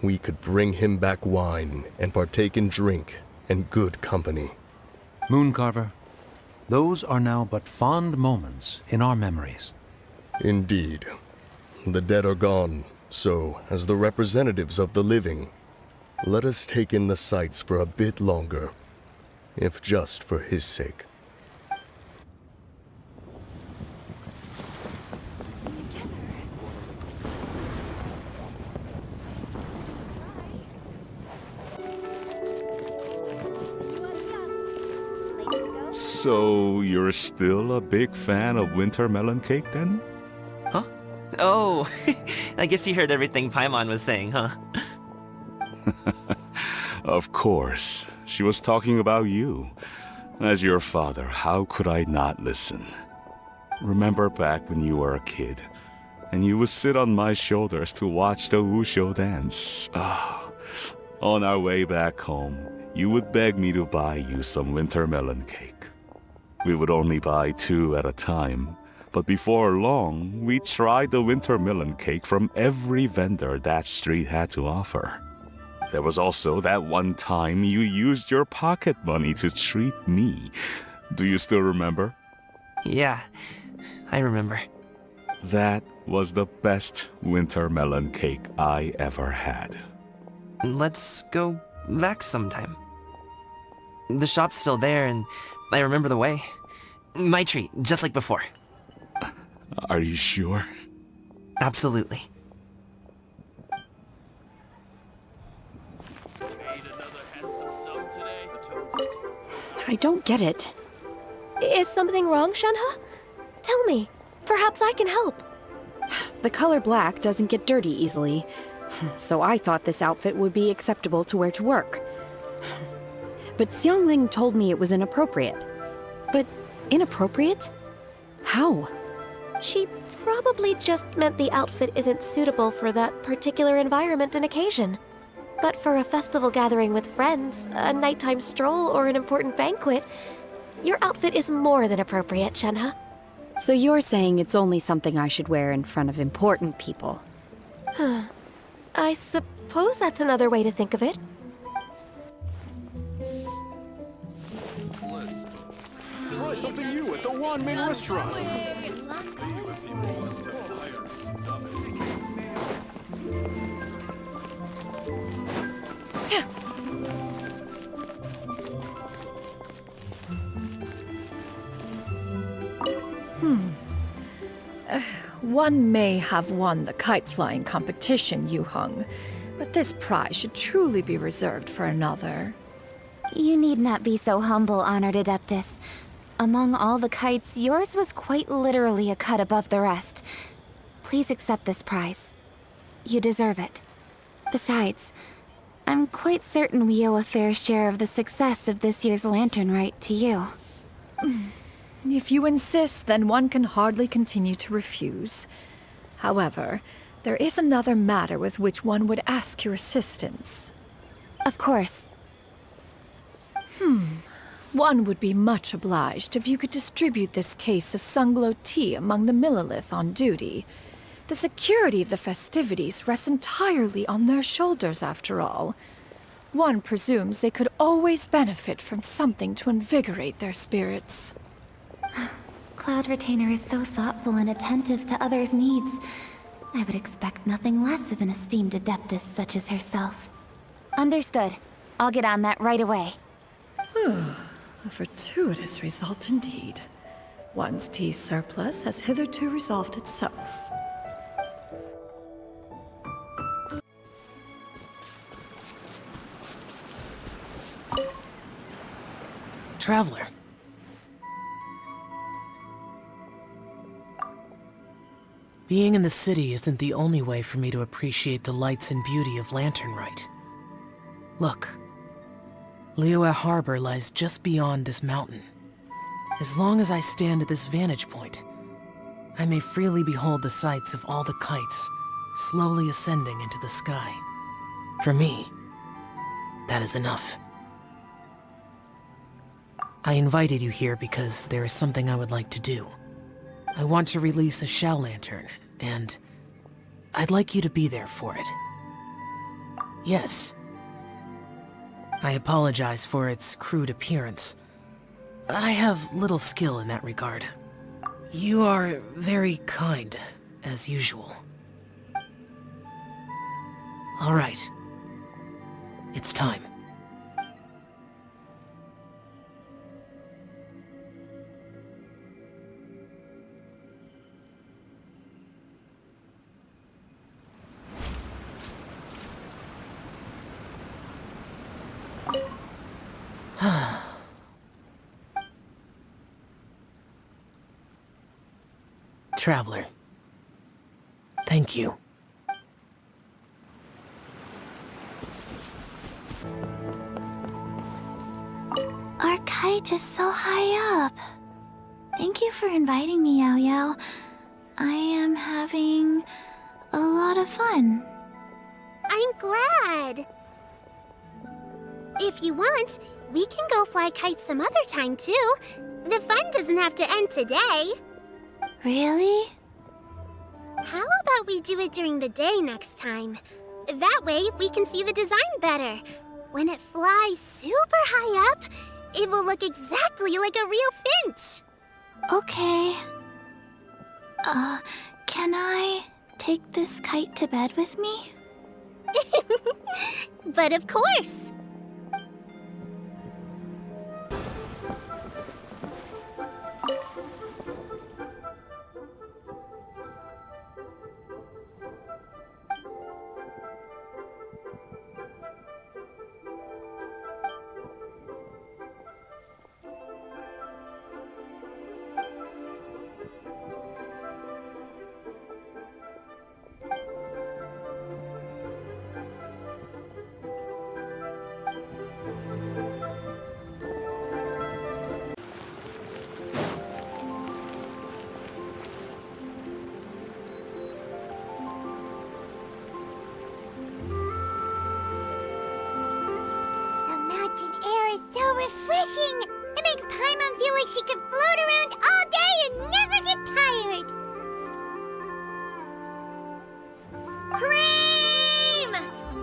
we could bring him back wine and partake in drink and good company. Mooncarver, those are now but fond moments in our memories. Indeed. The dead are gone, so, as the representatives of the living, let us take in the sights for a bit longer, if just for his sake. So, you're still a big fan of winter melon cake then? Huh? Oh, I guess you heard everything Paimon was saying, huh? Of course. She was talking about you. As your father, how could I not listen? Remember back when you were a kid, and you would sit on my shoulders to watch the Wushu dance. On our way back home, you would beg me to buy you some winter melon cake. We would only buy 2 at a time, but before long, we tried the winter melon cake from every vendor that street had to offer. There was also that one time you used your pocket money to treat me. Do you still remember? Yeah, I remember. That was the best winter melon cake I ever had. Let's go back sometime. The shop's still there, and I remember the way. My treat, just like before. Are you sure? Absolutely. I don't get it. Is something wrong, Shenhe? Tell me. Perhaps I can help. The color black doesn't get dirty easily, so I thought this outfit would be acceptable to wear to work. But Xiangling told me it was inappropriate. But inappropriate? How? She probably just meant the outfit isn't suitable for that particular environment and occasion. But for a festival gathering with friends, a nighttime stroll, or an important banquet, your outfit is more than appropriate, Shenhe. So you're saying it's only something I should wear in front of important people? I suppose that's another way to think of it. Try something new at the Wanmin restaurant. One may have won the kite flying competition, Yu Heng, But this prize should truly be reserved for another. You need not be so humble, Honored Adeptus. Among all the kites, yours was quite literally a cut above the rest. Please accept this prize. You deserve it. Besides, I'm quite certain we owe a fair share of the success of this year's Lantern Rite to you. If you insist, then one can hardly continue to refuse. However, there is another matter with which one would ask your assistance. Of course. One would be much obliged if you could distribute this case of Sunglow tea among the Millilith on duty. The security of the festivities rests entirely on their shoulders, after all. One presumes they could always benefit from something to invigorate their spirits. Cloud Retainer is so thoughtful and attentive to others' needs. I would expect nothing less of an esteemed Adeptus such as herself. Understood. I'll get on that right away. A fortuitous result indeed. One's tea surplus has hitherto resolved itself. Traveler. Being in the city isn't the only way for me to appreciate the lights and beauty of Lantern Rite. Look. Liyue Harbor lies just beyond this mountain. As long as I stand at this vantage point, I may freely behold the sights of all the kites slowly ascending into the sky. For me, that is enough. I invited you here because there is something I would like to do. I want to release a shell lantern, and I'd like you to be there for it. Yes. I apologize for its crude appearance. I have little skill in that regard. You are very kind, as usual. All right. It's time. Traveler. Thank you. Our kite is so high up. Thank you for inviting me, Yao Yao. I am having a lot of fun. I'm glad. If you want, we can go fly kites some other time, too. The fun doesn't have to end today. Really? How about we do it during the day next time? That way, we can see the design better. When it flies super high up, it will look exactly like a real finch. Okay. Can I take this kite to bed with me? But of course. Refreshing! It makes Paimon feel like she could float around all day and never get tired. Cream!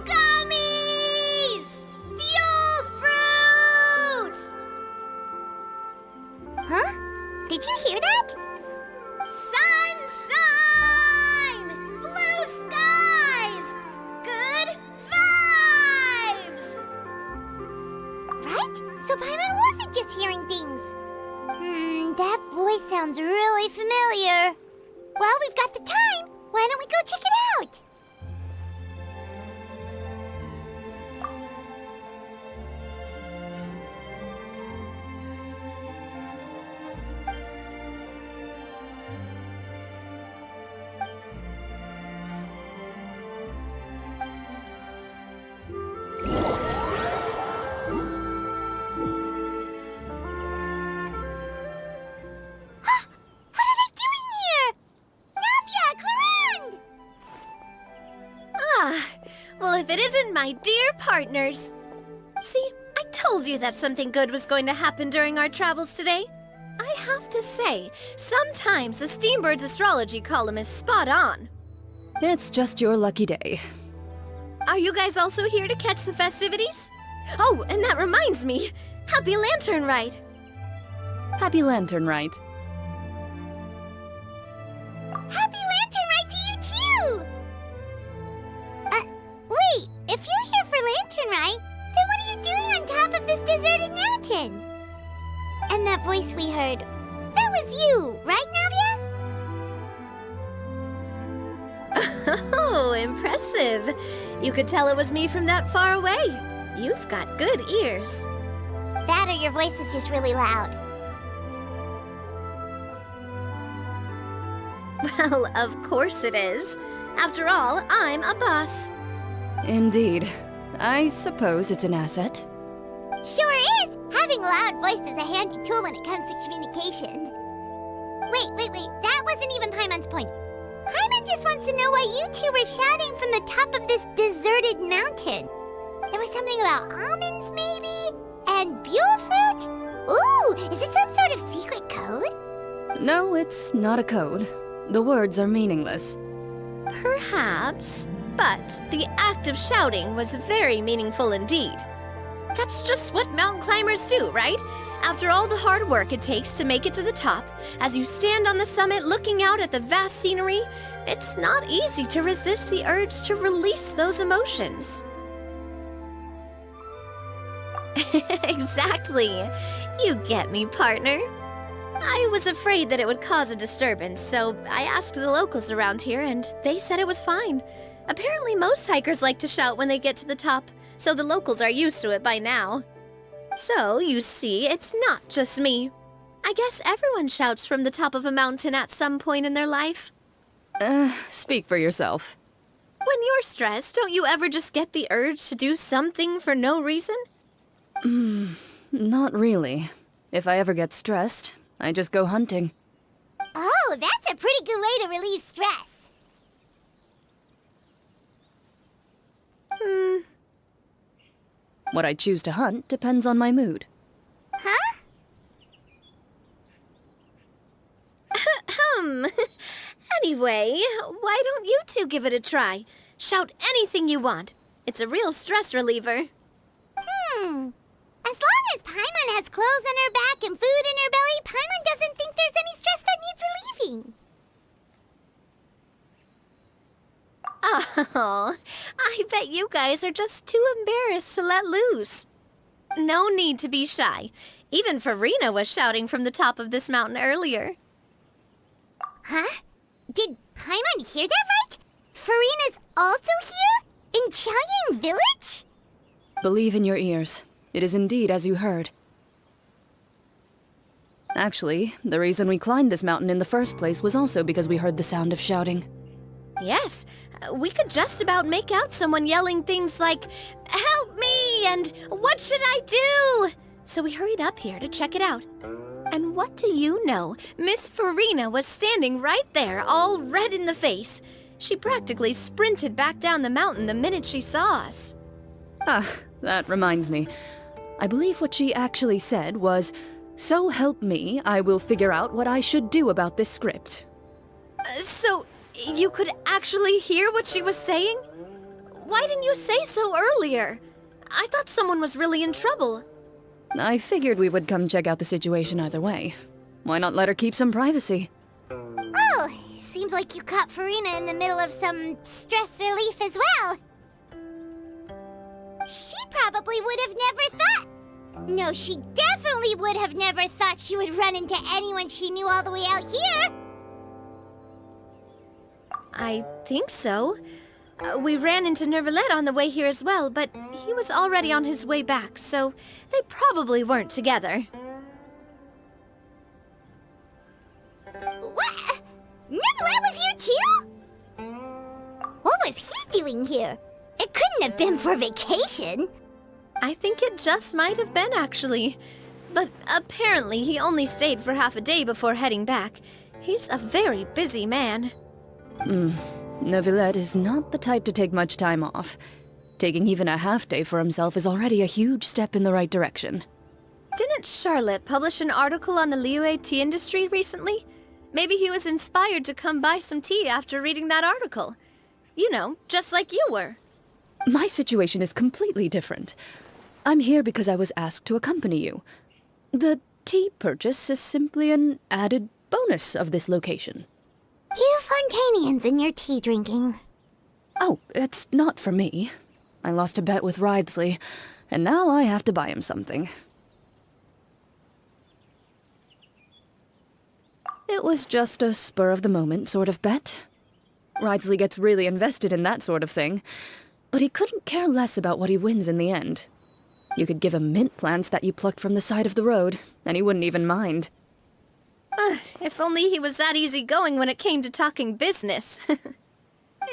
Gummies! Fuel fruit! Huh? Did you hear that? Sunshine! Blue skies! Good vibes! Right? So Paimon wasn't just hearing things. That voice sounds really familiar. Well, we've got the time. Why don't we go check it out? Well, if it isn't my dear partners. See, I told you that something good was going to happen during our travels today. I have to say, sometimes the Steambird's astrology column is spot on. It's just your lucky day. Are you guys also here to catch the festivities? Oh, and that reminds me. Happy Lantern Rite! Happy Lantern Rite. Happy Lantern Rite to you too! Wait, if you're here for Lantern Rite, then what are you doing on top of this deserted mountain? And that voice we heard, that was you, right, Navia? Oh, impressive. You could tell it was me from that far away. You've got good ears. That or your voice is just really loud. Well, of course it is. After all, I'm a boss. Indeed. I suppose it's an asset. Sure is! Having a loud voice is a handy tool when it comes to communication. Wait. That wasn't even Paimon's point. Paimon just wants to know why you two were shouting from the top of this deserted mountain. There was something about almonds, maybe? And buell fruit? Ooh, is it some sort of secret code? No, it's not a code. The words are meaningless. Perhaps, but the act of shouting was very meaningful indeed. That's just what mountain climbers do, right? After all the hard work it takes to make it to the top, as you stand on the summit looking out at the vast scenery, it's not easy to resist the urge to release those emotions. Exactly. You get me, partner. I was afraid that it would cause a disturbance, so I asked the locals around here, and they said it was fine. Apparently most hikers like to shout when they get to the top, so the locals are used to it by now. So, you see, it's not just me. I guess everyone shouts from the top of a mountain at some point in their life. Speak for yourself. When you're stressed, don't you ever just get the urge to do something for no reason? Not really. If I ever get stressed, I just go hunting. Oh, that's a pretty good way to relieve stress. What I choose to hunt depends on my mood. Huh? Anyway, why don't you two give it a try? Shout anything you want. It's a real stress reliever. As long as Paimon has clothes on her back and food in her belly, Paimon doesn't think there's any stress that needs relieving. Oh, I bet you guys are just too embarrassed to let loose. No need to be shy. Even Farina was shouting from the top of this mountain earlier. Huh? Did Paimon hear that right? Farina's also here? In Chaoyang Village? Believe in your ears. It is indeed as you heard. Actually, the reason we climbed this mountain in the first place was also because we heard the sound of shouting. Yes, we could just about make out someone yelling things like, "Help me!" and "What should I do?" So we hurried up here to check it out. And what do you know? Miss Farina was standing right there, all red in the face. She practically sprinted back down the mountain the minute she saw us. Ah, that reminds me. I believe what she actually said was, "So help me, I will figure out what I should do about this script." So, you could actually hear what she was saying? Why didn't you say so earlier? I thought someone was really in trouble. I figured we would come check out the situation either way. Why not let her keep some privacy? Oh, seems like you caught Farina in the middle of some stress relief as well. She probably would have never thought. No, she definitely would have never thought she would run into anyone she knew all the way out here. I think so. We ran into Nervalet on the way here as well, but he was already on his way back, so they probably weren't together. What? Nervalet was here too? What was he doing here? It couldn't have been for vacation. I think it just might have been, actually. But apparently he only stayed for half a day before heading back. He's a very busy man. Neuvillette is not the type to take much time off. Taking even a half day for himself is already a huge step in the right direction. Didn't Charlotte publish an article on the Liyue tea industry recently? Maybe he was inspired to come buy some tea after reading that article. You know, just like you were. My situation is completely different. I'm here because I was asked to accompany you. The tea purchase is simply an added bonus of this location. You Fontanians and your tea drinking. Oh, it's not for me. I lost a bet with Ridesley, and now I have to buy him something. It was just a spur-of-the-moment sort of bet. Ridesley gets really invested in that sort of thing, but he couldn't care less about what he wins in the end. You could give him mint plants that you plucked from the side of the road, and he wouldn't even mind. If only he was that easygoing when it came to talking business.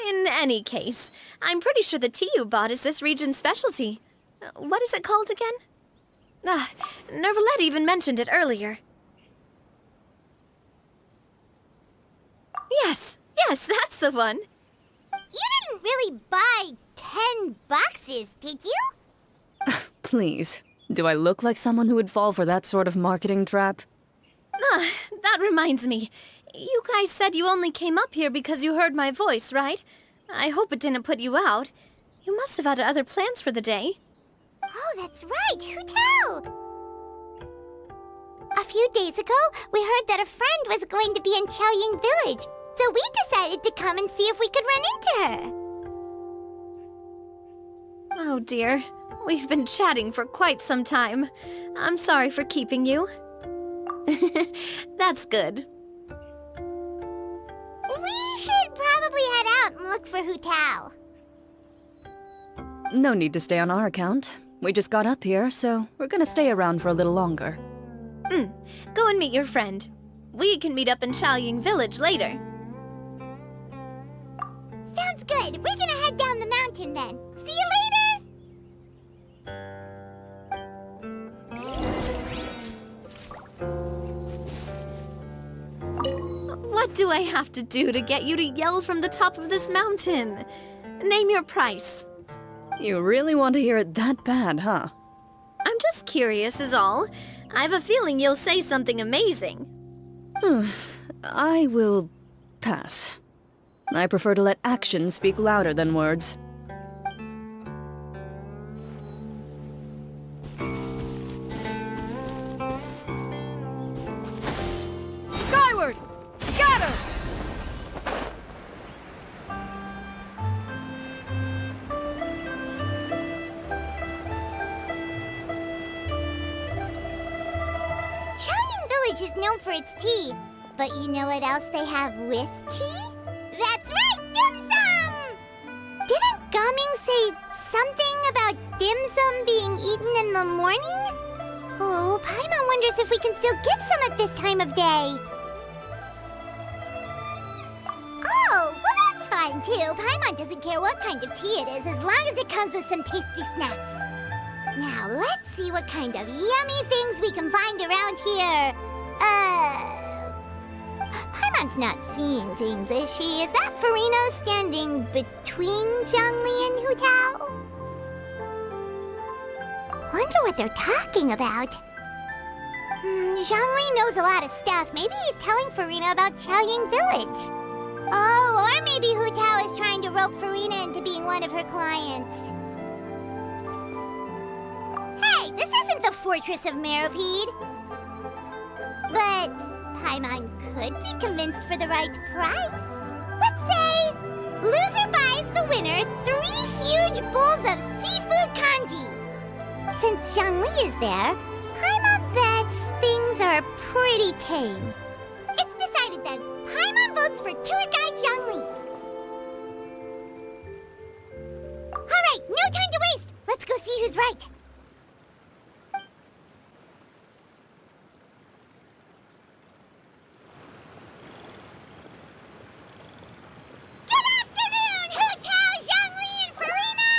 In any case, I'm pretty sure the tea you bought is this region's specialty. What is it called again? Nervalette even mentioned it earlier. Yes, that's the one. You didn't really buy 10 boxes, did you? Please, do I look like someone who would fall for that sort of marketing trap? That reminds me. You guys said you only came up here because you heard my voice, right? I hope it didn't put you out. You must have had other plans for the day. Oh, that's right. Who tell? A few days ago, we heard that a friend was going to be in Qiaoying Village, so we decided to come and see if we could run into her. Oh dear. We've been chatting for quite some time. I'm sorry for keeping you. That's good. We should probably head out and look for Hu Tao. No need to stay on our account. We just got up here, so we're gonna stay around for a little longer. Go and meet your friend. We can meet up in Qiaoying Village later. Sounds good. We're gonna head down the mountain then. See you later! What do I have to do to get you to yell from the top of this mountain? Name your price. You really want to hear it that bad, huh? I'm just curious is all. I have a feeling you'll say something amazing. I will pass. I prefer to let actions speak louder than words. Skyward! Scatter! Qiaoying Village is known for its tea, but you know what else they have with tea? That's right, dim sum! Didn't Gaming say something about dim sum being eaten in the morning? Oh, Paimon wonders if we can still get some at this time of day. Oh, well that's fine too. Paimon doesn't care what kind of tea it is as long as it comes with some tasty snacks. Now let's see what kind of yummy things we can find around here. Paimon's not seeing things, is she? Is that Farino standing between Zhongli and Hu Tao? Wonder what they're talking about. Zhongli knows a lot of stuff. Maybe he's telling Farina about Qiaoying Village. Oh, or maybe Hu Tao is trying to rope Farina into being one of her clients. Hey, this isn't the Fortress of Meropide. But Paimon could be convinced for the right price. Let's say loser buys the winner 3 huge bowls of seafood kanji. Since Zhongli is there, Paimon bets things are pretty tame. It's decided then. Paimon votes for tour guide Zhongli. All right, no time to waste. Let's go see who's right. Good afternoon, Hu Tao, Zhongli, and Farina!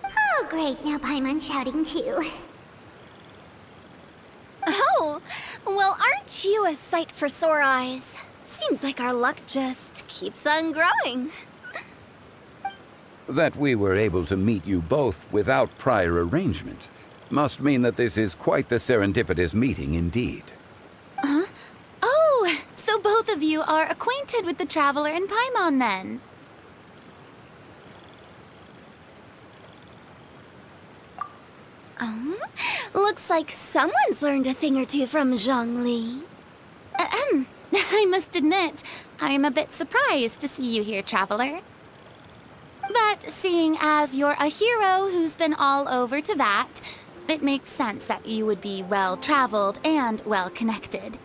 Oh, great. Now Paimon's shouting too. Oh, well, aren't you a sight for sore eyes? Seems like our luck just keeps on growing. That we were able to meet you both without prior arrangement must mean that this is quite the serendipitous meeting indeed. Huh? Oh, so both of you are acquainted with the Traveler in Paimon then? Looks like someone's learned a thing or two from Zhongli. I must admit, I'm a bit surprised to see you here, Traveler. But seeing as you're a hero who's been all over Teyvat, it makes sense that you would be well-traveled and well-connected.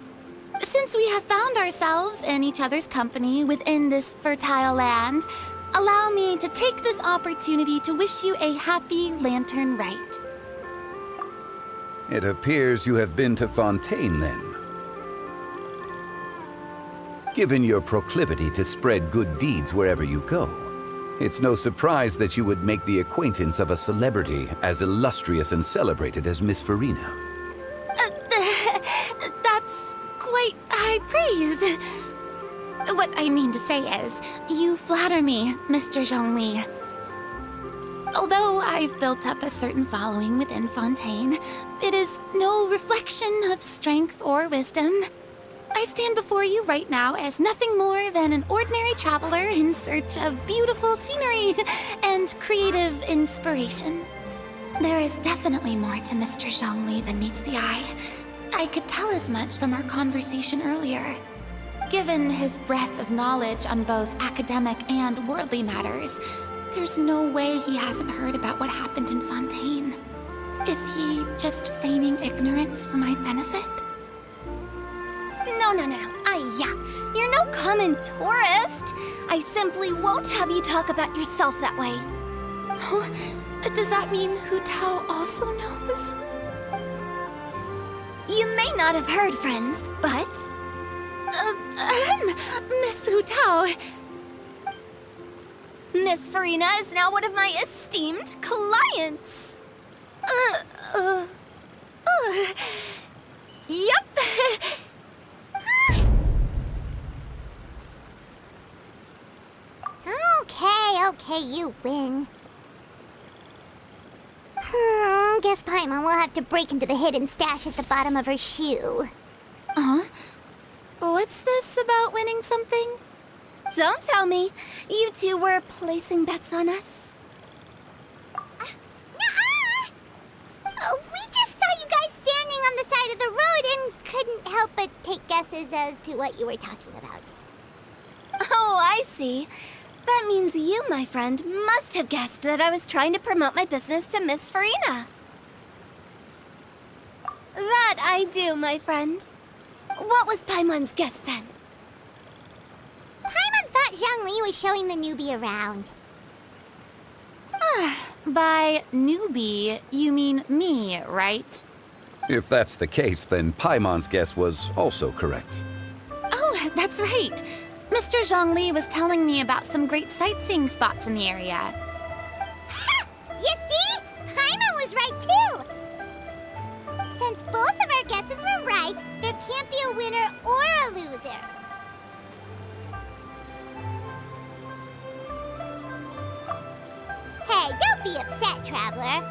Since we have found ourselves in each other's company within this fertile land, allow me to take this opportunity to wish you a happy Lantern Rite. It appears you have been to Fontaine, then. Given your proclivity to spread good deeds wherever you go, it's no surprise that you would make the acquaintance of a celebrity as illustrious and celebrated as Miss Farina. That's quite high praise. What I mean to say is, you flatter me, Mr. Zhongli. Although I've built up a certain following within Fontaine, it is no reflection of strength or wisdom. I stand before you right now as nothing more than an ordinary traveler in search of beautiful scenery and creative inspiration. There is definitely more to Mr. Zhongli than meets the eye. I could tell as much from our conversation earlier. Given his breadth of knowledge on both academic and worldly matters, there's no way he hasn't heard about what happened in Fontaine. Is he just feigning ignorance for my benefit? No. You're no common tourist. I simply won't have you talk about yourself that way. Oh, does that mean Hu Tao also knows? You may not have heard, friends, but... Miss Hu Tao... Miss Farina is now one of my esteemed clients. Yep. Okay, you win. Guess Paimon will have to break into the hidden stash at the bottom of her shoe. Huh? What's this about winning something? Don't tell me. You two were placing bets on us. We just saw you guys standing on the side of the road and couldn't help but take guesses as to what you were talking about. Oh, I see. That means you, my friend, must have guessed that I was trying to promote my business to Miss Farina. That I do, my friend. What was Paimon's guess then? Paimon thought Zhongli was showing the newbie around. By newbie, you mean me, right? If that's the case, then Paimon's guess was also correct. Oh, that's right. Mr. Zhongli was telling me about some great sightseeing spots in the area. Ha! You see? Paimon was right too! Since both of our guesses were right, there can't be a winner or a loser. Hey, don't be upset, Traveler.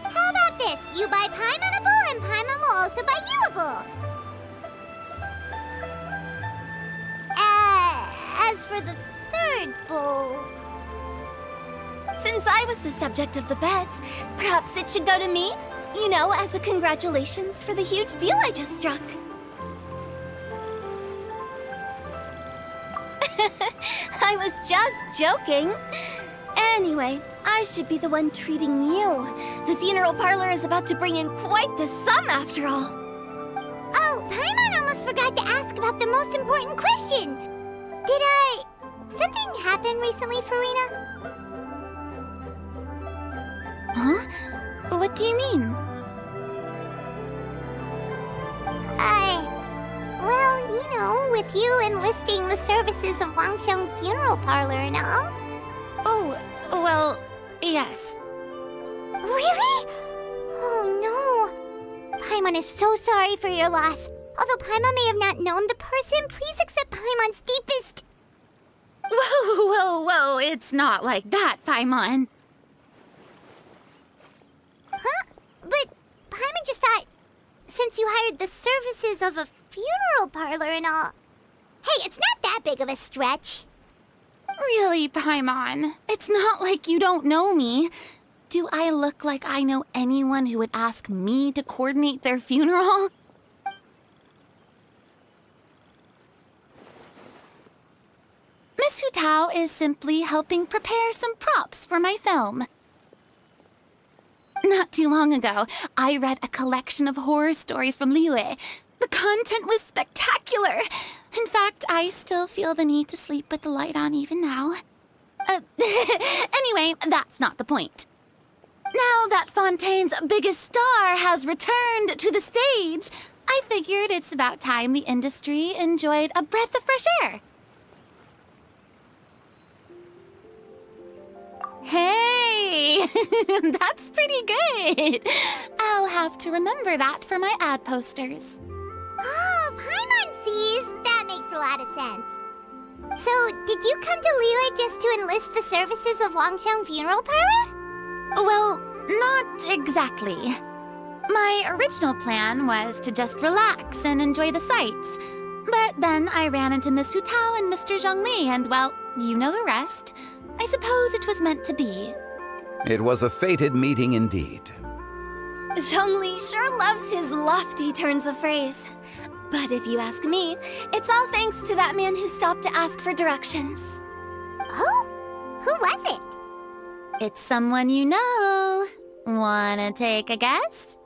How about this? You buy Paimonable and Paimon will also buy youable. As for the third bowl... Since I was the subject of the bet, perhaps it should go to me? You know, as a congratulations for the huge deal I just struck. I was just joking. Anyway, I should be the one treating you. The funeral parlor is about to bring in quite the sum after all. Oh, Paimon almost forgot to ask about the most important question. Something happened recently, Farina? Huh? What do you mean? Well, you know, with you enlisting the services of Wangsheng Funeral Parlor and all. Oh, well, yes. Really? Oh no. Paimon is so sorry for your loss. Although Paimon may have not known the person, please accept Paimon's deepest... Whoa, whoa, whoa, it's not like that, Paimon. Huh? But Paimon just thought, since you hired the services of a funeral parlor and all... Hey, it's not that big of a stretch. Really, Paimon? It's not like you don't know me. Do I look like I know anyone who would ask me to coordinate their funeral? Miss Hu Tao is simply helping prepare some props for my film. Not too long ago, I read a collection of horror stories from Liyue. The content was spectacular. In fact, I still feel the need to sleep with the light on even now. Anyway, that's not the point. Now that Fontaine's biggest star has returned to the stage, I figured it's about time the industry enjoyed a breath of fresh air. Hey, that's pretty good. I'll have to remember that for my ad posters. Oh, Paimon sees. That makes a lot of sense. So, did you come to Liyue just to enlist the services of Longsheng Funeral Parlor? Well, not exactly. My original plan was to just relax and enjoy the sights. But then I ran into Miss Hu Tao and Mr. Zhongli, and well, you know the rest. I suppose it was meant to be. It was a fated meeting indeed. Zhongli sure loves his lofty turns of phrase. But if you ask me, it's all thanks to that man who stopped to ask for directions. Oh? Who was it? It's someone you know. Wanna take a guess?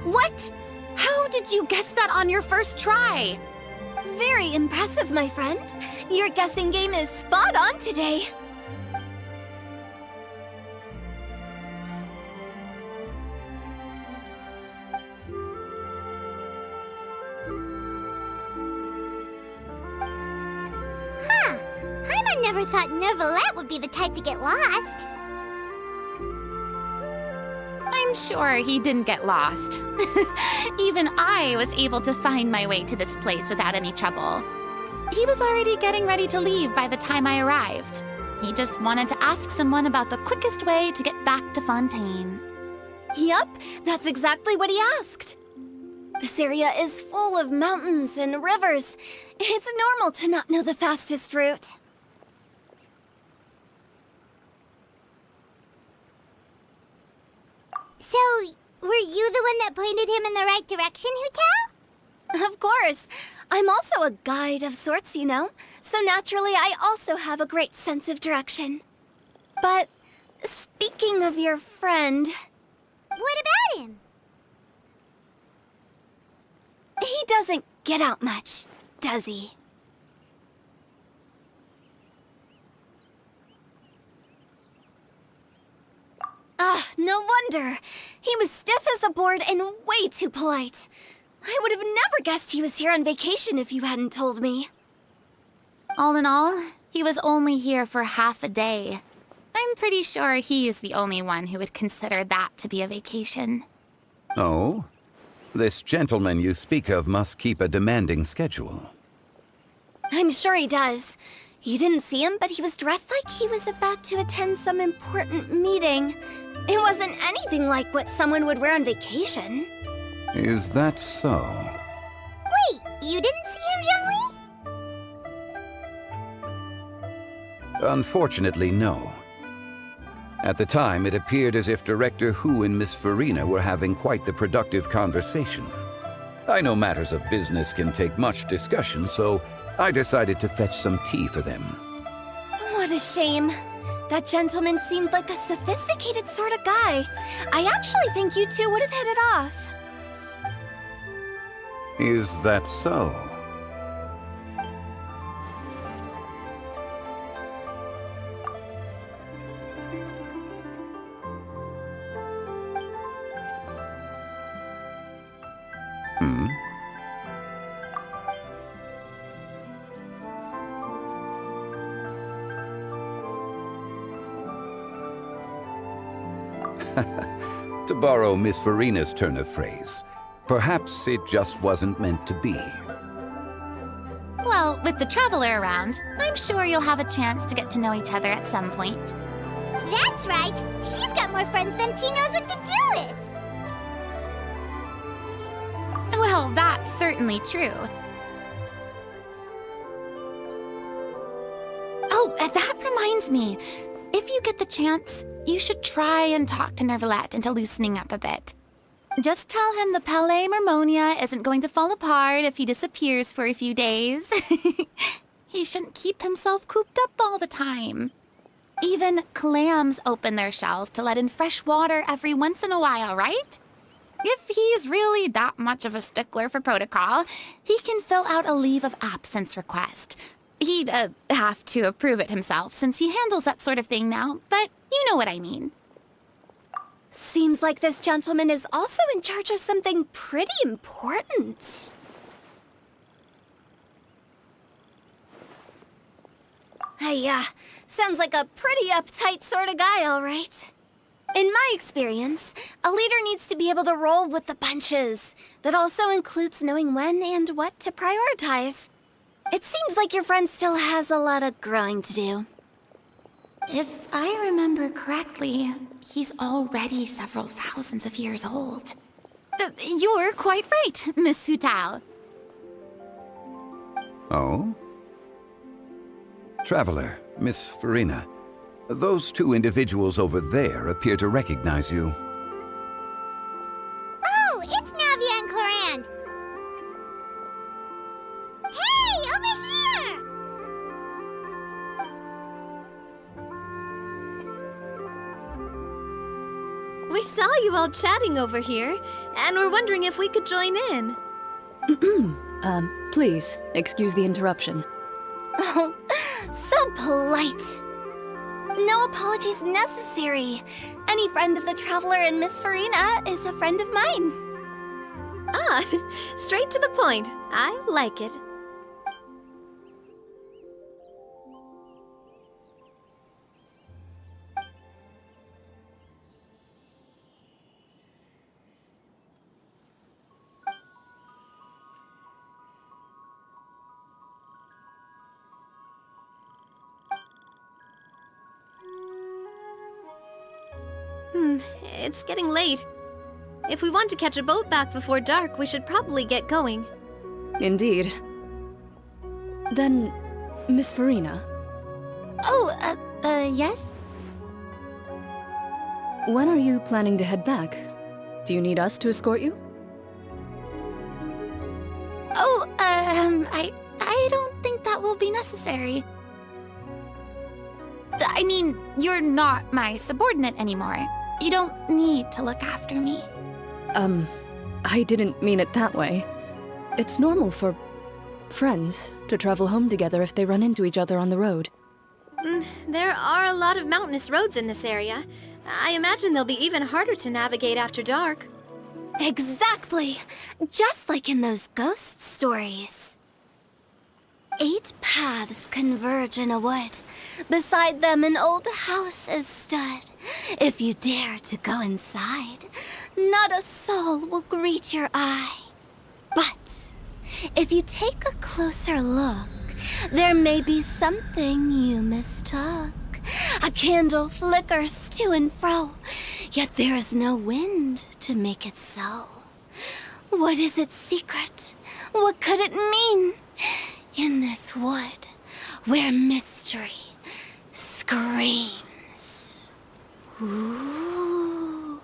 What? How did you guess that on your first try? Very impressive, my friend. Your guessing game is spot on today. Huh. Paimon never thought Neuvillette would be the type to get lost. I'm sure he didn't get lost. Even I was able to find my way to this place without any trouble. He was already getting ready to leave by the time I arrived. He just wanted to ask someone about the quickest way to get back to Fontaine. Yup, that's exactly what he asked. This area is full of mountains and rivers. It's normal to not know the fastest route. So, were you the one that pointed him in the right direction, Hu Tao? Of course. I'm also a guide of sorts, you know. So naturally, I also have a great sense of direction. But speaking of your friend... What about him? He doesn't get out much, does he? Ah, no wonder. He was stiff as a board and way too polite. I would have never guessed he was here on vacation if you hadn't told me. All in all, he was only here for half a day. I'm pretty sure he's the only one who would consider that to be a vacation. Oh? This gentleman you speak of must keep a demanding schedule. I'm sure he does. You didn't see him, but he was dressed like he was about to attend some important meeting. It wasn't anything like what someone would wear on vacation. Is that so? Wait, you didn't see him, Zhongli? Unfortunately, no. At the time, it appeared as if Director Hu and Miss Farina were having quite the productive conversation. I know matters of business can take much discussion, so I decided to fetch some tea for them. What a shame. That gentleman seemed like a sophisticated sort of guy. I actually think you two would have hit it off. Is that so? Hmm? To borrow Miss Farina's turn of phrase, perhaps it just wasn't meant to be. Well, with the Traveler around, I'm sure you'll have a chance to get to know each other at some point. That's right. She's got more friends than she knows what to do with. Well, that's certainly true. Oh, that reminds me. If you get the chance, you should try and talk to Nervalette into loosening up a bit. Just tell him the Palais Mermonia isn't going to fall apart if he disappears for a few days. He shouldn't keep himself cooped up all the time. Even clams open their shells to let in fresh water every once in a while, right? If he's really that much of a stickler for protocol, he can fill out a leave of absence request. He'd have to approve it himself since he handles that sort of thing now, but you know what I mean. Seems like this gentleman is also in charge of something pretty important. Sounds like a pretty uptight sort of guy, all right. In my experience, a leader needs to be able to roll with the punches. That also includes knowing when and what to prioritize. It seems like your friend still has a lot of growing to do. If I remember correctly, he's already several thousands of years old. You're quite right, Miss Hu Tao. Oh? Traveler, Miss Farina, those two individuals over there appear to recognize you. Oh, it's Navia and Clorand. Hey, over here! We saw you all chatting over here, and we're wondering if we could join in. Please, excuse the interruption. Oh, so polite. No apologies necessary. Any friend of the Traveler and Miss Farina is a friend of mine. Ah, straight to the point. I like it. It's getting late. If we want to catch a boat back before dark, we should probably get going. Indeed. Then, Miss Farina. Oh, yes? When are you planning to head back? Do you need us to escort you? Oh, I don't think that will be necessary. I mean, you're not my subordinate anymore. You don't need to look after me. I didn't mean it that way. It's normal for friends to travel home together if they run into each other on the road. There are a lot of mountainous roads in this area. I imagine they'll be even harder to navigate after dark. Exactly! Just like in those ghost stories. 8 paths converge in a wood. Beside them an old house is stood. If you dare to go inside, not a soul will greet your eye. But if you take a closer look, there may be something you mistook. A candle flickers to and fro, yet there is no wind to make it so. What is its secret? What could it mean? In this wood, where mystery screams. Ooh.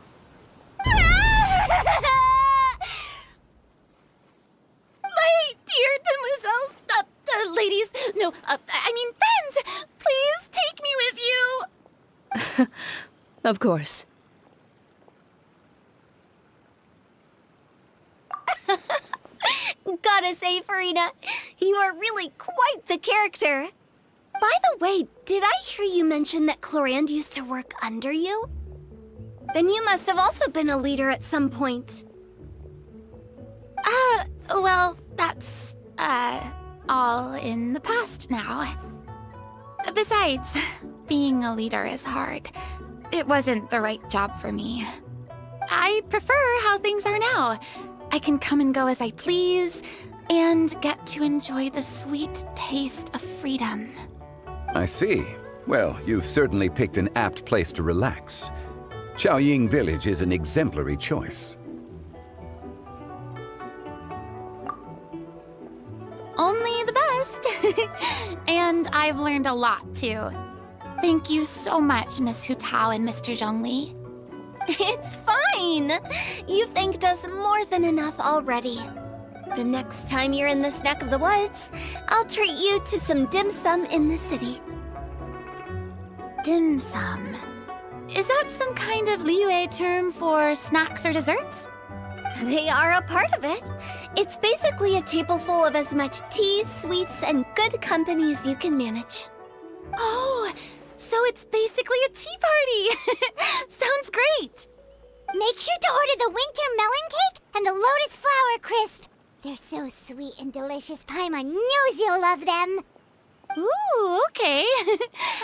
My dear demoiselles, ladies, no, I mean friends, please take me with you. Of course. Gotta say, Farina, you are really quite the character. By the way, did I hear you mention that Clorand used to work under you? Then you must have also been a leader at some point. Well, that's, all in the past now. Besides, being a leader is hard. It wasn't the right job for me. I prefer how things are now. I I can come and go as I please, and get to enjoy the sweet taste of freedom. I see. Well, you've certainly picked an apt place to relax. Qiaoying Village is an exemplary choice. Only the best. And I've learned a lot, too. Thank you so much, Miss Hu Tao and Mr. Zhongli. It's fine. You've thanked us more than enough already. The next time you're in this neck of the woods, I'll treat you to some dim sum in the city. Dim sum. Is that some kind of Liyue term for snacks or desserts? They are a part of it. It's basically a table full of as much tea, sweets, and good company as you can manage. Oh, so it's basically a tea party! Sounds great! Make sure to order the winter melon cake and the lotus flower crisp. They're so sweet and delicious, Paimon knows you'll love them. Ooh, okay.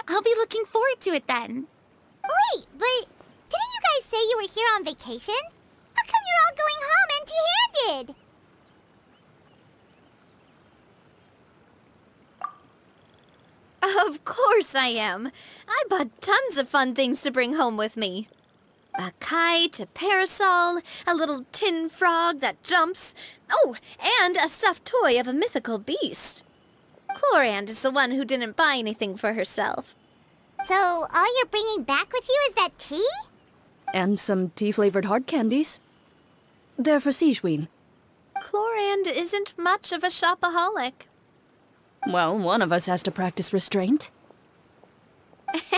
I'll be looking forward to it then. Wait, but didn't you guys say you were here on vacation? How come you're all going home empty-handed? Of course I am. I bought tons of fun things to bring home with me. A kite, a parasol, a little tin frog that jumps. Oh, and a stuffed toy of a mythical beast. Chlorand is the one who didn't buy anything for herself. So all you're bringing back with you is that tea? And some tea-flavored hard candies. They're for Sigewin. Chlorand isn't much of a shopaholic. Well, one of us has to practice restraint.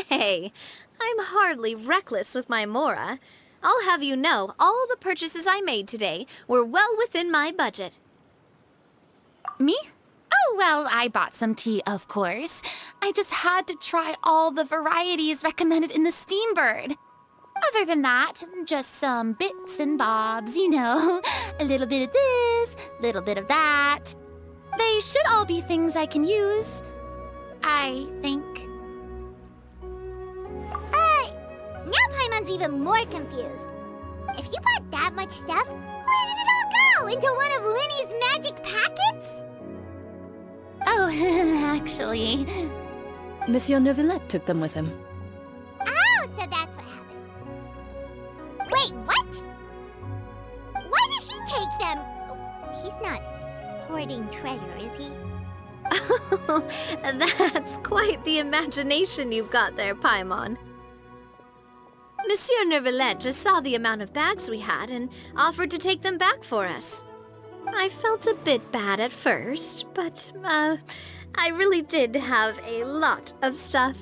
Hey, I'm hardly reckless with my Mora. I'll have you know, all the purchases I made today were well within my budget. Me? Oh, well, I bought some tea, of course. I just had to try all the varieties recommended in the Steambird. Other than that, just some bits and bobs, you know. A little bit of this, little bit of that. They should all be things I can use, I think. Now Paimon's even more confused. If you bought that much stuff, where did it all go? Into one of Linny's magic packets? Oh, actually... Monsieur Neuvillette took them with him. Oh, so that's what happened. Wait, what? Why did he take them? Oh, he's not hoarding treasure, is he? Oh, that's quite the imagination you've got there, Paimon. Monsieur Neuvillette just saw the amount of bags we had and offered to take them back for us. I felt a bit bad at first, but, I really did have a lot of stuff.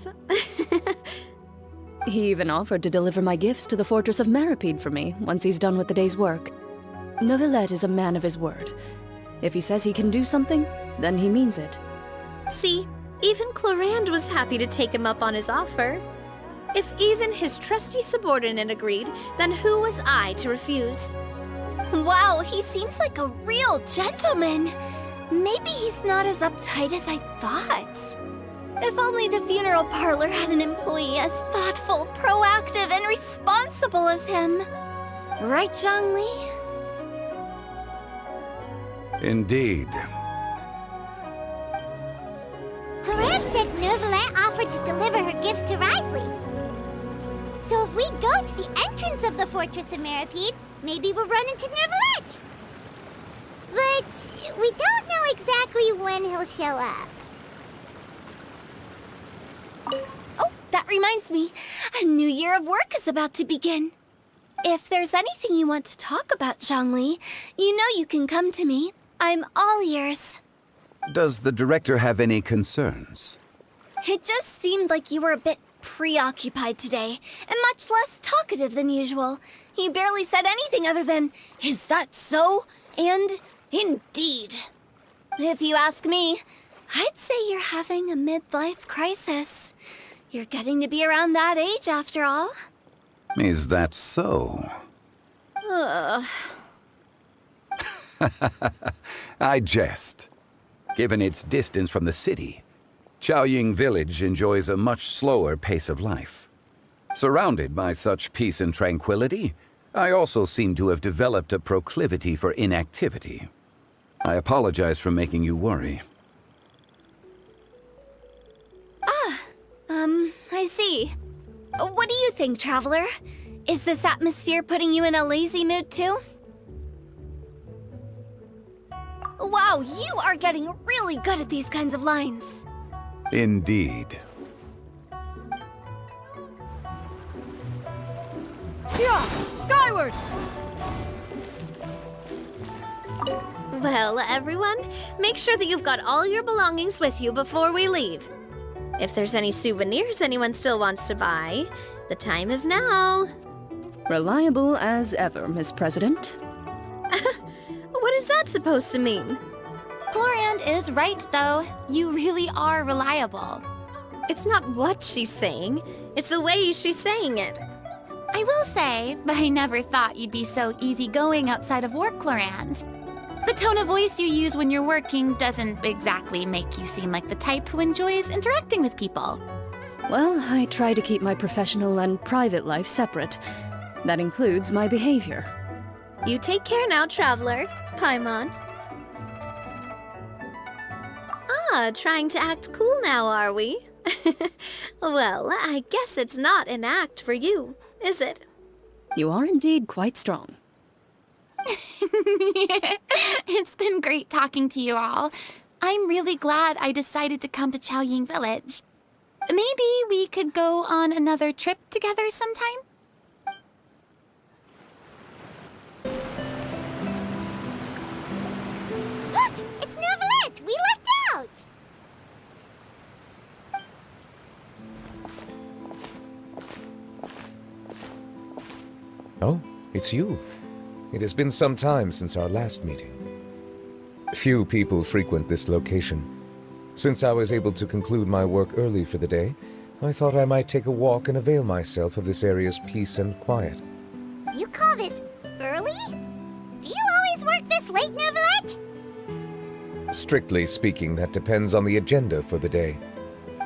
He even offered to deliver my gifts to the Fortress of Maripede for me once he's done with the day's work. Neuvillette is a man of his word. If he says he can do something, then he means it. See, even Chlorand was happy to take him up on his offer. If even his trusty subordinate agreed, then who was I to refuse? Wow, he seems like a real gentleman. Maybe he's not as uptight as I thought. If only the funeral parlor had an employee as thoughtful, proactive, and responsible as him. Right, Zhongli? Indeed. Chlorand said Neuvillette offered to deliver her gifts to Risley. So if we go to the entrance of the Fortress of Maripede, maybe we'll run into Neuvillette. But we don't know exactly when he'll show up. Oh, that reminds me. A new year of work is about to begin. If there's anything you want to talk about, Zhongli, you know you can come to me. I'm all ears. Does the director have any concerns? It just seemed like you were a bit preoccupied today, and much less talkative than usual. You barely said anything other than, "Is that so?" and "Indeed." If you ask me, I'd say you're having a midlife crisis. You're getting to be around that age after all. Is that so? Ugh. I jest. Given its distance from the city, Qiaoying Village enjoys a much slower pace of life. Surrounded by such peace and tranquility, I also seem to have developed a proclivity for inactivity. I apologize for making you worry. I see. What do you think, Traveler? Is this atmosphere putting you in a lazy mood too? Wow, you are getting really good at these kinds of lines. Indeed. Yeah, skyward! Well, everyone, make sure that you've got all your belongings with you before we leave. If there's any souvenirs anyone still wants to buy, the time is now. Reliable as ever, Miss President. What is that supposed to mean? Chlorand is right, though. You really are reliable. It's not what she's saying, it's the way she's saying it. I will say, but I never thought you'd be so easygoing outside of work, Chlorand. The tone of voice you use when you're working doesn't exactly make you seem like the type who enjoys interacting with people. Well, I try to keep my professional and private life separate. That includes my behavior. You take care now, Traveler. Paimon. Trying to act cool now, are we? Well, I guess it's not an act for you, is it? You are indeed quite strong. It's been great talking to you all. I'm really glad I decided to come to Chaoying Village. Maybe we could go on another trip together sometime? Look! It's Neuvillette! We lucked out! Oh, it's you. It has been some time since our last meeting. Few people frequent this location. Since I was able to conclude my work early for the day, I thought I might take a walk and avail myself of this area's peace and quiet. You call this early? Do you always work this late, Neuvillette? Strictly speaking, that depends on the agenda for the day.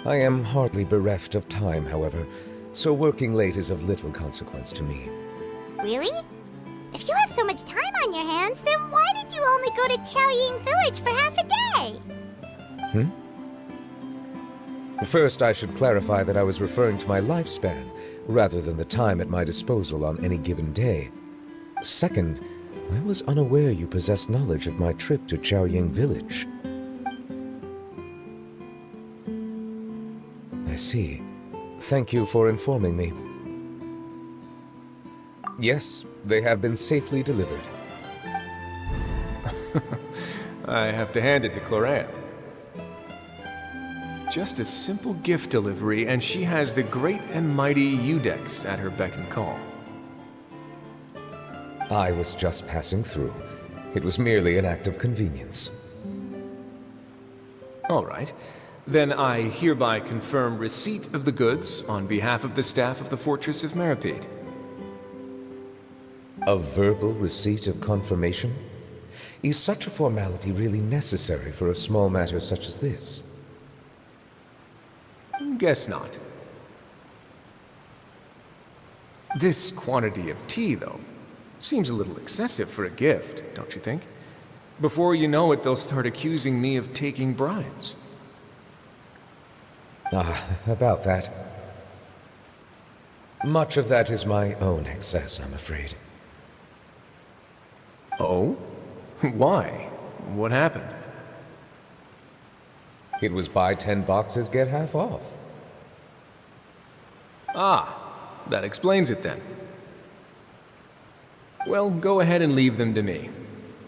I am hardly bereft of time, however, so working late is of little consequence to me. Really? If you have so much time on your hands, then why did you only go to Chaoying Village for half a day? First, I should clarify that I was referring to my lifespan, rather than the time at my disposal on any given day. Second, I was unaware you possessed knowledge of my trip to Chaoying Village. I see. Thank you for informing me. Yes, they have been safely delivered. I have to hand it to Chlorand. Just a simple gift delivery, and she has the great and mighty Udex at her beck and call. I was just passing through. It was merely an act of convenience. All right. Then I hereby confirm receipt of the goods on behalf of the staff of the Fortress of Meripede. A verbal receipt of confirmation? Is such a formality really necessary for a small matter such as this? Guess not. This quantity of tea, though, seems a little excessive for a gift, don't you think? Before you know it, they'll start accusing me of taking bribes. About that. Much of that is my own excess, I'm afraid. Oh? Why? What happened? It was buy 10 boxes, get half off. Ah, that explains it then. Well, go ahead and leave them to me.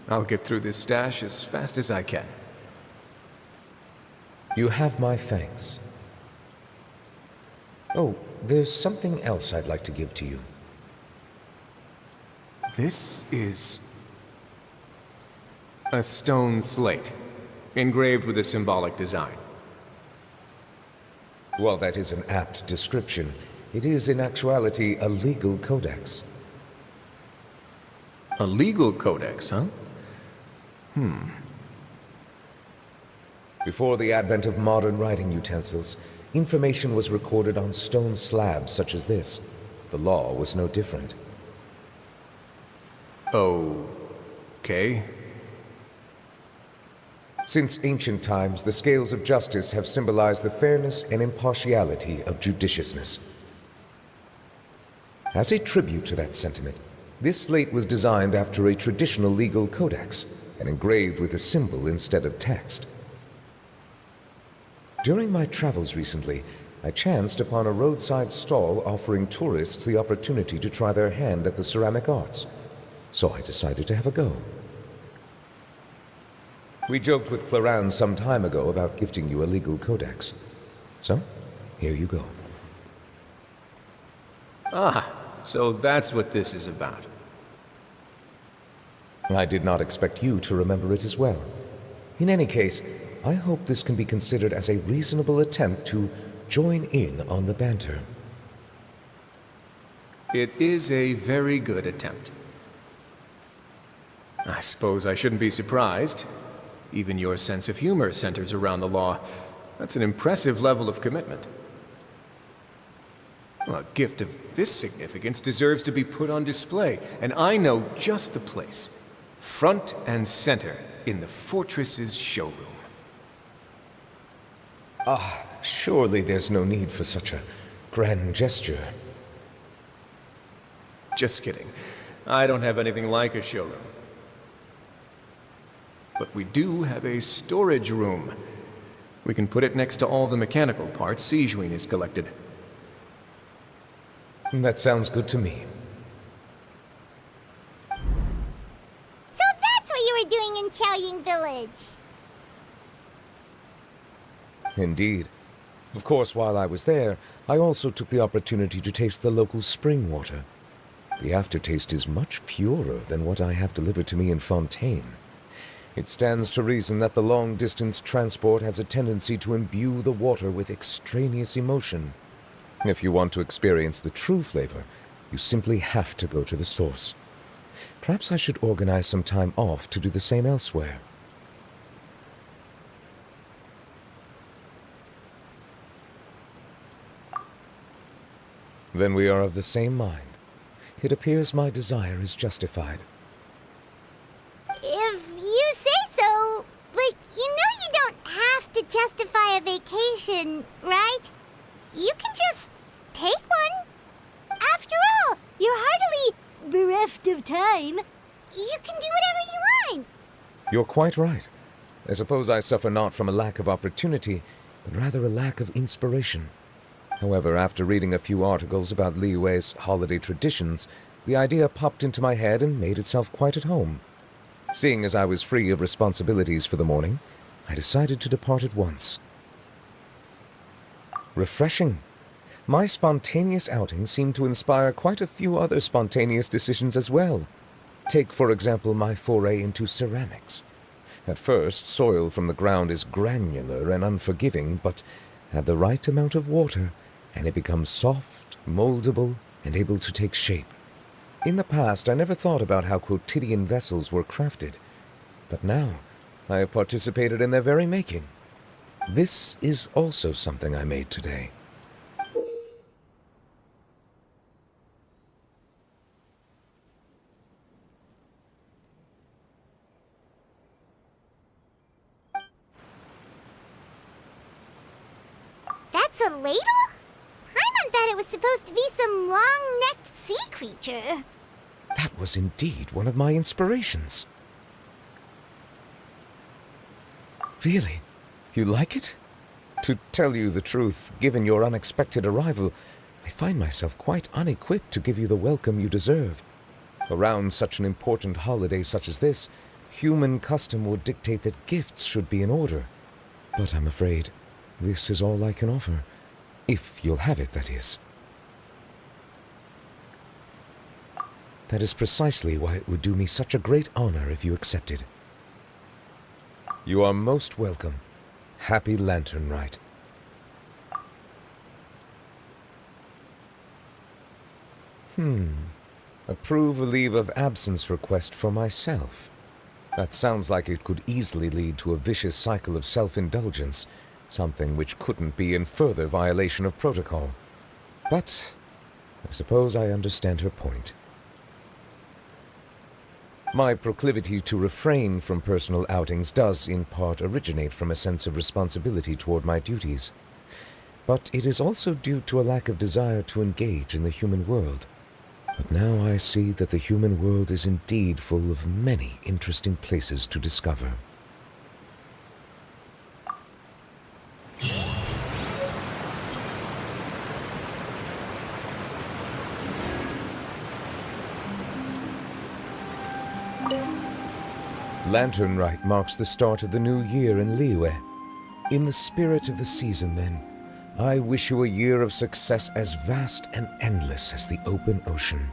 I'll get through this stash as fast as I can. You have my thanks. Oh, there's something else I'd like to give to you. This is a stone slate, engraved with a symbolic design. While that is an apt description, it is in actuality a legal codex. A legal codex, huh? Before the advent of modern writing utensils, information was recorded on stone slabs such as this. The law was no different. Okay. Since ancient times, the scales of justice have symbolized the fairness and impartiality of judiciousness. As a tribute to that sentiment, this slate was designed after a traditional legal codex and engraved with a symbol instead of text. During my travels recently, I chanced upon a roadside stall offering tourists the opportunity to try their hand at the ceramic arts, so I decided to have a go. We joked with Claran some time ago about gifting you a legal codex. So, here you go. Ah, so that's what this is about. I did not expect you to remember it as well. In any case, I hope this can be considered as a reasonable attempt to join in on the banter. It is a very good attempt. I suppose I shouldn't be surprised. Even your sense of humor centers around the law. That's an impressive level of commitment. Well, a gift of this significance deserves to be put on display, and I know just the place. Front and center in the fortress's showroom. Ah, surely there's no need for such a grand gesture. Just kidding. I don't have anything like a showroom. But we do have a storage room. We can put it next to all the mechanical parts Sijuin has collected. That sounds good to me. So that's what you were doing in Chaoying Village. Indeed. Of course, while I was there, I also took the opportunity to taste the local spring water. The aftertaste is much purer than what I have delivered to me in Fontaine. It stands to reason that the long-distance transport has a tendency to imbue the water with extraneous emotion. If you want to experience the true flavor, you simply have to go to the source. Perhaps I should organize some time off to do the same elsewhere. Then we are of the same mind. It appears my desire is justified. If you say so, but you know you don't have to justify a vacation, right? You can just take one. After all, you're hardly bereft of time. You can do whatever you want. You're quite right. I suppose I suffer not from a lack of opportunity, but rather a lack of inspiration. However, after reading a few articles about Liyue's holiday traditions, the idea popped into my head and made itself quite at home. Seeing as I was free of responsibilities for the morning, I decided to depart at once. Refreshing. My spontaneous outing seemed to inspire quite a few other spontaneous decisions as well. Take, for example, my foray into ceramics. At first, soil from the ground is granular and unforgiving, but add the right amount of water, and it becomes soft, moldable, and able to take shape. In the past, I never thought about how quotidian vessels were crafted, but now I have participated in their very making. This is also something I made today. That's a ladle? Paimon thought it was supposed to be some long-necked sea creature. That was indeed one of my inspirations. Really? You like it? To tell you the truth, given your unexpected arrival, I find myself quite unequipped to give you the welcome you deserve. Around such an important holiday such as this, human custom would dictate that gifts should be in order. But I'm afraid this is all I can offer. If you'll have it, that is. That is precisely why it would do me such a great honor if you accepted. You are most welcome. Happy Lantern Rite. Approve a leave of absence request for myself. That sounds like it could easily lead to a vicious cycle of self-indulgence, something which couldn't be in further violation of protocol. But I suppose I understand her point. My proclivity to refrain from personal outings does in part originate from a sense of responsibility toward my duties. But it is also due to a lack of desire to engage in the human world. But now I see that the human world is indeed full of many interesting places to discover. Lantern Rite marks the start of the new year in Liyue. In the spirit of the season, then, I wish you a year of success as vast and endless as the open ocean.